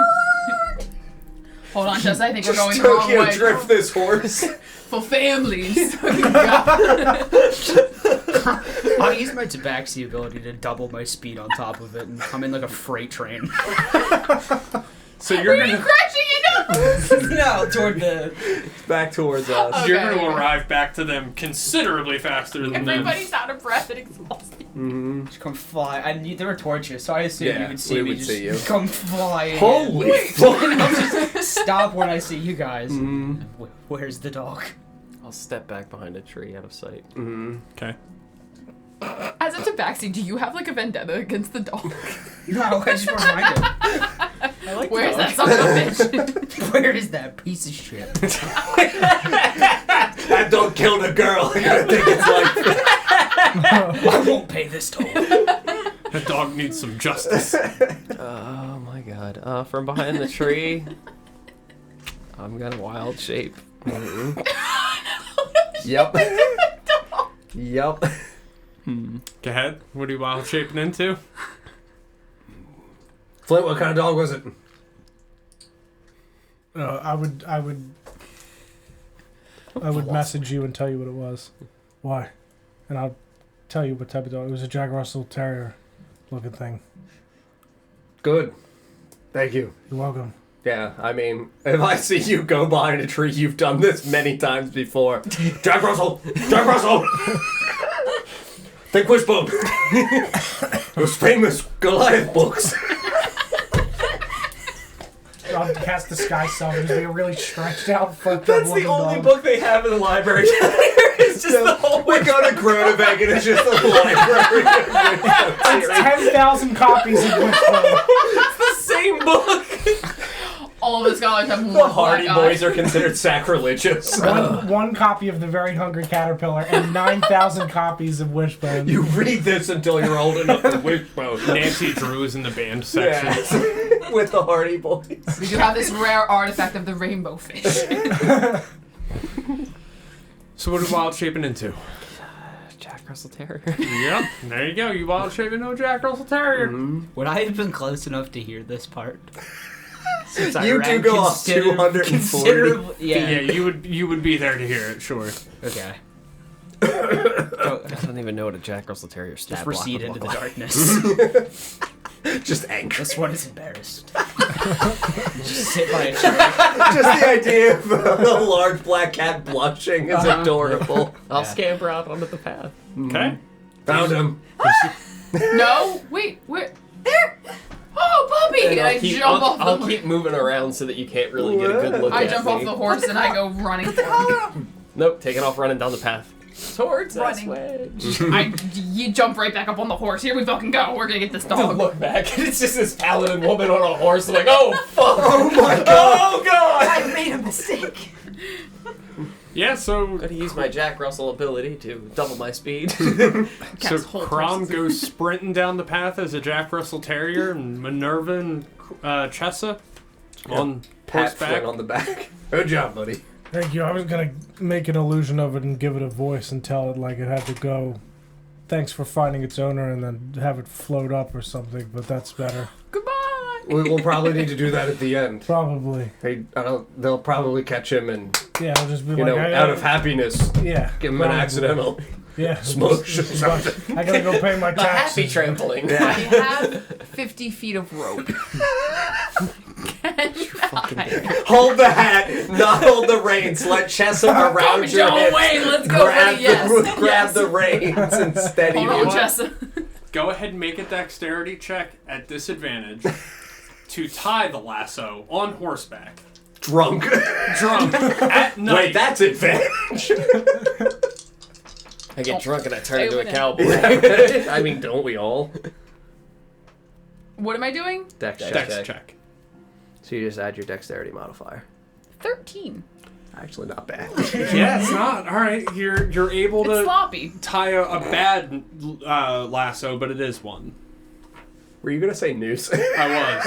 [SPEAKER 4] Hold on, Jess. I think we're going
[SPEAKER 1] Just
[SPEAKER 4] the wrong
[SPEAKER 1] Tokyo
[SPEAKER 4] way.
[SPEAKER 1] drift this horse.
[SPEAKER 4] For families.
[SPEAKER 6] I'll use my tabaxi ability to double my speed on top of it and come in like a freight train.
[SPEAKER 5] So you're
[SPEAKER 4] Are you
[SPEAKER 5] gonna
[SPEAKER 4] crashing into?
[SPEAKER 6] No, toward the...
[SPEAKER 1] Back towards us.
[SPEAKER 4] Okay.
[SPEAKER 5] you're gonna arrive back to them considerably faster than them.
[SPEAKER 4] Everybody's out of breath and exhausted.
[SPEAKER 1] Mm-hmm.
[SPEAKER 6] Just come fly. I knew they were torches, so I assumed
[SPEAKER 1] Yeah,
[SPEAKER 6] you would see
[SPEAKER 1] we
[SPEAKER 6] me.
[SPEAKER 1] would
[SPEAKER 6] Just
[SPEAKER 1] see you.
[SPEAKER 6] come flying.
[SPEAKER 1] Holy fuck!
[SPEAKER 6] Stop when I see you guys.
[SPEAKER 1] Mhm.
[SPEAKER 6] Where's the dog?
[SPEAKER 7] I'll step back behind a tree out of sight.
[SPEAKER 5] Okay.
[SPEAKER 4] As a tabaxi, do you have like a vendetta against the dog?
[SPEAKER 6] No, I just remind him. I like
[SPEAKER 4] Where's
[SPEAKER 6] the
[SPEAKER 4] that son of a bitch?
[SPEAKER 6] dog. Where is that piece of shit?
[SPEAKER 1] That dog killed a girl. I gotta take its life.
[SPEAKER 6] I won't pay this toll.
[SPEAKER 5] That dog needs some justice.
[SPEAKER 7] Oh my god. From behind the tree, I'm gonna wild shape.
[SPEAKER 1] Yep. Yep.
[SPEAKER 5] Go ahead. What are you wild shaping into?
[SPEAKER 1] Flint, what kind of dog was it?
[SPEAKER 2] I would message you and tell you what it was. Why? And I'll tell you what type of dog. It was a Jack Russell Terrier looking thing.
[SPEAKER 1] Good. Thank you.
[SPEAKER 2] You're welcome.
[SPEAKER 1] Yeah, I mean, if I see you go behind a tree, you've done this many times before. Jack Russell! Jack Russell! Think Wishbone! Those famous Goliath books.
[SPEAKER 2] I'll cast Disguise Self and just be a really stretched out, fucked up
[SPEAKER 1] That's the
[SPEAKER 2] looking
[SPEAKER 1] only
[SPEAKER 2] dog.
[SPEAKER 1] book they have in the library. It's just the whole We go to Groneveg and it's just the library.
[SPEAKER 2] It's 10,000 copies of Wishbone.
[SPEAKER 1] It's the same book.
[SPEAKER 4] all of the scholars have one
[SPEAKER 7] The Hardy
[SPEAKER 4] black
[SPEAKER 7] Boys
[SPEAKER 4] eye.
[SPEAKER 7] are considered sacrilegious.
[SPEAKER 2] One copy of The Very Hungry Caterpillar and 9,000 copies of Wishbone.
[SPEAKER 7] You read this until you're old enough for Wishbone.
[SPEAKER 5] Nancy Drew is in the band section.
[SPEAKER 7] Yeah. With the Hardy Boys.
[SPEAKER 4] We do have this rare artifact of the rainbow fish.
[SPEAKER 5] So what are wild shaping into?
[SPEAKER 7] Jack Russell Terrier.
[SPEAKER 5] Yep, there you go. You wild shaping into a Jack Russell Terrier.
[SPEAKER 6] Would I have been close enough to hear this part? Since I
[SPEAKER 7] You do
[SPEAKER 6] ran
[SPEAKER 7] go off 240.
[SPEAKER 6] considerably.
[SPEAKER 5] Yeah,
[SPEAKER 6] Yeah.
[SPEAKER 5] you would be there to hear it, sure.
[SPEAKER 6] Okay.
[SPEAKER 7] I don't even know what a Jack Russell Terrier stat
[SPEAKER 6] Just
[SPEAKER 7] block
[SPEAKER 6] recede
[SPEAKER 7] would
[SPEAKER 6] into the
[SPEAKER 7] look
[SPEAKER 6] darkness.
[SPEAKER 7] like. Just angry.
[SPEAKER 6] This one is embarrassed. Just sit by a tree.
[SPEAKER 7] Just the idea of a large black cat blushing is adorable. I'll
[SPEAKER 6] Yeah.
[SPEAKER 7] scamper out onto the path.
[SPEAKER 5] Okay.
[SPEAKER 7] Found him.
[SPEAKER 4] No, wait, where? There! Oh, puppy! And I jump off the
[SPEAKER 7] I'll
[SPEAKER 4] horse.
[SPEAKER 7] keep moving around so that you can't really get a good look
[SPEAKER 4] I
[SPEAKER 7] at
[SPEAKER 4] jump
[SPEAKER 7] me.
[SPEAKER 4] off the horse and I go running.
[SPEAKER 3] Put the collar up.
[SPEAKER 7] Nope, taking off running down the path. Towards that
[SPEAKER 3] Running.
[SPEAKER 7] switch.
[SPEAKER 4] You jump right back up on the horse. Here we fucking go. We're gonna get this
[SPEAKER 7] To
[SPEAKER 4] dog.
[SPEAKER 7] look back, and it's just this paladin woman on a horse, like, oh fuck! Oh my god! Oh god!
[SPEAKER 3] I made a mistake.
[SPEAKER 5] Yeah, so
[SPEAKER 7] Gotta use my Jack Russell ability to double my speed.
[SPEAKER 4] Cat's whole
[SPEAKER 5] Crom
[SPEAKER 4] person.
[SPEAKER 5] goes sprinting down the path as a Jack Russell Terrier, and Minerva and Chessa on
[SPEAKER 7] Pat
[SPEAKER 5] horseback.
[SPEAKER 7] Flynn on the back. Good job, buddy.
[SPEAKER 2] Thank you. I was gonna make an illusion of it and give it a voice and tell it like it had to go. Thanks for finding its owner, and then have it float up or something. But that's better.
[SPEAKER 4] Goodbye.
[SPEAKER 7] We'll probably need to do that at the end.
[SPEAKER 2] Probably.
[SPEAKER 7] They'll probably catch him and,
[SPEAKER 2] Yeah, I'll just be
[SPEAKER 7] you
[SPEAKER 2] like,
[SPEAKER 7] know, out of happiness,
[SPEAKER 2] yeah,
[SPEAKER 7] give him an
[SPEAKER 2] probably.
[SPEAKER 7] accidental
[SPEAKER 2] Yeah,
[SPEAKER 7] smush or something.
[SPEAKER 2] I gotta go pay my
[SPEAKER 7] The happy
[SPEAKER 2] taxes.
[SPEAKER 7] trampling.
[SPEAKER 4] I have 50 feet of rope. Can I?
[SPEAKER 7] Hold the hat, not hold the reins. Let Chessa around your
[SPEAKER 4] Go
[SPEAKER 7] hips.
[SPEAKER 4] away. Let's go,
[SPEAKER 7] Grab
[SPEAKER 4] buddy. Yes.
[SPEAKER 7] grab
[SPEAKER 4] Yes.
[SPEAKER 7] the reins and steady
[SPEAKER 4] Hold on,
[SPEAKER 7] you.
[SPEAKER 4] Jessa.
[SPEAKER 5] Go ahead and make a dexterity check at disadvantage to tie the lasso on horseback,
[SPEAKER 7] Drunk.
[SPEAKER 5] drunk at night.
[SPEAKER 7] Wait, that's advantage. I get drunk and I turn into a cowboy. I mean, don't we all?
[SPEAKER 4] What am I doing?
[SPEAKER 1] Dex check.
[SPEAKER 5] Dex check.
[SPEAKER 1] So you just add your dexterity modifier.
[SPEAKER 4] 13.
[SPEAKER 1] Actually, not bad.
[SPEAKER 5] Yeah, it's not. All right, you're able
[SPEAKER 4] It's
[SPEAKER 5] to
[SPEAKER 4] sloppy.
[SPEAKER 5] tie a bad lasso, but it is one.
[SPEAKER 1] Were you gonna say noose?
[SPEAKER 5] I was.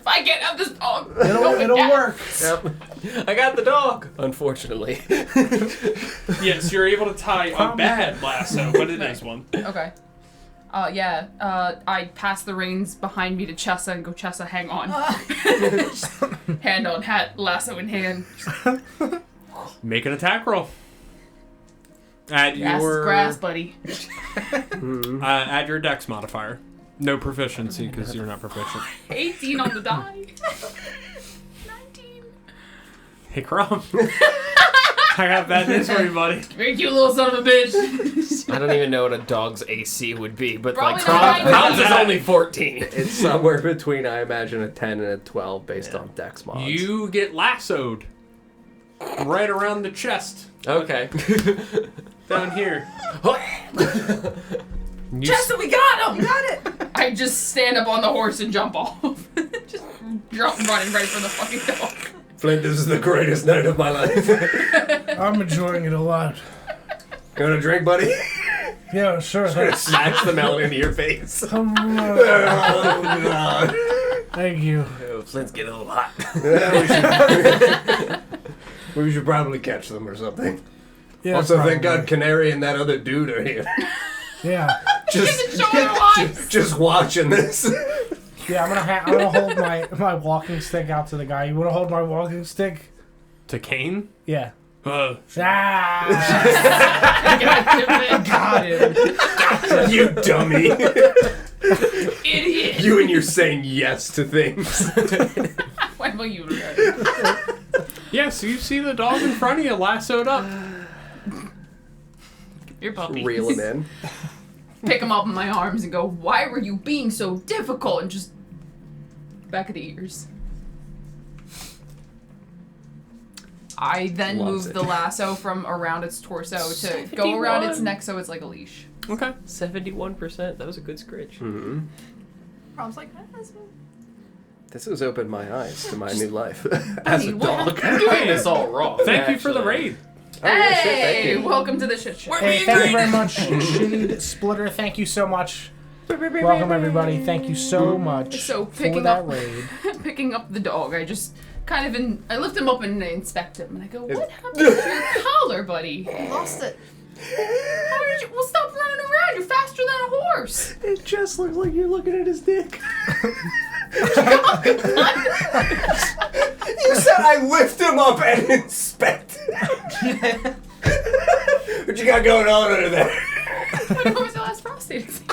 [SPEAKER 4] I can't have this dog.
[SPEAKER 2] It'll work.
[SPEAKER 7] Yep. I got the dog. Unfortunately.
[SPEAKER 5] Yes, you're able to tie a bad lasso, but it is one.
[SPEAKER 4] Okay. I pass the reins behind me to Chessa and go, Chessa, hang on. Hand on hat, lasso in hand.
[SPEAKER 5] Make an attack roll. Add
[SPEAKER 4] Grass is
[SPEAKER 5] your
[SPEAKER 4] grass, buddy.
[SPEAKER 5] add your dex modifier. No proficiency because you're not proficient.
[SPEAKER 4] 18 on the die. 19.
[SPEAKER 5] Hey, Crom. I got bad news for you, buddy.
[SPEAKER 4] Very cute little son of a bitch.
[SPEAKER 7] I don't even know what a dog's AC would be, but
[SPEAKER 4] Probably
[SPEAKER 7] like
[SPEAKER 4] not
[SPEAKER 7] Crom's is
[SPEAKER 5] mine.
[SPEAKER 7] only 14.
[SPEAKER 1] It's somewhere between, I imagine, a 10 and a 12 based on dex mods.
[SPEAKER 5] You get lassoed right around the chest
[SPEAKER 7] Okay.
[SPEAKER 5] down here. You
[SPEAKER 4] Chessa, we got him!
[SPEAKER 3] You got it.
[SPEAKER 4] I just stand up on the horse and jump off. Just jump running right for the fucking dog.
[SPEAKER 7] Flint, this is the greatest night of my life.
[SPEAKER 2] I'm enjoying it a lot.
[SPEAKER 7] You want a drink, buddy?
[SPEAKER 2] Yeah, sure. Thanks.
[SPEAKER 7] Smash the melon into your face.
[SPEAKER 2] Oh,
[SPEAKER 7] God.
[SPEAKER 2] thank you.
[SPEAKER 7] Oh, Flint's getting a little hot. We should probably catch them or something.
[SPEAKER 2] Yeah,
[SPEAKER 7] Also,
[SPEAKER 2] probably.
[SPEAKER 7] thank God Canary and that other dude are here.
[SPEAKER 2] Yeah.
[SPEAKER 7] just watching this.
[SPEAKER 2] Yeah, I'm gonna hold my walking stick out to the guy. You wanna hold my walking stick?
[SPEAKER 5] to Kane.
[SPEAKER 2] Yeah.
[SPEAKER 5] Uh,
[SPEAKER 2] Ah!
[SPEAKER 4] Got him.
[SPEAKER 7] You dummy.
[SPEAKER 4] Idiot.
[SPEAKER 7] You and your saying yes to things.
[SPEAKER 4] When will you learn?
[SPEAKER 5] yeah, so you see the dog in front of you lassoed up.
[SPEAKER 4] Your puppy.
[SPEAKER 1] Reel him in.
[SPEAKER 4] Pick him up in my arms and go, why were you being so difficult? And just back of the ears. I then
[SPEAKER 1] Loves
[SPEAKER 4] move
[SPEAKER 1] it.
[SPEAKER 4] the lasso from around its torso to go around its neck so it's like a leash.
[SPEAKER 5] Okay.
[SPEAKER 7] 71%. That was a good scritch.
[SPEAKER 1] Mm-hmm.
[SPEAKER 3] Rob's like, that's
[SPEAKER 1] This has opened my eyes to my new life as a dog.
[SPEAKER 7] I'm doing this all wrong.
[SPEAKER 5] Thank you for the
[SPEAKER 7] actually.
[SPEAKER 5] raid.
[SPEAKER 1] Oh, yeah, shit,
[SPEAKER 4] Hey,
[SPEAKER 1] thank you.
[SPEAKER 4] welcome to the shit show.
[SPEAKER 2] Hey, thank you very much, Shade Splitter. Thank you so much. Welcome, everybody. Thank you so much
[SPEAKER 4] So
[SPEAKER 2] for
[SPEAKER 4] picking
[SPEAKER 2] that
[SPEAKER 4] up,
[SPEAKER 2] raid.
[SPEAKER 4] picking up the dog, I just kind of I lift him up and inspect him, and I go, "What happened to your collar, buddy?
[SPEAKER 3] I lost it.
[SPEAKER 4] How did you? Well, stop running around. You're faster than a horse."
[SPEAKER 1] It just looks like you're looking at his dick. You said I lift him up and inspect. What you got going on under there?
[SPEAKER 4] When was the last prostate exam?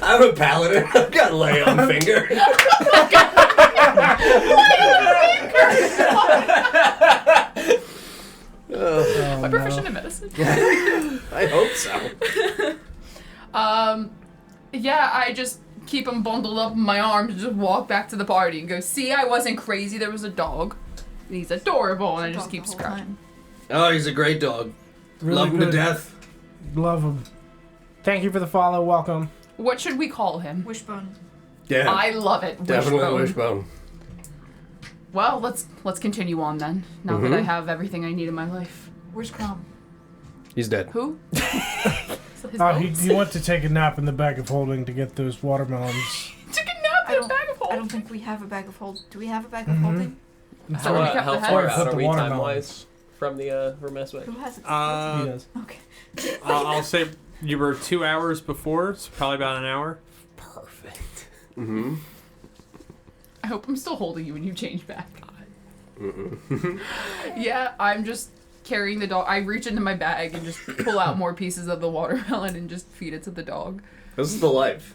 [SPEAKER 1] I'm a paladin. I've got lay on finger.
[SPEAKER 4] Am I proficient in medicine?
[SPEAKER 1] I hope so.
[SPEAKER 4] Yeah, I just keep him bundled up in my arms and just walk back to the party and go, "See, I wasn't crazy. There was a dog. And he's adorable," and I just
[SPEAKER 3] Dog
[SPEAKER 4] keep
[SPEAKER 3] the whole
[SPEAKER 4] scratching.
[SPEAKER 3] time.
[SPEAKER 1] Oh, he's a great dog.
[SPEAKER 2] Really
[SPEAKER 1] Love him
[SPEAKER 2] good.
[SPEAKER 1] to death.
[SPEAKER 2] Love him. Thank you for the follow. Welcome.
[SPEAKER 4] What should we call him?
[SPEAKER 3] Wishbone.
[SPEAKER 1] Yeah,
[SPEAKER 4] I love it.
[SPEAKER 1] definitely
[SPEAKER 4] Wishbone.
[SPEAKER 1] wishbone.
[SPEAKER 4] Well, let's continue on then. Now that I have everything I need in my life.
[SPEAKER 3] Where's Crom?
[SPEAKER 1] He's dead.
[SPEAKER 4] Who? His
[SPEAKER 2] Oh,
[SPEAKER 4] bones?
[SPEAKER 2] he went to take a nap in the bag of holding to get those watermelons.
[SPEAKER 4] Took a nap
[SPEAKER 3] I
[SPEAKER 4] in a
[SPEAKER 3] don't-
[SPEAKER 4] bag of
[SPEAKER 3] I
[SPEAKER 4] holding.
[SPEAKER 3] don't think we have a bag of hold. Do we have a bag of
[SPEAKER 2] Mhm.
[SPEAKER 3] holding?
[SPEAKER 4] So we kept
[SPEAKER 7] How
[SPEAKER 4] the
[SPEAKER 7] far
[SPEAKER 4] heads.
[SPEAKER 7] out
[SPEAKER 2] Put
[SPEAKER 7] are
[SPEAKER 2] the
[SPEAKER 7] we
[SPEAKER 2] watermelon.
[SPEAKER 7] time-wise from the from Eswick?
[SPEAKER 3] Who has it?
[SPEAKER 2] He does.
[SPEAKER 3] Okay.
[SPEAKER 5] I'll say you were 2 hours before, so probably about an hour.
[SPEAKER 7] Perfect.
[SPEAKER 1] Mm-hmm.
[SPEAKER 4] I hope I'm still holding you when you change back. Yeah, I'm just carrying the dog. I reach into my bag and just pull out more pieces of the watermelon and just feed it to the dog.
[SPEAKER 1] This is the life.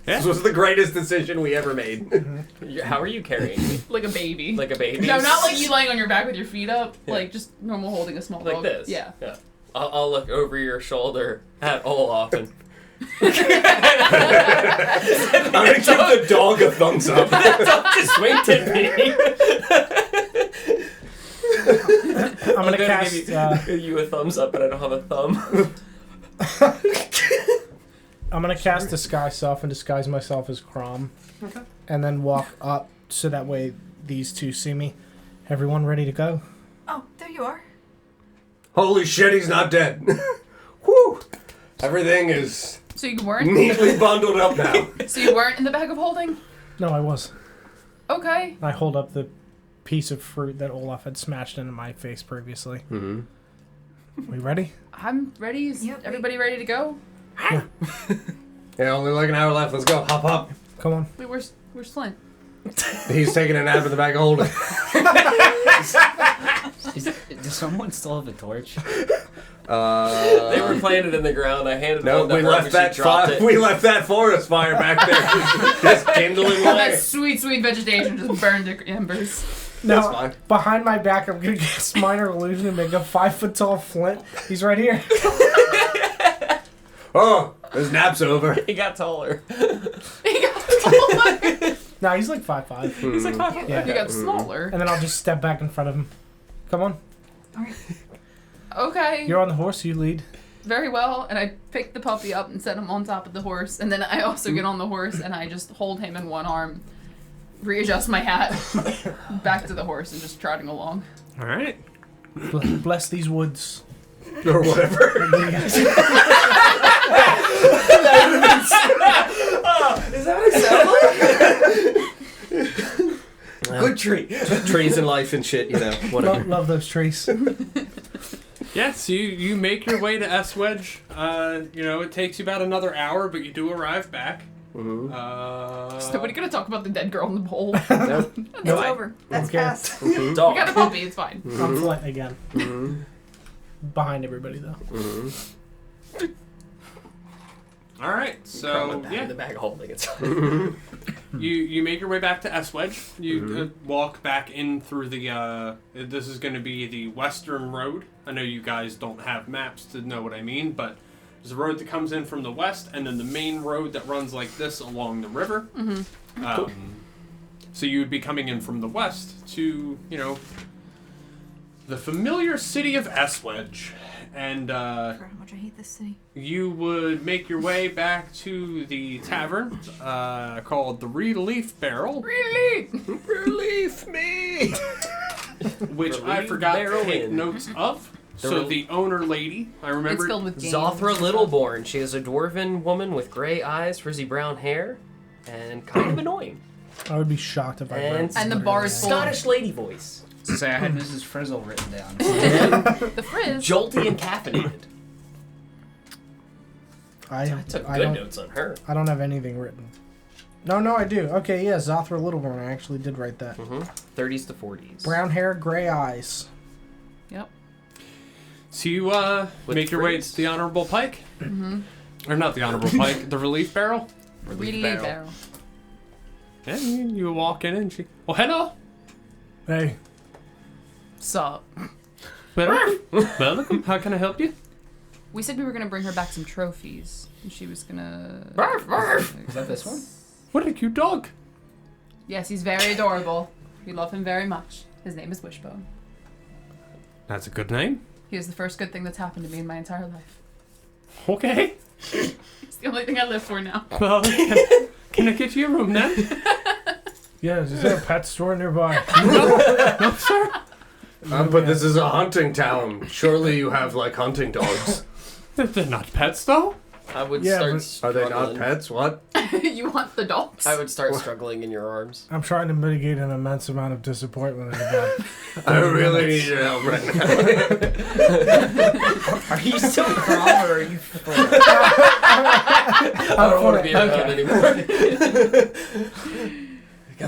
[SPEAKER 1] This was the greatest decision we ever made.
[SPEAKER 7] How are you carrying me?
[SPEAKER 4] Like a baby.
[SPEAKER 7] Like a baby?
[SPEAKER 4] No, not like you laying on your back with your feet up.
[SPEAKER 7] Yeah.
[SPEAKER 4] Like just normal holding a small
[SPEAKER 7] Like
[SPEAKER 4] dog.
[SPEAKER 7] this?
[SPEAKER 4] Yeah.
[SPEAKER 7] Yeah. I'll look over your shoulder at Olaf and...
[SPEAKER 1] I'm gonna give the dog a thumbs up.
[SPEAKER 7] Don't just wink at me.
[SPEAKER 2] I'm gonna cast.
[SPEAKER 7] Give you a thumbs up, but I don't have a thumb.
[SPEAKER 2] I'm gonna cast disguise self and disguise myself as Crom, and then walk up so that way these two see me. Everyone ready to go?
[SPEAKER 3] Oh, there you are.
[SPEAKER 1] Holy shit, he's not dead. Whew. Everything is
[SPEAKER 4] So you weren't.
[SPEAKER 1] neatly bundled up now.
[SPEAKER 4] So you weren't in the bag of holding.
[SPEAKER 2] No, I was.
[SPEAKER 4] Okay.
[SPEAKER 2] I hold up the piece of fruit that Olaf had smashed into my face previously.
[SPEAKER 1] Mm-hmm.
[SPEAKER 2] We ready?
[SPEAKER 4] I'm ready. Is
[SPEAKER 3] Yep.
[SPEAKER 4] everybody ready to go?
[SPEAKER 1] Yeah, only like an hour left. Let's go. Hop, hop.
[SPEAKER 2] Come on.
[SPEAKER 4] Wait, where's Flint?
[SPEAKER 1] He's taking a nap in the back of holding.
[SPEAKER 6] Does someone still have a torch?
[SPEAKER 7] They were planted in the ground. I handed
[SPEAKER 1] No,
[SPEAKER 7] one to
[SPEAKER 1] we
[SPEAKER 7] her,
[SPEAKER 1] left
[SPEAKER 7] but she
[SPEAKER 1] that
[SPEAKER 7] dropped it.
[SPEAKER 1] we left that forest fire back there. Just kindling
[SPEAKER 4] That
[SPEAKER 1] away.
[SPEAKER 4] sweet, sweet vegetation just burned to embers.
[SPEAKER 1] That's
[SPEAKER 2] No,
[SPEAKER 1] fine.
[SPEAKER 2] behind my back, I'm gonna cast minor illusion and make a 5-foot tall Flint. He's right here.
[SPEAKER 1] Oh, his nap's over.
[SPEAKER 7] He got taller.
[SPEAKER 4] He got
[SPEAKER 2] No, he's like 5'5".
[SPEAKER 7] He's like 5 foot.
[SPEAKER 2] Yeah.
[SPEAKER 4] He got smaller.
[SPEAKER 2] And then I'll just step back in front of him. Come on.
[SPEAKER 4] Okay.
[SPEAKER 2] You're on the horse, you lead.
[SPEAKER 4] Very well. And I pick the puppy up and set him on top of the horse. And then I also get on the horse and I just hold him in one arm, readjust my hat, back to the horse and just trotting along.
[SPEAKER 5] All right.
[SPEAKER 2] Bless these woods.
[SPEAKER 1] Or whatever. Is that what it sounds like? Good tree. Trees and life and shit, you know, whatever.
[SPEAKER 2] Love those trees.
[SPEAKER 5] Yeah, so you make your way to S-Wedge. It takes you about another hour, but you do arrive back.
[SPEAKER 1] Mm-hmm.
[SPEAKER 4] Is nobody gonna talk about the dead girl in the bowl?
[SPEAKER 1] Nope.
[SPEAKER 3] It's
[SPEAKER 2] Nope.
[SPEAKER 3] over. That's
[SPEAKER 2] Okay.
[SPEAKER 3] past.
[SPEAKER 4] We got a puppy, it's fine.
[SPEAKER 2] I'm Flint again.
[SPEAKER 1] Mm-hmm.
[SPEAKER 2] Behind everybody, though.
[SPEAKER 1] Mm-hmm.
[SPEAKER 5] All right, so
[SPEAKER 7] Back
[SPEAKER 5] yeah,
[SPEAKER 7] in the bag holding it.
[SPEAKER 5] you make your way back to S-Wedge. You walk back in through the. This is going to be the western road. I know you guys don't have maps to know what I mean, but there's a road that comes in from the west, and then the main road that runs like this along the river.
[SPEAKER 1] Cool.
[SPEAKER 5] So you would be coming in from the west to, the familiar city of Eswedge. And
[SPEAKER 3] I forgot how much I hate this city.
[SPEAKER 5] you would make your way back to the tavern called the Relief Barrel.
[SPEAKER 1] Relief me!
[SPEAKER 5] Which I
[SPEAKER 7] Relief
[SPEAKER 5] forgot to
[SPEAKER 7] Barrel
[SPEAKER 5] take
[SPEAKER 7] Inn.
[SPEAKER 5] notes of.
[SPEAKER 7] The
[SPEAKER 5] So
[SPEAKER 7] rel-
[SPEAKER 5] the owner lady, I
[SPEAKER 4] It's
[SPEAKER 5] remember.
[SPEAKER 4] filled with games.
[SPEAKER 7] Zothra
[SPEAKER 4] and
[SPEAKER 7] Littleborn. She is a dwarven woman with gray eyes, frizzy brown hair, and kind of annoying.
[SPEAKER 2] I would be shocked if I
[SPEAKER 7] And-
[SPEAKER 2] read
[SPEAKER 4] And the
[SPEAKER 2] somebody
[SPEAKER 4] bar is
[SPEAKER 2] like
[SPEAKER 4] full.
[SPEAKER 7] Scottish lady voice.
[SPEAKER 6] So say I had Mrs. Frizzle written down.
[SPEAKER 4] The frizz.
[SPEAKER 7] Jolty and caffeinated.
[SPEAKER 2] that.
[SPEAKER 7] I took
[SPEAKER 2] I
[SPEAKER 7] good
[SPEAKER 2] don't,
[SPEAKER 7] notes on her.
[SPEAKER 2] I don't have anything written. No, I do. Okay, yeah, Zothra Littleborn. I actually did write that.
[SPEAKER 7] 30s to 40s.
[SPEAKER 2] Brown hair, gray eyes.
[SPEAKER 4] Yep.
[SPEAKER 5] So you
[SPEAKER 7] With
[SPEAKER 5] make your way
[SPEAKER 7] frizz.
[SPEAKER 5] to the Honorable Pike? Or not the Honorable Pike, the Relief Barrel?
[SPEAKER 4] Really
[SPEAKER 7] barrel.
[SPEAKER 4] barrel.
[SPEAKER 5] Yeah, you walk in and she... Well, hello!
[SPEAKER 2] Hey,
[SPEAKER 4] Sup?
[SPEAKER 5] Welcome. Welcome. How can I help you?
[SPEAKER 4] We said we were gonna bring her back some trophies, and she was gonna.
[SPEAKER 6] Is that this one?
[SPEAKER 5] What a cute dog.
[SPEAKER 4] Yes, he's very adorable. We love him very much. His name is Wishbone.
[SPEAKER 5] That's a good name.
[SPEAKER 4] He is the first good thing that's happened to me in my entire life.
[SPEAKER 5] Okay.
[SPEAKER 4] It's the only thing I live for now.
[SPEAKER 5] Well, can I get you a room then?
[SPEAKER 2] yeah, is there a pet store nearby?
[SPEAKER 5] No, sir.
[SPEAKER 1] But this is a hunting town. Surely you have, like, hunting dogs.
[SPEAKER 5] They're not pets, though.
[SPEAKER 7] I would
[SPEAKER 2] Yeah,
[SPEAKER 7] start
[SPEAKER 2] but-
[SPEAKER 1] Are
[SPEAKER 7] struggling.
[SPEAKER 1] they not pets? What?
[SPEAKER 4] You want the dogs?
[SPEAKER 7] I would start struggling in your arms.
[SPEAKER 2] I'm trying to mitigate an immense amount of disappointment about.
[SPEAKER 1] I really need your help right now.
[SPEAKER 6] Are you still Crom or are you
[SPEAKER 7] I don't want to be around anymore.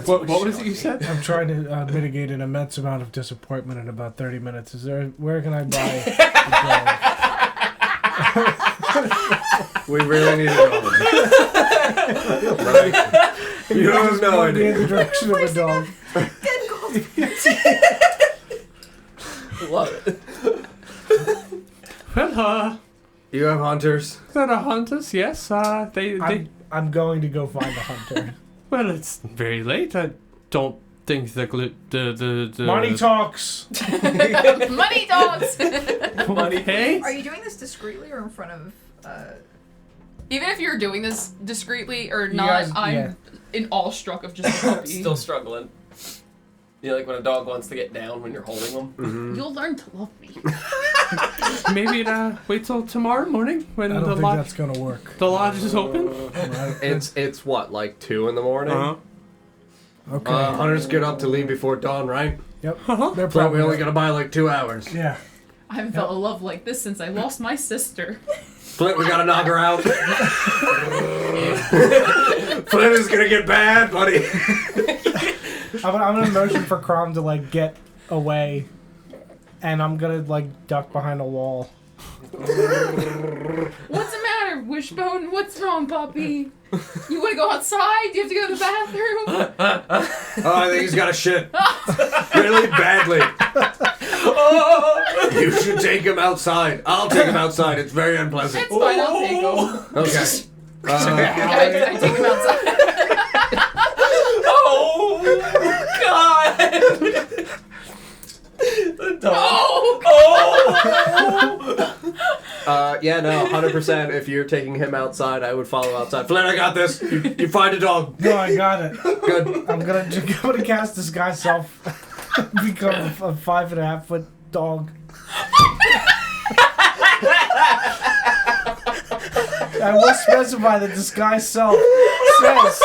[SPEAKER 5] What was it you said?
[SPEAKER 2] I'm trying to mitigate an immense amount of disappointment in about 30 minutes. Where can I buy
[SPEAKER 1] We really need a dog. Right? You have no
[SPEAKER 2] in the
[SPEAKER 1] idea.
[SPEAKER 2] direction of a dog?
[SPEAKER 7] Love it.
[SPEAKER 5] Well,
[SPEAKER 1] You have hunters?
[SPEAKER 5] they're the hunters, yes. They
[SPEAKER 2] I'm going to go find a hunter.
[SPEAKER 5] well, it's very late. I don't think the
[SPEAKER 2] Money talks.
[SPEAKER 4] Money dogs!
[SPEAKER 5] Okay.
[SPEAKER 3] Are you doing this discreetly or in front of?
[SPEAKER 4] Even if you're doing this discreetly or
[SPEAKER 2] You
[SPEAKER 4] not,
[SPEAKER 2] guys-
[SPEAKER 4] I'm
[SPEAKER 2] yeah.
[SPEAKER 4] in awe struck of just a puppy.
[SPEAKER 7] Still struggling. You know, like when a dog wants to get down when you're holding them?
[SPEAKER 4] You'll learn to love me.
[SPEAKER 5] Maybe wait till tomorrow morning when
[SPEAKER 2] I don't
[SPEAKER 5] the
[SPEAKER 2] think
[SPEAKER 5] lodge
[SPEAKER 2] that's gonna work.
[SPEAKER 5] the lodge is open.
[SPEAKER 1] It's what, like 2 in the morning?
[SPEAKER 5] Uh-huh.
[SPEAKER 2] Okay.
[SPEAKER 1] Hunters get up to leave before dawn, right?
[SPEAKER 2] Yep.
[SPEAKER 5] Uh-huh.
[SPEAKER 2] They're
[SPEAKER 1] So we
[SPEAKER 2] probably
[SPEAKER 1] only gotta buy like 2 hours.
[SPEAKER 2] Yeah.
[SPEAKER 4] I haven't felt a love like this since I lost my sister.
[SPEAKER 1] Flint, we gotta knock her out. Flint is gonna get bad, buddy.
[SPEAKER 2] I'm gonna motion for Crom to like get away, and I'm gonna like duck behind a wall.
[SPEAKER 4] What's the matter, Wishbone? What's wrong, puppy? You want to go outside? Do you have to go to the bathroom?
[SPEAKER 1] Oh, I think he's got a shit. Really badly. You should take him outside. I'll take him outside. It's very unpleasant.
[SPEAKER 4] It's fine, I'll take him.
[SPEAKER 1] Okay.
[SPEAKER 4] I take him outside.
[SPEAKER 7] Oh, God! The dog.
[SPEAKER 1] Yeah, no, 100%. If you're taking him outside, I would follow outside. Flint, I got this. You find a dog.
[SPEAKER 2] No, I got it.
[SPEAKER 1] Good.
[SPEAKER 2] I'm gonna cast disguise self, become a 5.5 foot dog. I will specify that disguise self says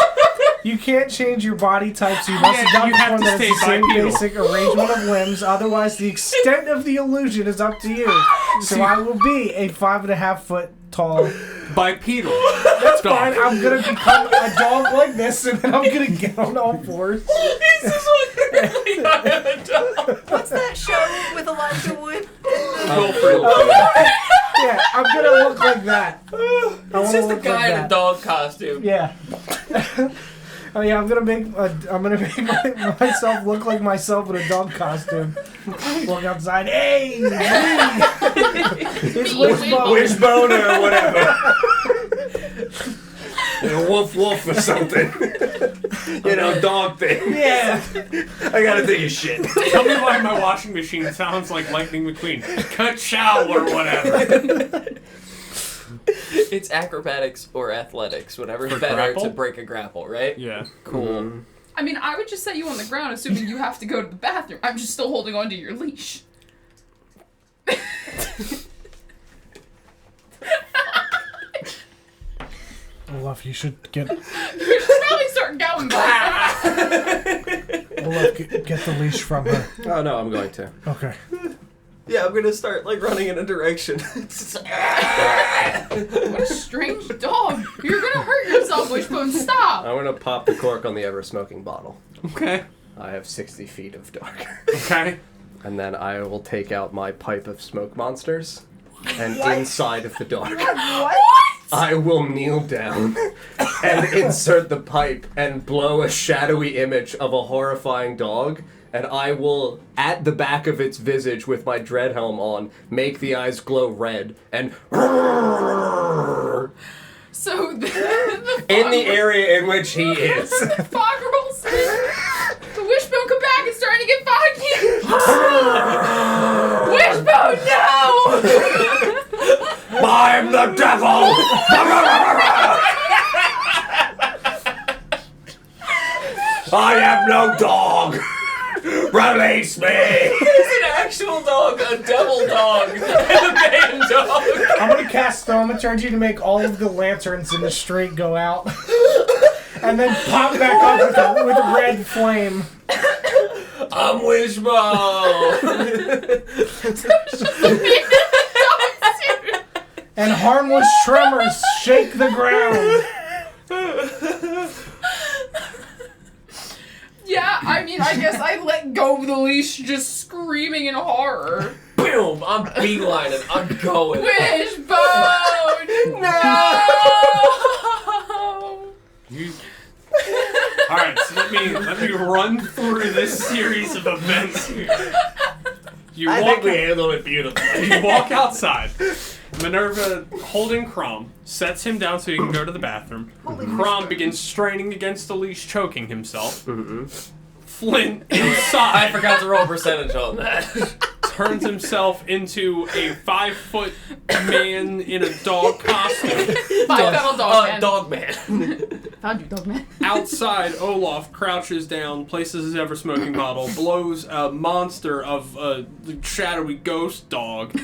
[SPEAKER 2] you can't change your body type, so you must
[SPEAKER 5] Yeah,
[SPEAKER 2] adopt
[SPEAKER 5] you have
[SPEAKER 2] one
[SPEAKER 5] to
[SPEAKER 2] that has the
[SPEAKER 5] stay
[SPEAKER 2] same
[SPEAKER 5] bipedal.
[SPEAKER 2] basic arrangement of limbs. Otherwise, the extent of the illusion is up to you. So I will be a 5.5 foot tall.
[SPEAKER 5] Bipedal.
[SPEAKER 2] That's
[SPEAKER 5] Dog.
[SPEAKER 2] fine. I'm gonna become a dog like this, and then I'm gonna get on all fours.
[SPEAKER 3] What's that show with Elijah Wood?
[SPEAKER 2] Yeah, I'm gonna look like that.
[SPEAKER 7] It's just a guy in a dog costume.
[SPEAKER 2] Yeah. Oh yeah, I'm gonna make myself look like myself in a dog costume. Walk outside. Hey, me. It's Wishbone.
[SPEAKER 1] Wishbone or whatever. Woof woof or something. You know, dog thing.
[SPEAKER 2] Yeah.
[SPEAKER 1] I gotta take a shit.
[SPEAKER 5] Tell me why my washing machine sounds like Lightning McQueen. Ka-chow or whatever.
[SPEAKER 7] It's acrobatics or athletics, whatever's
[SPEAKER 5] For
[SPEAKER 7] better
[SPEAKER 5] grapple?
[SPEAKER 7] to break a grapple, right?
[SPEAKER 5] Yeah.
[SPEAKER 7] Cool.
[SPEAKER 4] I mean, I would just set you on the ground, assuming you have to go to the bathroom. I'm just still holding onto your leash.
[SPEAKER 2] Olaf, you should get
[SPEAKER 4] You should probably start going back.
[SPEAKER 2] Olaf, get the leash from her.
[SPEAKER 1] Oh no, I'm going to.
[SPEAKER 2] Okay.
[SPEAKER 7] Yeah, I'm gonna start like running in a direction.
[SPEAKER 4] What a strange dog. You're gonna hurt yourself, Wishbone. Stop.
[SPEAKER 1] I'm gonna pop the cork on the ever-smoking bottle.
[SPEAKER 5] Okay.
[SPEAKER 1] I have 60 feet of dark.
[SPEAKER 5] Okay.
[SPEAKER 1] And then I will take out my pipe of smoke monsters. And inside of the dark, I will kneel down and insert the pipe and blow a shadowy image of a horrifying dog. And I will, at the back of its visage with my dread helm on, make the eyes glow red and
[SPEAKER 4] So the
[SPEAKER 1] in the area in which he is.
[SPEAKER 4] fog rolls in. The Wishbone come back. It's starting to get foggy. Wishbone, no!
[SPEAKER 1] I'm the devil! I am no dog! Release me!
[SPEAKER 7] It's an actual dog, a devil dog, and a man dog.
[SPEAKER 2] I'm gonna cast Thaumaturgy to make all of the lanterns in the street go out. And then pop back up with a red flame.
[SPEAKER 7] I'm Wishbone.
[SPEAKER 2] And harmless tremors shake the ground.
[SPEAKER 4] Yeah, I mean, I guess I let go of the leash, just screaming in horror.
[SPEAKER 7] Boom! I'm beelining. I'm going.
[SPEAKER 4] Wishbone! No!
[SPEAKER 5] Alright, so let me run through this series of events here. You walk
[SPEAKER 1] handled it beautifully.
[SPEAKER 5] You walk outside. Minerva, holding Crom, sets him down so he can go to the bathroom. Crom begins straining against the leash, choking himself. Flint, inside,
[SPEAKER 7] I forgot to roll percentage on that.
[SPEAKER 5] turns himself into a 5-foot man in a dog costume.
[SPEAKER 4] Five-pedal dog man.
[SPEAKER 7] Dog man.
[SPEAKER 4] Found you, dog man.
[SPEAKER 5] Outside, Olaf crouches down, places his ever-smoking bottle, blows a monster of a shadowy ghost dog,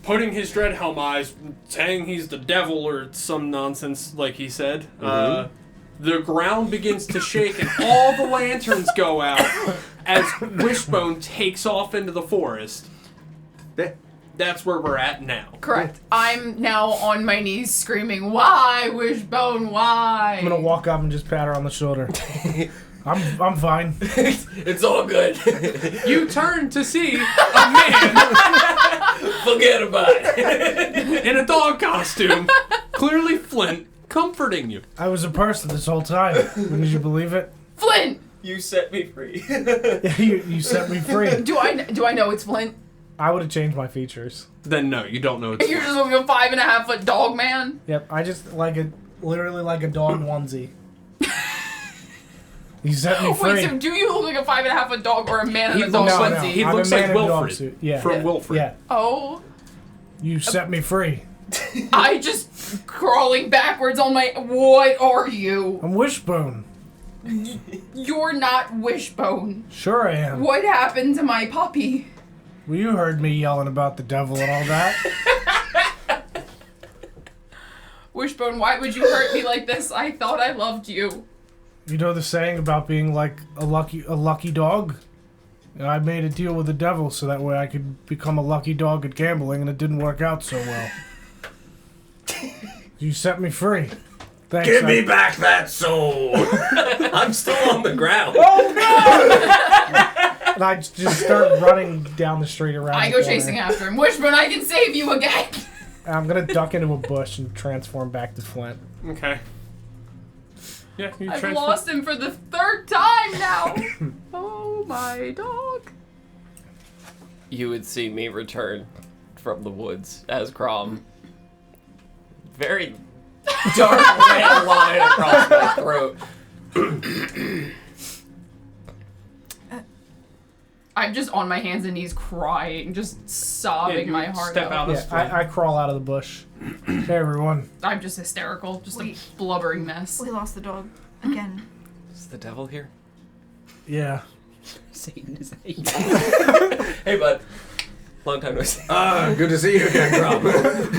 [SPEAKER 5] putting his dread helm eyes, saying he's the devil or some nonsense like he said. The ground begins to shake and all the lanterns go out as Wishbone takes off into the forest. That's where we're at now.
[SPEAKER 4] Correct. I'm now on my knees screaming, "Why, Wishbone, why?"
[SPEAKER 2] I'm gonna walk up and just pat her on the shoulder. I'm fine.
[SPEAKER 7] It's all good.
[SPEAKER 5] You turn to see a man
[SPEAKER 7] Forget about it.
[SPEAKER 5] in a dog costume, clearly Flint, comforting you.
[SPEAKER 2] I was a person this whole time. Did you believe it?
[SPEAKER 4] Flint!
[SPEAKER 7] You set me free.
[SPEAKER 2] You set me free.
[SPEAKER 4] Do I know it's Flint?
[SPEAKER 2] I would have changed my features.
[SPEAKER 5] Then no, you don't know it's
[SPEAKER 4] You're just like a 5.5-foot dog man?
[SPEAKER 2] Yep, I just literally like a dog onesie. You set me free.
[SPEAKER 4] Wait, so do you look like a 5.5-foot dog or a man in a dog
[SPEAKER 5] looks like-
[SPEAKER 4] onesie?
[SPEAKER 5] he
[SPEAKER 2] I'm
[SPEAKER 5] looks
[SPEAKER 2] a man
[SPEAKER 5] like
[SPEAKER 2] in a dog
[SPEAKER 5] Wilfred
[SPEAKER 2] suit. Yeah.
[SPEAKER 5] from Wilfred.
[SPEAKER 2] Yeah.
[SPEAKER 4] Oh,
[SPEAKER 2] You set me free.
[SPEAKER 4] I just crawling backwards on my... What are you?
[SPEAKER 2] I'm Wishbone.
[SPEAKER 4] You're not Wishbone.
[SPEAKER 2] Sure I am.
[SPEAKER 4] What happened to my puppy?
[SPEAKER 2] Well, you heard me yelling about the devil and all that.
[SPEAKER 4] Wishbone, why would you hurt me like this? I thought I loved you.
[SPEAKER 2] You know the saying about being like a lucky dog? I made a deal with the devil so that way I could become a lucky dog at gambling, and it didn't work out so well. You set me free. Thanks.
[SPEAKER 1] Give me back that soul! I'm still on the ground.
[SPEAKER 2] Oh no! And I just start running down the street around.
[SPEAKER 4] I
[SPEAKER 2] the
[SPEAKER 4] go
[SPEAKER 2] corner.
[SPEAKER 4] chasing after him. Wishbone, I can save you again.
[SPEAKER 2] And I'm gonna duck into a bush and transform back to Flint.
[SPEAKER 5] Okay. Yeah, you
[SPEAKER 4] I've
[SPEAKER 5] transfer.
[SPEAKER 4] lost him for the 3rd time now. Oh, my dog.
[SPEAKER 7] You would see me return from the woods as Crom. Very dark red line across my throat.
[SPEAKER 4] I'm just on my hands and knees crying, just sobbing my heart
[SPEAKER 5] step out of
[SPEAKER 2] Yeah, I crawl out of the bush. Hey, everyone.
[SPEAKER 4] I'm just hysterical, just
[SPEAKER 3] Wait.
[SPEAKER 4] a blubbering mess.
[SPEAKER 3] We lost the dog again.
[SPEAKER 7] Is the devil here?
[SPEAKER 2] Yeah.
[SPEAKER 6] Satan is
[SPEAKER 7] Hey, bud. Long time no see.
[SPEAKER 1] Good to see you again, Rob.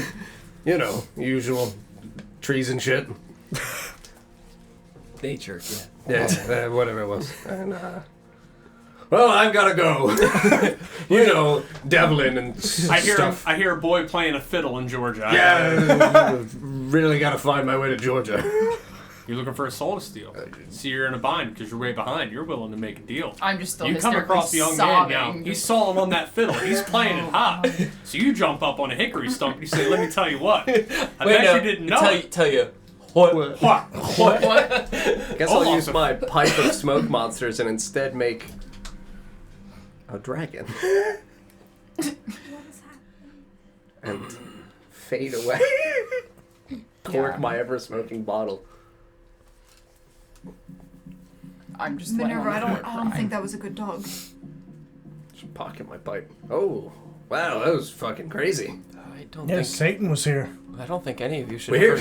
[SPEAKER 1] You know, usual trees and shit.
[SPEAKER 7] Nature, yeah.
[SPEAKER 1] Yeah, whatever it was. And, well, I've gotta go. You know, deviling and stuff.
[SPEAKER 5] I hear a boy playing a fiddle in Georgia.
[SPEAKER 1] Yeah, really gotta find my way to Georgia.
[SPEAKER 5] You're looking for a soul to steal. See, you're in a bind because you're way behind. You're willing to make a deal.
[SPEAKER 4] I'm just still
[SPEAKER 5] You come
[SPEAKER 4] hysterically
[SPEAKER 5] across a young
[SPEAKER 4] sobbing.
[SPEAKER 5] man now. He's sawing on that fiddle. He's playing it hot. So you jump up on a hickory stump and you say, "Let me tell you what. I bet you didn't know."
[SPEAKER 7] Tell you. What?
[SPEAKER 5] What?
[SPEAKER 4] What?
[SPEAKER 1] Guess
[SPEAKER 5] Hold
[SPEAKER 1] I'll
[SPEAKER 5] on.
[SPEAKER 1] use my pipe of smoke monsters and instead make a dragon.
[SPEAKER 3] What is happening?
[SPEAKER 1] And fade away. Cork
[SPEAKER 4] Yeah.
[SPEAKER 1] my ever-smoking bottle.
[SPEAKER 4] I'm just laying on
[SPEAKER 3] Minerva,
[SPEAKER 4] the
[SPEAKER 3] I
[SPEAKER 4] floor
[SPEAKER 3] don't
[SPEAKER 4] crying.
[SPEAKER 3] think that was a good dog.
[SPEAKER 1] Just pocket my pipe. Oh, wow, that was fucking crazy.
[SPEAKER 7] I don't
[SPEAKER 2] Yeah,
[SPEAKER 7] think.
[SPEAKER 2] Satan was here.
[SPEAKER 7] I don't think any of you should
[SPEAKER 1] Weird.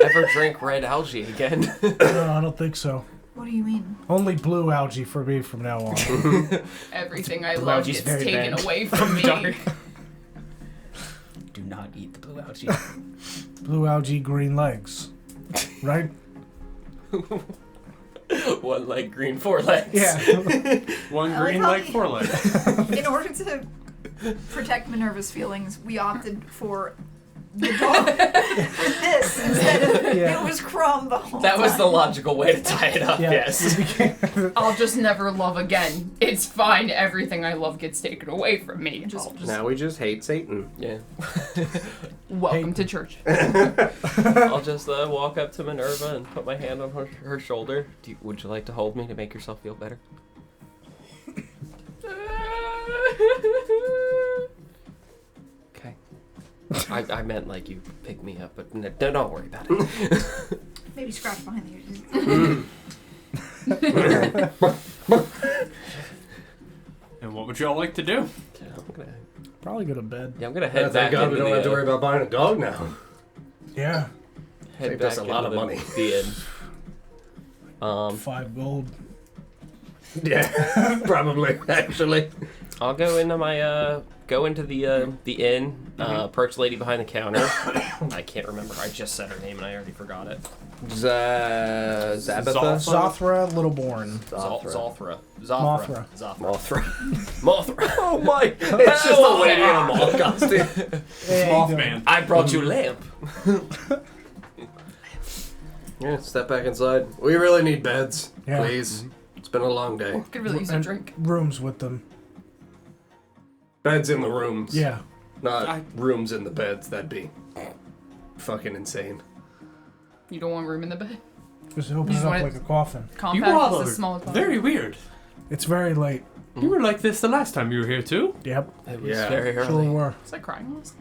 [SPEAKER 7] ever drink red algae again.
[SPEAKER 2] No, I don't think so.
[SPEAKER 3] What do you mean?
[SPEAKER 2] Only blue algae for me from now on.
[SPEAKER 4] Everything I
[SPEAKER 6] Blue
[SPEAKER 4] love
[SPEAKER 6] algae's
[SPEAKER 4] gets
[SPEAKER 6] very
[SPEAKER 4] taken
[SPEAKER 6] bad.
[SPEAKER 4] away from me.
[SPEAKER 6] Dark. Do not eat the blue algae.
[SPEAKER 2] Blue algae, green legs. Right?
[SPEAKER 7] One leg, green, 4 legs.
[SPEAKER 2] Yeah.
[SPEAKER 5] One
[SPEAKER 3] I like
[SPEAKER 5] green
[SPEAKER 3] how
[SPEAKER 5] leg,
[SPEAKER 3] he-
[SPEAKER 5] 4 legs.
[SPEAKER 3] In order to protect Minerva's feelings, we opted for the dog for this instead of
[SPEAKER 2] Yeah.
[SPEAKER 3] it was Crumb the whole
[SPEAKER 7] That was
[SPEAKER 3] time.
[SPEAKER 7] the logical way to tie it up,
[SPEAKER 2] Yeah.
[SPEAKER 7] yes.
[SPEAKER 4] I'll just never love again. It's fine. Everything I love gets taken away from me. Just
[SPEAKER 1] Now we just hate Satan.
[SPEAKER 7] Yeah.
[SPEAKER 4] welcome to church.
[SPEAKER 7] I'll just walk up to Minerva and put my hand on her shoulder. Would you like to hold me to make yourself feel better? Okay. I meant like you pick me up, but don't worry about it.
[SPEAKER 3] Maybe scratch behind the ears.
[SPEAKER 5] And what would y'all like to do?
[SPEAKER 2] Probably go to bed.
[SPEAKER 7] I'm gonna head
[SPEAKER 1] Thank
[SPEAKER 7] back
[SPEAKER 1] God
[SPEAKER 7] into
[SPEAKER 1] we don't
[SPEAKER 7] the,
[SPEAKER 1] have to worry about buying a dog now.
[SPEAKER 2] Yeah.
[SPEAKER 7] head
[SPEAKER 1] Saved us
[SPEAKER 7] back
[SPEAKER 1] a lot
[SPEAKER 7] into
[SPEAKER 1] of
[SPEAKER 7] the-
[SPEAKER 1] money.
[SPEAKER 7] The inn.
[SPEAKER 2] 5 gold.
[SPEAKER 1] Yeah, probably, actually.
[SPEAKER 7] I'll go into my the inn, perch lady behind the counter. I can't remember. I just said her name and I already forgot it.
[SPEAKER 1] Zabatha?
[SPEAKER 2] Zothra Littleborn.
[SPEAKER 7] Zothra.
[SPEAKER 2] Mothra.
[SPEAKER 1] Mothra.
[SPEAKER 7] Mothra.
[SPEAKER 1] Oh my! It's just a lady in a moth costume.
[SPEAKER 2] Hey,
[SPEAKER 5] Mothman.
[SPEAKER 7] I brought you lamp.
[SPEAKER 1] Yeah, step back inside. We really need beds,
[SPEAKER 2] Yeah.
[SPEAKER 1] please. It's been a long day.
[SPEAKER 4] Could really use a
[SPEAKER 2] And
[SPEAKER 4] drink.
[SPEAKER 2] rooms with them.
[SPEAKER 1] Beds in the rooms.
[SPEAKER 2] Yeah.
[SPEAKER 1] Not rooms in the beds. That'd be fucking insane.
[SPEAKER 4] You don't want room in the bed?
[SPEAKER 2] Just open
[SPEAKER 4] You
[SPEAKER 2] it
[SPEAKER 4] just
[SPEAKER 2] up
[SPEAKER 4] want
[SPEAKER 2] like a coffin.
[SPEAKER 5] You
[SPEAKER 4] Compact
[SPEAKER 5] all
[SPEAKER 4] is
[SPEAKER 5] are
[SPEAKER 4] as small as possible.
[SPEAKER 5] very weird.
[SPEAKER 2] It's very late.
[SPEAKER 5] You were like this the last time you were here too.
[SPEAKER 2] Yep.
[SPEAKER 7] It was
[SPEAKER 1] Yeah.
[SPEAKER 7] very
[SPEAKER 2] Sure
[SPEAKER 7] early.
[SPEAKER 2] were.
[SPEAKER 4] Was I crying last?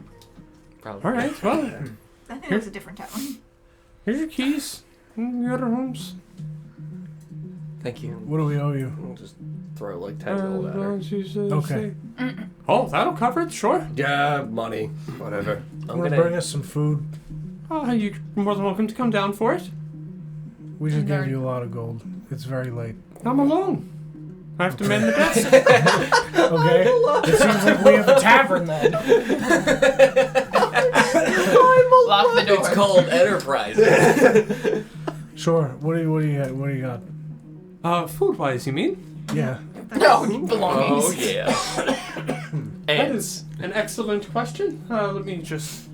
[SPEAKER 7] Probably.
[SPEAKER 5] All right. Well,
[SPEAKER 3] I think it was a different town.
[SPEAKER 5] here's your keys. Your other rooms.
[SPEAKER 7] Thank you.
[SPEAKER 2] What do we owe you?
[SPEAKER 1] We'll just throw like 10 gold at her.
[SPEAKER 2] Okay.
[SPEAKER 5] Oh, that'll cover it. Sure.
[SPEAKER 1] Yeah, money. Whatever.
[SPEAKER 7] I'm
[SPEAKER 2] I'm gonna
[SPEAKER 7] gonna
[SPEAKER 2] bring us some food.
[SPEAKER 5] Oh, you're more than welcome to come down for it.
[SPEAKER 2] We just
[SPEAKER 4] Very-
[SPEAKER 2] gave you a lot of gold. It's very late.
[SPEAKER 5] I'm alone. I have to mend the desk.
[SPEAKER 2] Okay? It seems like we have a tavern then.
[SPEAKER 4] Lock the door.
[SPEAKER 7] It's called Enterprise.
[SPEAKER 2] Sure. What do you got?
[SPEAKER 5] Food-wise, you mean?
[SPEAKER 2] Yeah.
[SPEAKER 4] No,
[SPEAKER 7] Oh
[SPEAKER 4] belongings.
[SPEAKER 7] yeah.
[SPEAKER 5] That
[SPEAKER 7] Ants.
[SPEAKER 5] is an excellent question. Let me just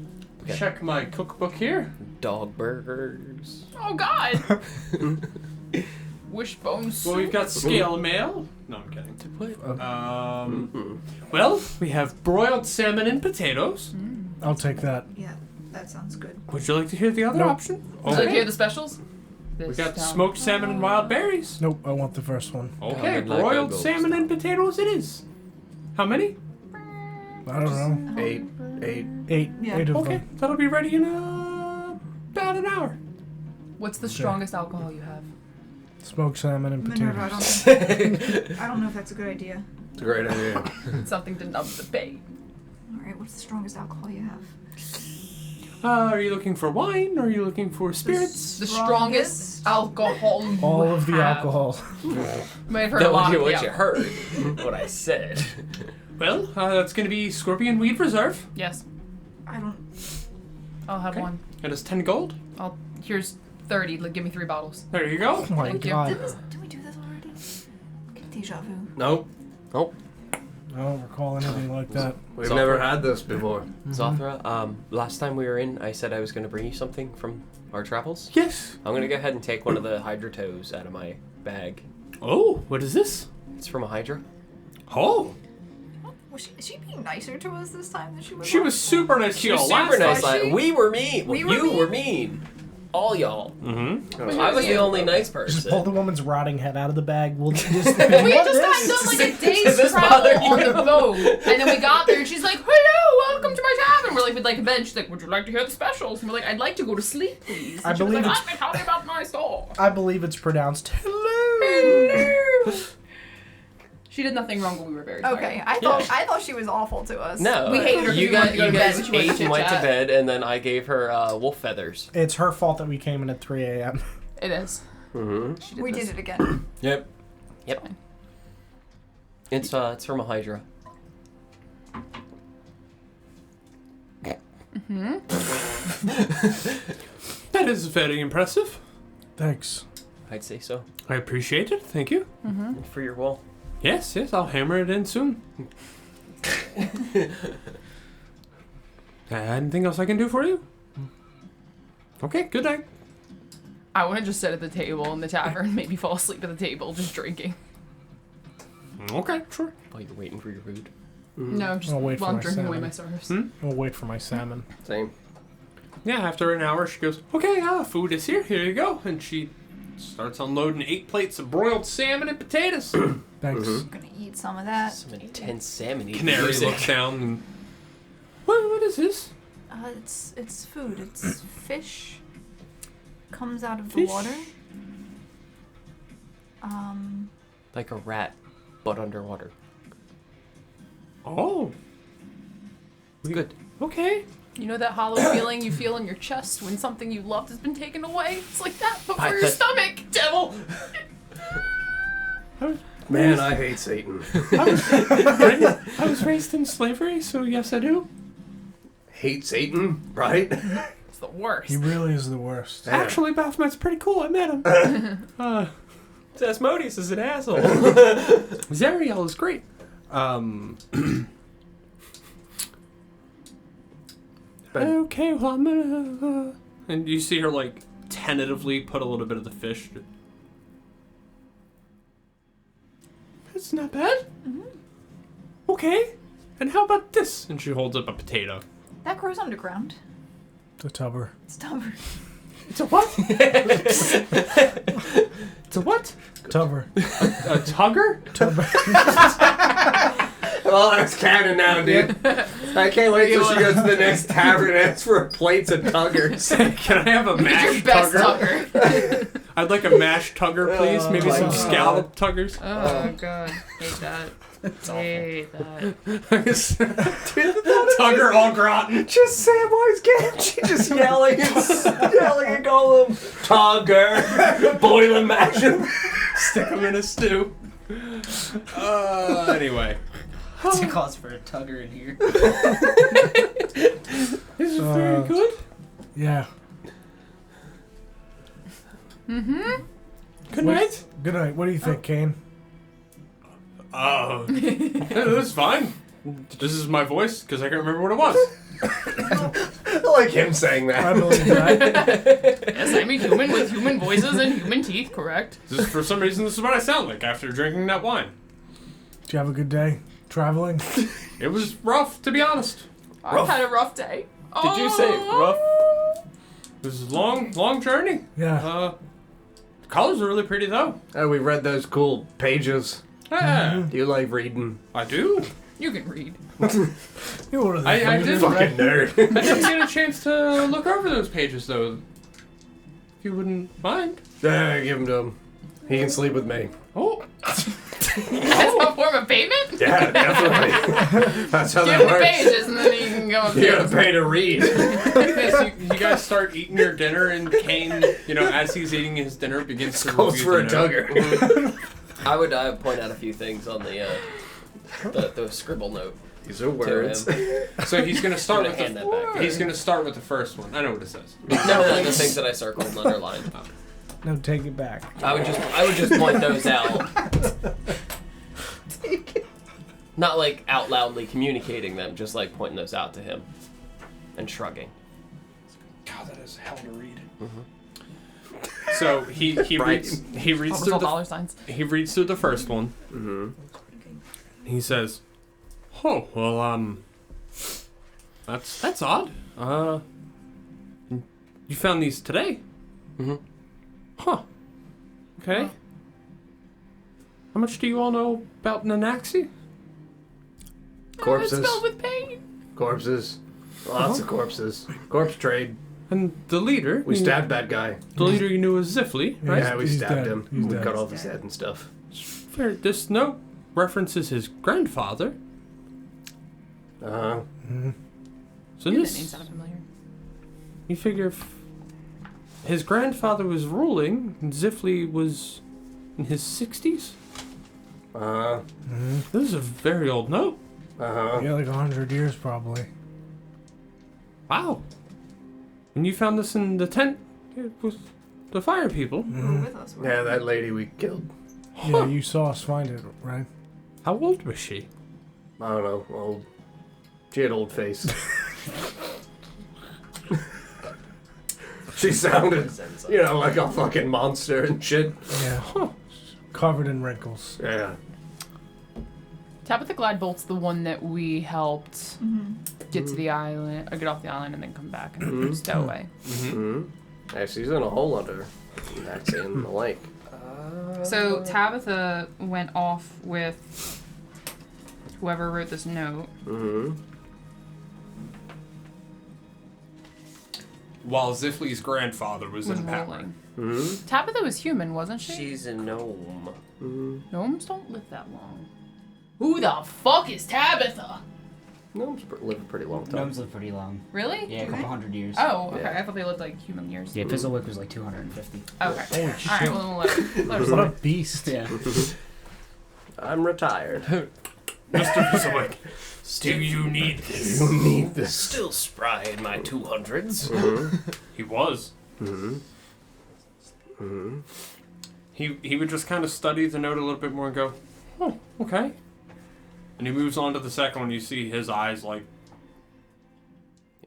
[SPEAKER 7] Okay.
[SPEAKER 5] check my cookbook here.
[SPEAKER 7] Dog burgers.
[SPEAKER 4] Oh God. Wishbone soup.
[SPEAKER 5] Well, we've got scale mail. No, I'm kidding.
[SPEAKER 7] What?
[SPEAKER 5] Well, we have broiled salmon and potatoes.
[SPEAKER 2] I'll take that.
[SPEAKER 3] Yeah, that sounds good.
[SPEAKER 5] Would you like to hear the other
[SPEAKER 2] Nope.
[SPEAKER 5] option?
[SPEAKER 4] Would you like to hear the specials?
[SPEAKER 5] We
[SPEAKER 4] This
[SPEAKER 5] got
[SPEAKER 4] town-
[SPEAKER 5] smoked salmon and wild berries.
[SPEAKER 2] Nope, I want the first one.
[SPEAKER 5] Okay,
[SPEAKER 7] I'd like
[SPEAKER 5] broiled
[SPEAKER 7] a gold
[SPEAKER 5] salmon
[SPEAKER 7] star.
[SPEAKER 5] and potatoes it is. How many?
[SPEAKER 2] I don't know.
[SPEAKER 1] 8.
[SPEAKER 2] 8.
[SPEAKER 3] Yeah.
[SPEAKER 2] 8 of
[SPEAKER 5] Okay,
[SPEAKER 2] them.
[SPEAKER 5] that'll be ready in about an hour.
[SPEAKER 4] What's the strongest alcohol you have?
[SPEAKER 2] Smoked salmon and
[SPEAKER 3] Minerva, I
[SPEAKER 2] potatoes.
[SPEAKER 3] don't know if that's a good idea.
[SPEAKER 1] It's a great idea.
[SPEAKER 4] Something to numb the pain.
[SPEAKER 3] All right, what's the strongest alcohol you have?
[SPEAKER 5] Are you looking for wine? Or are you looking for spirits?
[SPEAKER 4] The strongest alcohol. You
[SPEAKER 2] All of the
[SPEAKER 4] have.
[SPEAKER 2] alcohol.
[SPEAKER 4] Might have heard
[SPEAKER 7] That
[SPEAKER 4] a lot
[SPEAKER 7] was
[SPEAKER 4] of
[SPEAKER 7] what
[SPEAKER 4] the
[SPEAKER 7] you
[SPEAKER 4] alcohol.
[SPEAKER 7] heard. What I said.
[SPEAKER 5] Well, that's going to be Scorpion Weed Reserve.
[SPEAKER 4] Yes,
[SPEAKER 3] I don't.
[SPEAKER 4] I'll have
[SPEAKER 5] Okay.
[SPEAKER 4] one.
[SPEAKER 5] It is 10 gold.
[SPEAKER 4] Here's 30. Give me 3 bottles.
[SPEAKER 5] There you go.
[SPEAKER 2] Oh my
[SPEAKER 4] Thank you.
[SPEAKER 2] god.
[SPEAKER 3] Did we do this already? Okay, deja vu.
[SPEAKER 1] Nope.
[SPEAKER 2] I don't recall anything like that.
[SPEAKER 1] We've
[SPEAKER 7] Zothra.
[SPEAKER 1] never had this before.
[SPEAKER 7] Zothra, last time we were in, I said I was going to bring you something from our travels.
[SPEAKER 5] Yes.
[SPEAKER 7] I'm going to go ahead and take one of the Hydra toes out of my bag.
[SPEAKER 5] Oh, what is this?
[SPEAKER 7] It's from a Hydra.
[SPEAKER 5] Oh,
[SPEAKER 3] Is she being nicer to us this time than she was?
[SPEAKER 5] she
[SPEAKER 3] last
[SPEAKER 5] was
[SPEAKER 3] time?
[SPEAKER 5] super nice to
[SPEAKER 7] She
[SPEAKER 5] you
[SPEAKER 7] was
[SPEAKER 5] all
[SPEAKER 7] super
[SPEAKER 5] last
[SPEAKER 7] nice.
[SPEAKER 3] Was she?
[SPEAKER 7] We were mean.
[SPEAKER 3] We
[SPEAKER 7] Well,
[SPEAKER 3] were
[SPEAKER 7] you
[SPEAKER 3] mean?
[SPEAKER 7] were mean. All y'all.
[SPEAKER 5] Mm-hmm.
[SPEAKER 7] I was the only nice
[SPEAKER 2] Just pull the
[SPEAKER 7] person.
[SPEAKER 2] woman's rotting head out of the bag. We'll just.
[SPEAKER 4] We had just had done like a
[SPEAKER 7] Does
[SPEAKER 4] day's
[SPEAKER 7] this
[SPEAKER 4] travel
[SPEAKER 7] bother
[SPEAKER 4] on
[SPEAKER 7] you?
[SPEAKER 4] the boat, and then we got there, and she's like, "Hello, welcome to my tavern." We're like, "We'd like a bed." She's like, "Would you like to hear the specials?" And we're like, "I'd like to go to sleep, please." And
[SPEAKER 2] I
[SPEAKER 4] she was
[SPEAKER 2] believe
[SPEAKER 4] like,
[SPEAKER 2] it's-
[SPEAKER 4] "Let me tell you about my store."
[SPEAKER 2] I believe it's pronounced hello.
[SPEAKER 4] She did nothing wrong, but we were very tired.
[SPEAKER 3] Okay, I thought she was awful to us.
[SPEAKER 7] No,
[SPEAKER 4] We hated her 'cause
[SPEAKER 7] you
[SPEAKER 4] we wanted to go to bed,
[SPEAKER 7] guys
[SPEAKER 4] but she wanted to
[SPEAKER 7] ate and went to
[SPEAKER 4] chit-chat.
[SPEAKER 7] bed, and then I gave her wolf feathers.
[SPEAKER 2] It's her fault that we came in at 3 a.m.
[SPEAKER 4] It is.
[SPEAKER 1] Mm-hmm.
[SPEAKER 4] She did
[SPEAKER 3] We
[SPEAKER 4] this.
[SPEAKER 3] did it again.
[SPEAKER 7] Yep. It's from a Hydra.
[SPEAKER 5] That is very impressive.
[SPEAKER 2] Thanks.
[SPEAKER 7] I'd say so.
[SPEAKER 5] I appreciate it. Thank you.
[SPEAKER 7] And for your wall.
[SPEAKER 5] Yes, I'll hammer it in soon. Anything else I can do for you? Okay, good night.
[SPEAKER 4] I want to just sit at the table in the tavern, maybe fall asleep at the table, just drinking.
[SPEAKER 5] Okay, sure.
[SPEAKER 7] While you're waiting for your food.
[SPEAKER 4] No, just
[SPEAKER 2] I'll wait for
[SPEAKER 4] while I'm
[SPEAKER 2] my
[SPEAKER 4] drinking away
[SPEAKER 2] salmon.
[SPEAKER 4] my sorrows.
[SPEAKER 5] Hmm?
[SPEAKER 2] We'll wait for my salmon.
[SPEAKER 1] Same.
[SPEAKER 5] Yeah, after an hour, she goes, okay, food is here. Here you go. And she starts unloading 8 plates of broiled salmon and potatoes.
[SPEAKER 2] Thanks.
[SPEAKER 1] Mhm.
[SPEAKER 3] I'm gonna eat some of that.
[SPEAKER 7] Some intense salmon.
[SPEAKER 5] Canary looks down and, what is this?
[SPEAKER 3] It's food. It's fish. Comes out of the
[SPEAKER 5] Fish?
[SPEAKER 3] water.
[SPEAKER 7] Like a rat, but underwater.
[SPEAKER 5] Oh,
[SPEAKER 7] Good.
[SPEAKER 5] okay.
[SPEAKER 4] You know that hollow feeling you feel in your chest when something you loved has been taken away? It's like that, but
[SPEAKER 7] I
[SPEAKER 4] for your
[SPEAKER 7] bet-
[SPEAKER 4] stomach, devil!
[SPEAKER 1] Man, I hate Satan.
[SPEAKER 5] I was raised in slavery, so yes, I do.
[SPEAKER 1] Hate Satan, right?
[SPEAKER 4] It's the worst.
[SPEAKER 2] He really is the worst.
[SPEAKER 1] Yeah.
[SPEAKER 5] Actually, Baphomet's pretty cool. I met him.
[SPEAKER 7] Asmodeus is an asshole.
[SPEAKER 5] Zariel is great. Okay, well, I'm gonna. And you see her, like, tentatively put a little bit of the fish. That's not bad. Okay. And how about this? And she holds up a potato.
[SPEAKER 3] That grows underground.
[SPEAKER 2] The tubber.
[SPEAKER 3] It's stubborn.
[SPEAKER 5] It's a what? It's a what?
[SPEAKER 2] Tubber.
[SPEAKER 5] A tugger?
[SPEAKER 2] Tubber.
[SPEAKER 1] Well, that's canon now, dude. I can't wait till she goes to the next tavern and asks for plates of tuggers.
[SPEAKER 5] Can I have a
[SPEAKER 4] It's your
[SPEAKER 5] mashed
[SPEAKER 4] best
[SPEAKER 5] tugger?
[SPEAKER 4] tugger.
[SPEAKER 5] I'd like a mashed tugger, please.
[SPEAKER 1] Oh
[SPEAKER 5] Maybe
[SPEAKER 1] my
[SPEAKER 5] some
[SPEAKER 1] God.
[SPEAKER 5] scalloped tuggers.
[SPEAKER 4] Oh, God. Hate that. Hate that.
[SPEAKER 5] Tugger au gratin.
[SPEAKER 1] Just Samwise Gamgee just yelling at Gollum. Tugger, boil and mash him.
[SPEAKER 5] Stick them in a stew. Anyway.
[SPEAKER 6] It's a cause for a tugger in here.
[SPEAKER 5] This is very good.
[SPEAKER 2] Yeah.
[SPEAKER 5] Good night.
[SPEAKER 2] Good night. What do you think, Kane?
[SPEAKER 5] That's fine. This is my voice because I can't remember what it was.
[SPEAKER 1] I like him saying
[SPEAKER 2] I
[SPEAKER 1] that.
[SPEAKER 2] believe that.
[SPEAKER 4] Yes, I'm a human with human voices and human teeth, correct?
[SPEAKER 5] Just for some reason, this is what I sound like after drinking that wine.
[SPEAKER 2] Did you have a good day traveling?
[SPEAKER 5] It was rough, to be honest.
[SPEAKER 4] I've had a rough day.
[SPEAKER 7] Did you say rough?
[SPEAKER 5] It was a long journey.
[SPEAKER 2] Yeah.
[SPEAKER 5] The colors are really pretty though.
[SPEAKER 1] Oh, we read those cool pages.
[SPEAKER 5] Yeah,
[SPEAKER 1] Do you like reading?
[SPEAKER 5] I do.
[SPEAKER 4] You can read.
[SPEAKER 2] You're one of the
[SPEAKER 5] I
[SPEAKER 2] famous,
[SPEAKER 5] did
[SPEAKER 2] right?
[SPEAKER 1] Fucking nerd.
[SPEAKER 5] I didn't get a chance to look over those pages though. If you wouldn't mind.
[SPEAKER 1] Yeah, give them to him. He can sleep with me.
[SPEAKER 5] Oh,
[SPEAKER 4] That's a form of payment?
[SPEAKER 1] Yeah, definitely. That's how
[SPEAKER 4] Give
[SPEAKER 1] that
[SPEAKER 4] him the
[SPEAKER 1] works.
[SPEAKER 4] pages and then you can go up
[SPEAKER 1] You gotta pay to read.
[SPEAKER 5] you guys start eating your dinner, and Kane, as he's eating his dinner, begins to
[SPEAKER 1] Calls
[SPEAKER 5] review
[SPEAKER 1] for a
[SPEAKER 5] the note.
[SPEAKER 1] tugger.
[SPEAKER 7] I would point out a few things on the scribble note.
[SPEAKER 1] These are
[SPEAKER 7] to
[SPEAKER 1] words.
[SPEAKER 7] him.
[SPEAKER 5] So he's gonna start with
[SPEAKER 7] Hand that back.
[SPEAKER 5] he's gonna start with the first one. I know what it says.
[SPEAKER 7] No, the things that I circled and underlined.
[SPEAKER 2] No, take it back.
[SPEAKER 7] I would just point those out. Not like out loudly communicating them, just like pointing those out to him and shrugging.
[SPEAKER 5] God, that is hell to read. So he
[SPEAKER 1] Right.
[SPEAKER 5] reads through
[SPEAKER 4] dollar signs.
[SPEAKER 5] he reads through the first one.
[SPEAKER 1] Mm-hmm.
[SPEAKER 5] He says, "Oh well, that's odd. You found these today?
[SPEAKER 7] Mm-hmm.
[SPEAKER 5] Huh? Okay. How much do you all know about Nanaxi?
[SPEAKER 1] Corpses.
[SPEAKER 4] It's filled with pain.
[SPEAKER 1] Corpses. Lots of corpses. Corpse trade.
[SPEAKER 5] And the leader?
[SPEAKER 1] We stabbed that guy.
[SPEAKER 5] The leader you knew was Zifli, right?
[SPEAKER 1] Yeah, we
[SPEAKER 2] He's
[SPEAKER 1] stabbed
[SPEAKER 2] dead.
[SPEAKER 1] him.
[SPEAKER 2] He's
[SPEAKER 1] We
[SPEAKER 2] dead.
[SPEAKER 1] cut off his head and stuff.
[SPEAKER 5] Fair. This note references his grandfather.
[SPEAKER 1] Uh-huh.
[SPEAKER 5] So
[SPEAKER 4] That name
[SPEAKER 5] this,
[SPEAKER 4] sounded familiar.
[SPEAKER 5] you figure if his grandfather was ruling and Zifli was in his 60s?
[SPEAKER 1] Uh-huh.
[SPEAKER 5] This is a very old note.
[SPEAKER 1] Uh-huh.
[SPEAKER 2] Yeah, like 100 years probably.
[SPEAKER 5] Wow. And you found this in the tent with the fire people?
[SPEAKER 3] You were with us. weren't
[SPEAKER 1] Yeah,
[SPEAKER 3] you?
[SPEAKER 1] that lady we killed.
[SPEAKER 2] Yeah, you saw us find it, right?
[SPEAKER 5] How old was she?
[SPEAKER 1] I don't know. Old. She had old face. She sounded, like a fucking monster and shit.
[SPEAKER 2] Yeah. Covered in wrinkles.
[SPEAKER 1] Yeah.
[SPEAKER 4] Tabitha Glidebolt's the one that we helped
[SPEAKER 3] Mhm.
[SPEAKER 4] get to the island, or get off the island and then come back and
[SPEAKER 1] Mhm.
[SPEAKER 4] stow away.
[SPEAKER 1] Mm-hmm. Yeah, she's in a hole under actually in the lake.
[SPEAKER 4] So Tabitha went off with whoever wrote this note.
[SPEAKER 1] Mm-hmm.
[SPEAKER 5] While Zifli's grandfather was in power.
[SPEAKER 4] Ruling.
[SPEAKER 1] Mm-hmm.
[SPEAKER 4] Tabitha was human, wasn't she?
[SPEAKER 7] She's a gnome.
[SPEAKER 1] Mm-hmm.
[SPEAKER 4] Gnomes don't live that long. Who the fuck is Tabitha?
[SPEAKER 1] Gnomes live a pretty long time.
[SPEAKER 6] Gnomes live pretty long.
[SPEAKER 4] Really?
[SPEAKER 6] Yeah, a couple hundred years.
[SPEAKER 4] Oh, okay.
[SPEAKER 1] Yeah.
[SPEAKER 4] I thought they lived like human years.
[SPEAKER 6] Yeah, Fizzlewick was like 250.
[SPEAKER 4] Okay.
[SPEAKER 2] Holy
[SPEAKER 4] All
[SPEAKER 2] shit.
[SPEAKER 4] right. Well, we'll let her
[SPEAKER 2] What a
[SPEAKER 4] slide.
[SPEAKER 2] beast.
[SPEAKER 6] Yeah.
[SPEAKER 1] I'm retired.
[SPEAKER 5] Mr. Fizzlewick, do you need this?
[SPEAKER 1] You need this.
[SPEAKER 7] Still spry in my 200s.
[SPEAKER 1] Mm-hmm.
[SPEAKER 5] He was.
[SPEAKER 1] Mm-hmm. Mm-hmm.
[SPEAKER 5] He would just kind of study the note a little bit more and go, oh, okay. And he moves on to the second one. You see his eyes like,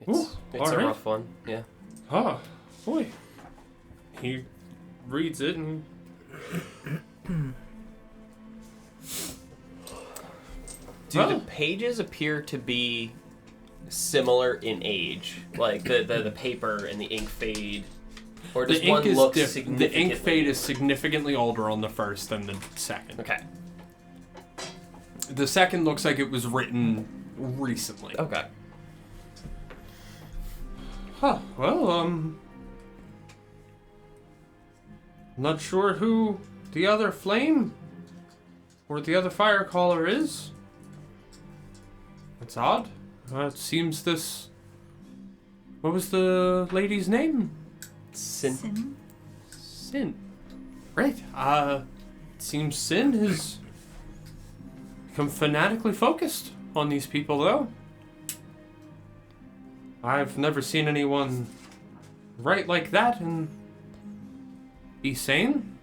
[SPEAKER 7] It's a
[SPEAKER 5] alright.
[SPEAKER 7] rough one. Yeah.
[SPEAKER 5] oh, boy. He reads it and
[SPEAKER 7] Do
[SPEAKER 5] Oh.
[SPEAKER 7] the pages appear to be similar in age? Like the paper and the ink fade? Or does
[SPEAKER 5] the
[SPEAKER 7] one
[SPEAKER 5] ink is
[SPEAKER 7] look
[SPEAKER 5] the
[SPEAKER 7] significantly?
[SPEAKER 5] ink fade is significantly older on the first than the second.
[SPEAKER 7] Okay.
[SPEAKER 5] The second looks like it was written recently.
[SPEAKER 7] Okay.
[SPEAKER 5] Huh. Well, not sure who the other flame or the other Firecaller is. That's odd. It seems this. What was the lady's name?
[SPEAKER 7] Sin.
[SPEAKER 5] Sin. Right. It seems Sin has become fanatically focused on these people, though. I've never seen anyone write like that and be sane.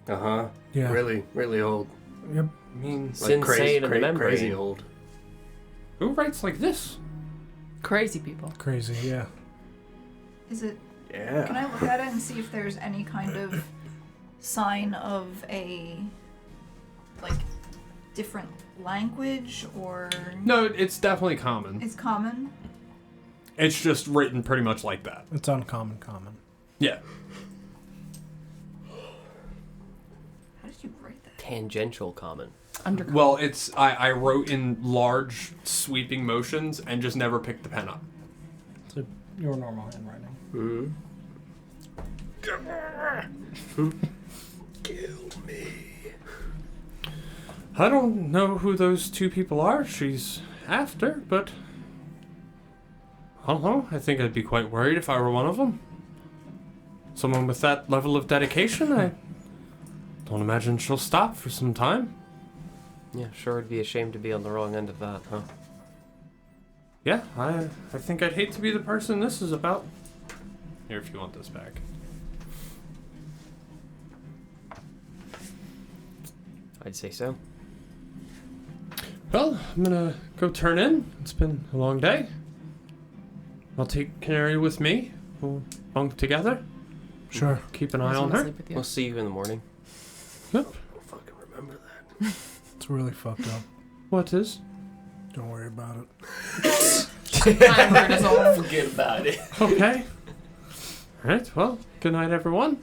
[SPEAKER 1] Uh-huh.
[SPEAKER 2] Yeah.
[SPEAKER 1] Really, really old.
[SPEAKER 2] Yep.
[SPEAKER 5] I mean,
[SPEAKER 1] Like
[SPEAKER 7] Sin
[SPEAKER 1] crazy,
[SPEAKER 7] sane in the membrane.
[SPEAKER 1] crazy old.
[SPEAKER 5] who writes like this?
[SPEAKER 4] Crazy people.
[SPEAKER 2] Crazy, yeah.
[SPEAKER 3] Is it?
[SPEAKER 1] Yeah.
[SPEAKER 3] Can I look at it and see if there's any kind of sign of a like different language or
[SPEAKER 5] No, it's definitely common.
[SPEAKER 3] it's common?
[SPEAKER 5] It's just written pretty much like that.
[SPEAKER 2] It's uncommon common.
[SPEAKER 5] Yeah.
[SPEAKER 3] How did you write that?
[SPEAKER 7] Tangential common.
[SPEAKER 4] Undercover.
[SPEAKER 5] Well, it's I wrote in large sweeping motions and just never picked the pen up.
[SPEAKER 2] It's your normal handwriting.
[SPEAKER 1] Mm-hmm. Kill me.
[SPEAKER 5] I don't know who those two people are she's after, but I don't know. I think I'd be quite worried if I were one of them. Someone with that level of dedication, I don't imagine she'll stop for some time.
[SPEAKER 7] Yeah, sure would be a shame to be on the wrong end of that, huh?
[SPEAKER 5] Yeah, I think I'd hate to be the person this is about. Here, if you want this back.
[SPEAKER 7] I'd say so.
[SPEAKER 5] Well, I'm gonna go turn in. It's been a long day. I'll take Canary with me. We'll bunk together.
[SPEAKER 2] Sure.
[SPEAKER 5] Keep an eye
[SPEAKER 4] Just
[SPEAKER 5] on
[SPEAKER 4] wanna
[SPEAKER 5] her.
[SPEAKER 4] sleep with you.
[SPEAKER 7] We'll see you in the morning.
[SPEAKER 5] Yep.
[SPEAKER 1] I don't fucking remember that.
[SPEAKER 2] It's really fucked up.
[SPEAKER 5] What is?
[SPEAKER 2] Don't worry about it.
[SPEAKER 4] I heard us all.
[SPEAKER 6] Forget about it.
[SPEAKER 5] Okay. Alright, well, good night, everyone.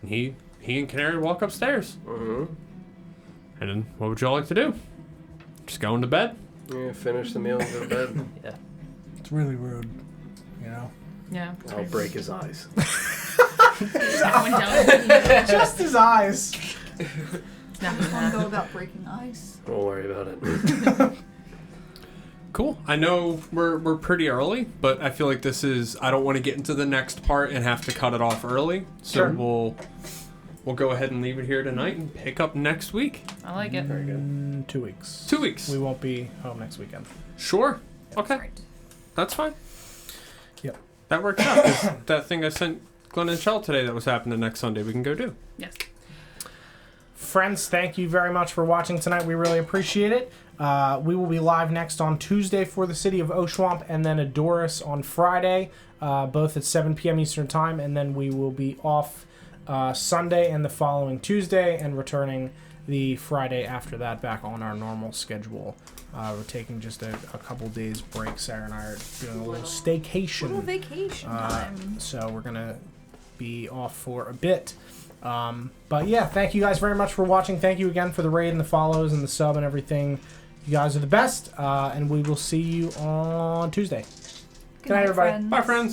[SPEAKER 5] He and Canary walk upstairs.
[SPEAKER 1] Mm-hmm.
[SPEAKER 5] And then, what would y'all like to do? Just go into bed?
[SPEAKER 1] Yeah, finish the meal and go to bed.
[SPEAKER 7] Yeah.
[SPEAKER 2] It's really rude, you know?
[SPEAKER 4] Yeah.
[SPEAKER 1] I'll break his eyes.
[SPEAKER 4] That went down.
[SPEAKER 2] Just his eyes.
[SPEAKER 4] Snap
[SPEAKER 3] Don't
[SPEAKER 4] in half.
[SPEAKER 3] go about breaking ice.
[SPEAKER 1] Don't worry about it.
[SPEAKER 5] Cool. I know we're pretty early, but I feel like this is... I don't want to get into the next part and have to cut it off early. So
[SPEAKER 2] Sure.
[SPEAKER 5] we'll go ahead and leave it here tonight and pick up next week.
[SPEAKER 4] I like it.
[SPEAKER 1] Very good.
[SPEAKER 2] 2 weeks.
[SPEAKER 5] 2 weeks.
[SPEAKER 2] We won't be home next weekend.
[SPEAKER 5] Sure. Okay.
[SPEAKER 4] Right.
[SPEAKER 5] That's fine.
[SPEAKER 2] Yep.
[SPEAKER 5] That works out. 'Cause that thing I sent Glenn and Shell today that was happening next Sunday, we can go do.
[SPEAKER 4] Yes.
[SPEAKER 2] Friends, thank you very much for watching tonight. We really appreciate it. We will be live next on Tuesday for the city of Oshwamp and then Adoris on Friday, both at 7 p.m. Eastern Time. And then we will be off Sunday and the following Tuesday and returning the Friday after that back on our normal schedule. We're taking just a couple days break. Sarah and I are doing a little staycation.
[SPEAKER 3] Little vacation time.
[SPEAKER 2] So we're going to be off for a bit. But yeah, thank you guys very much for watching. Thank you again for the raid and the follows and the sub and everything. You guys are the best. And we will see you on Tuesday.
[SPEAKER 3] Good
[SPEAKER 2] night, everybody.
[SPEAKER 3] friends.
[SPEAKER 5] Bye, friends.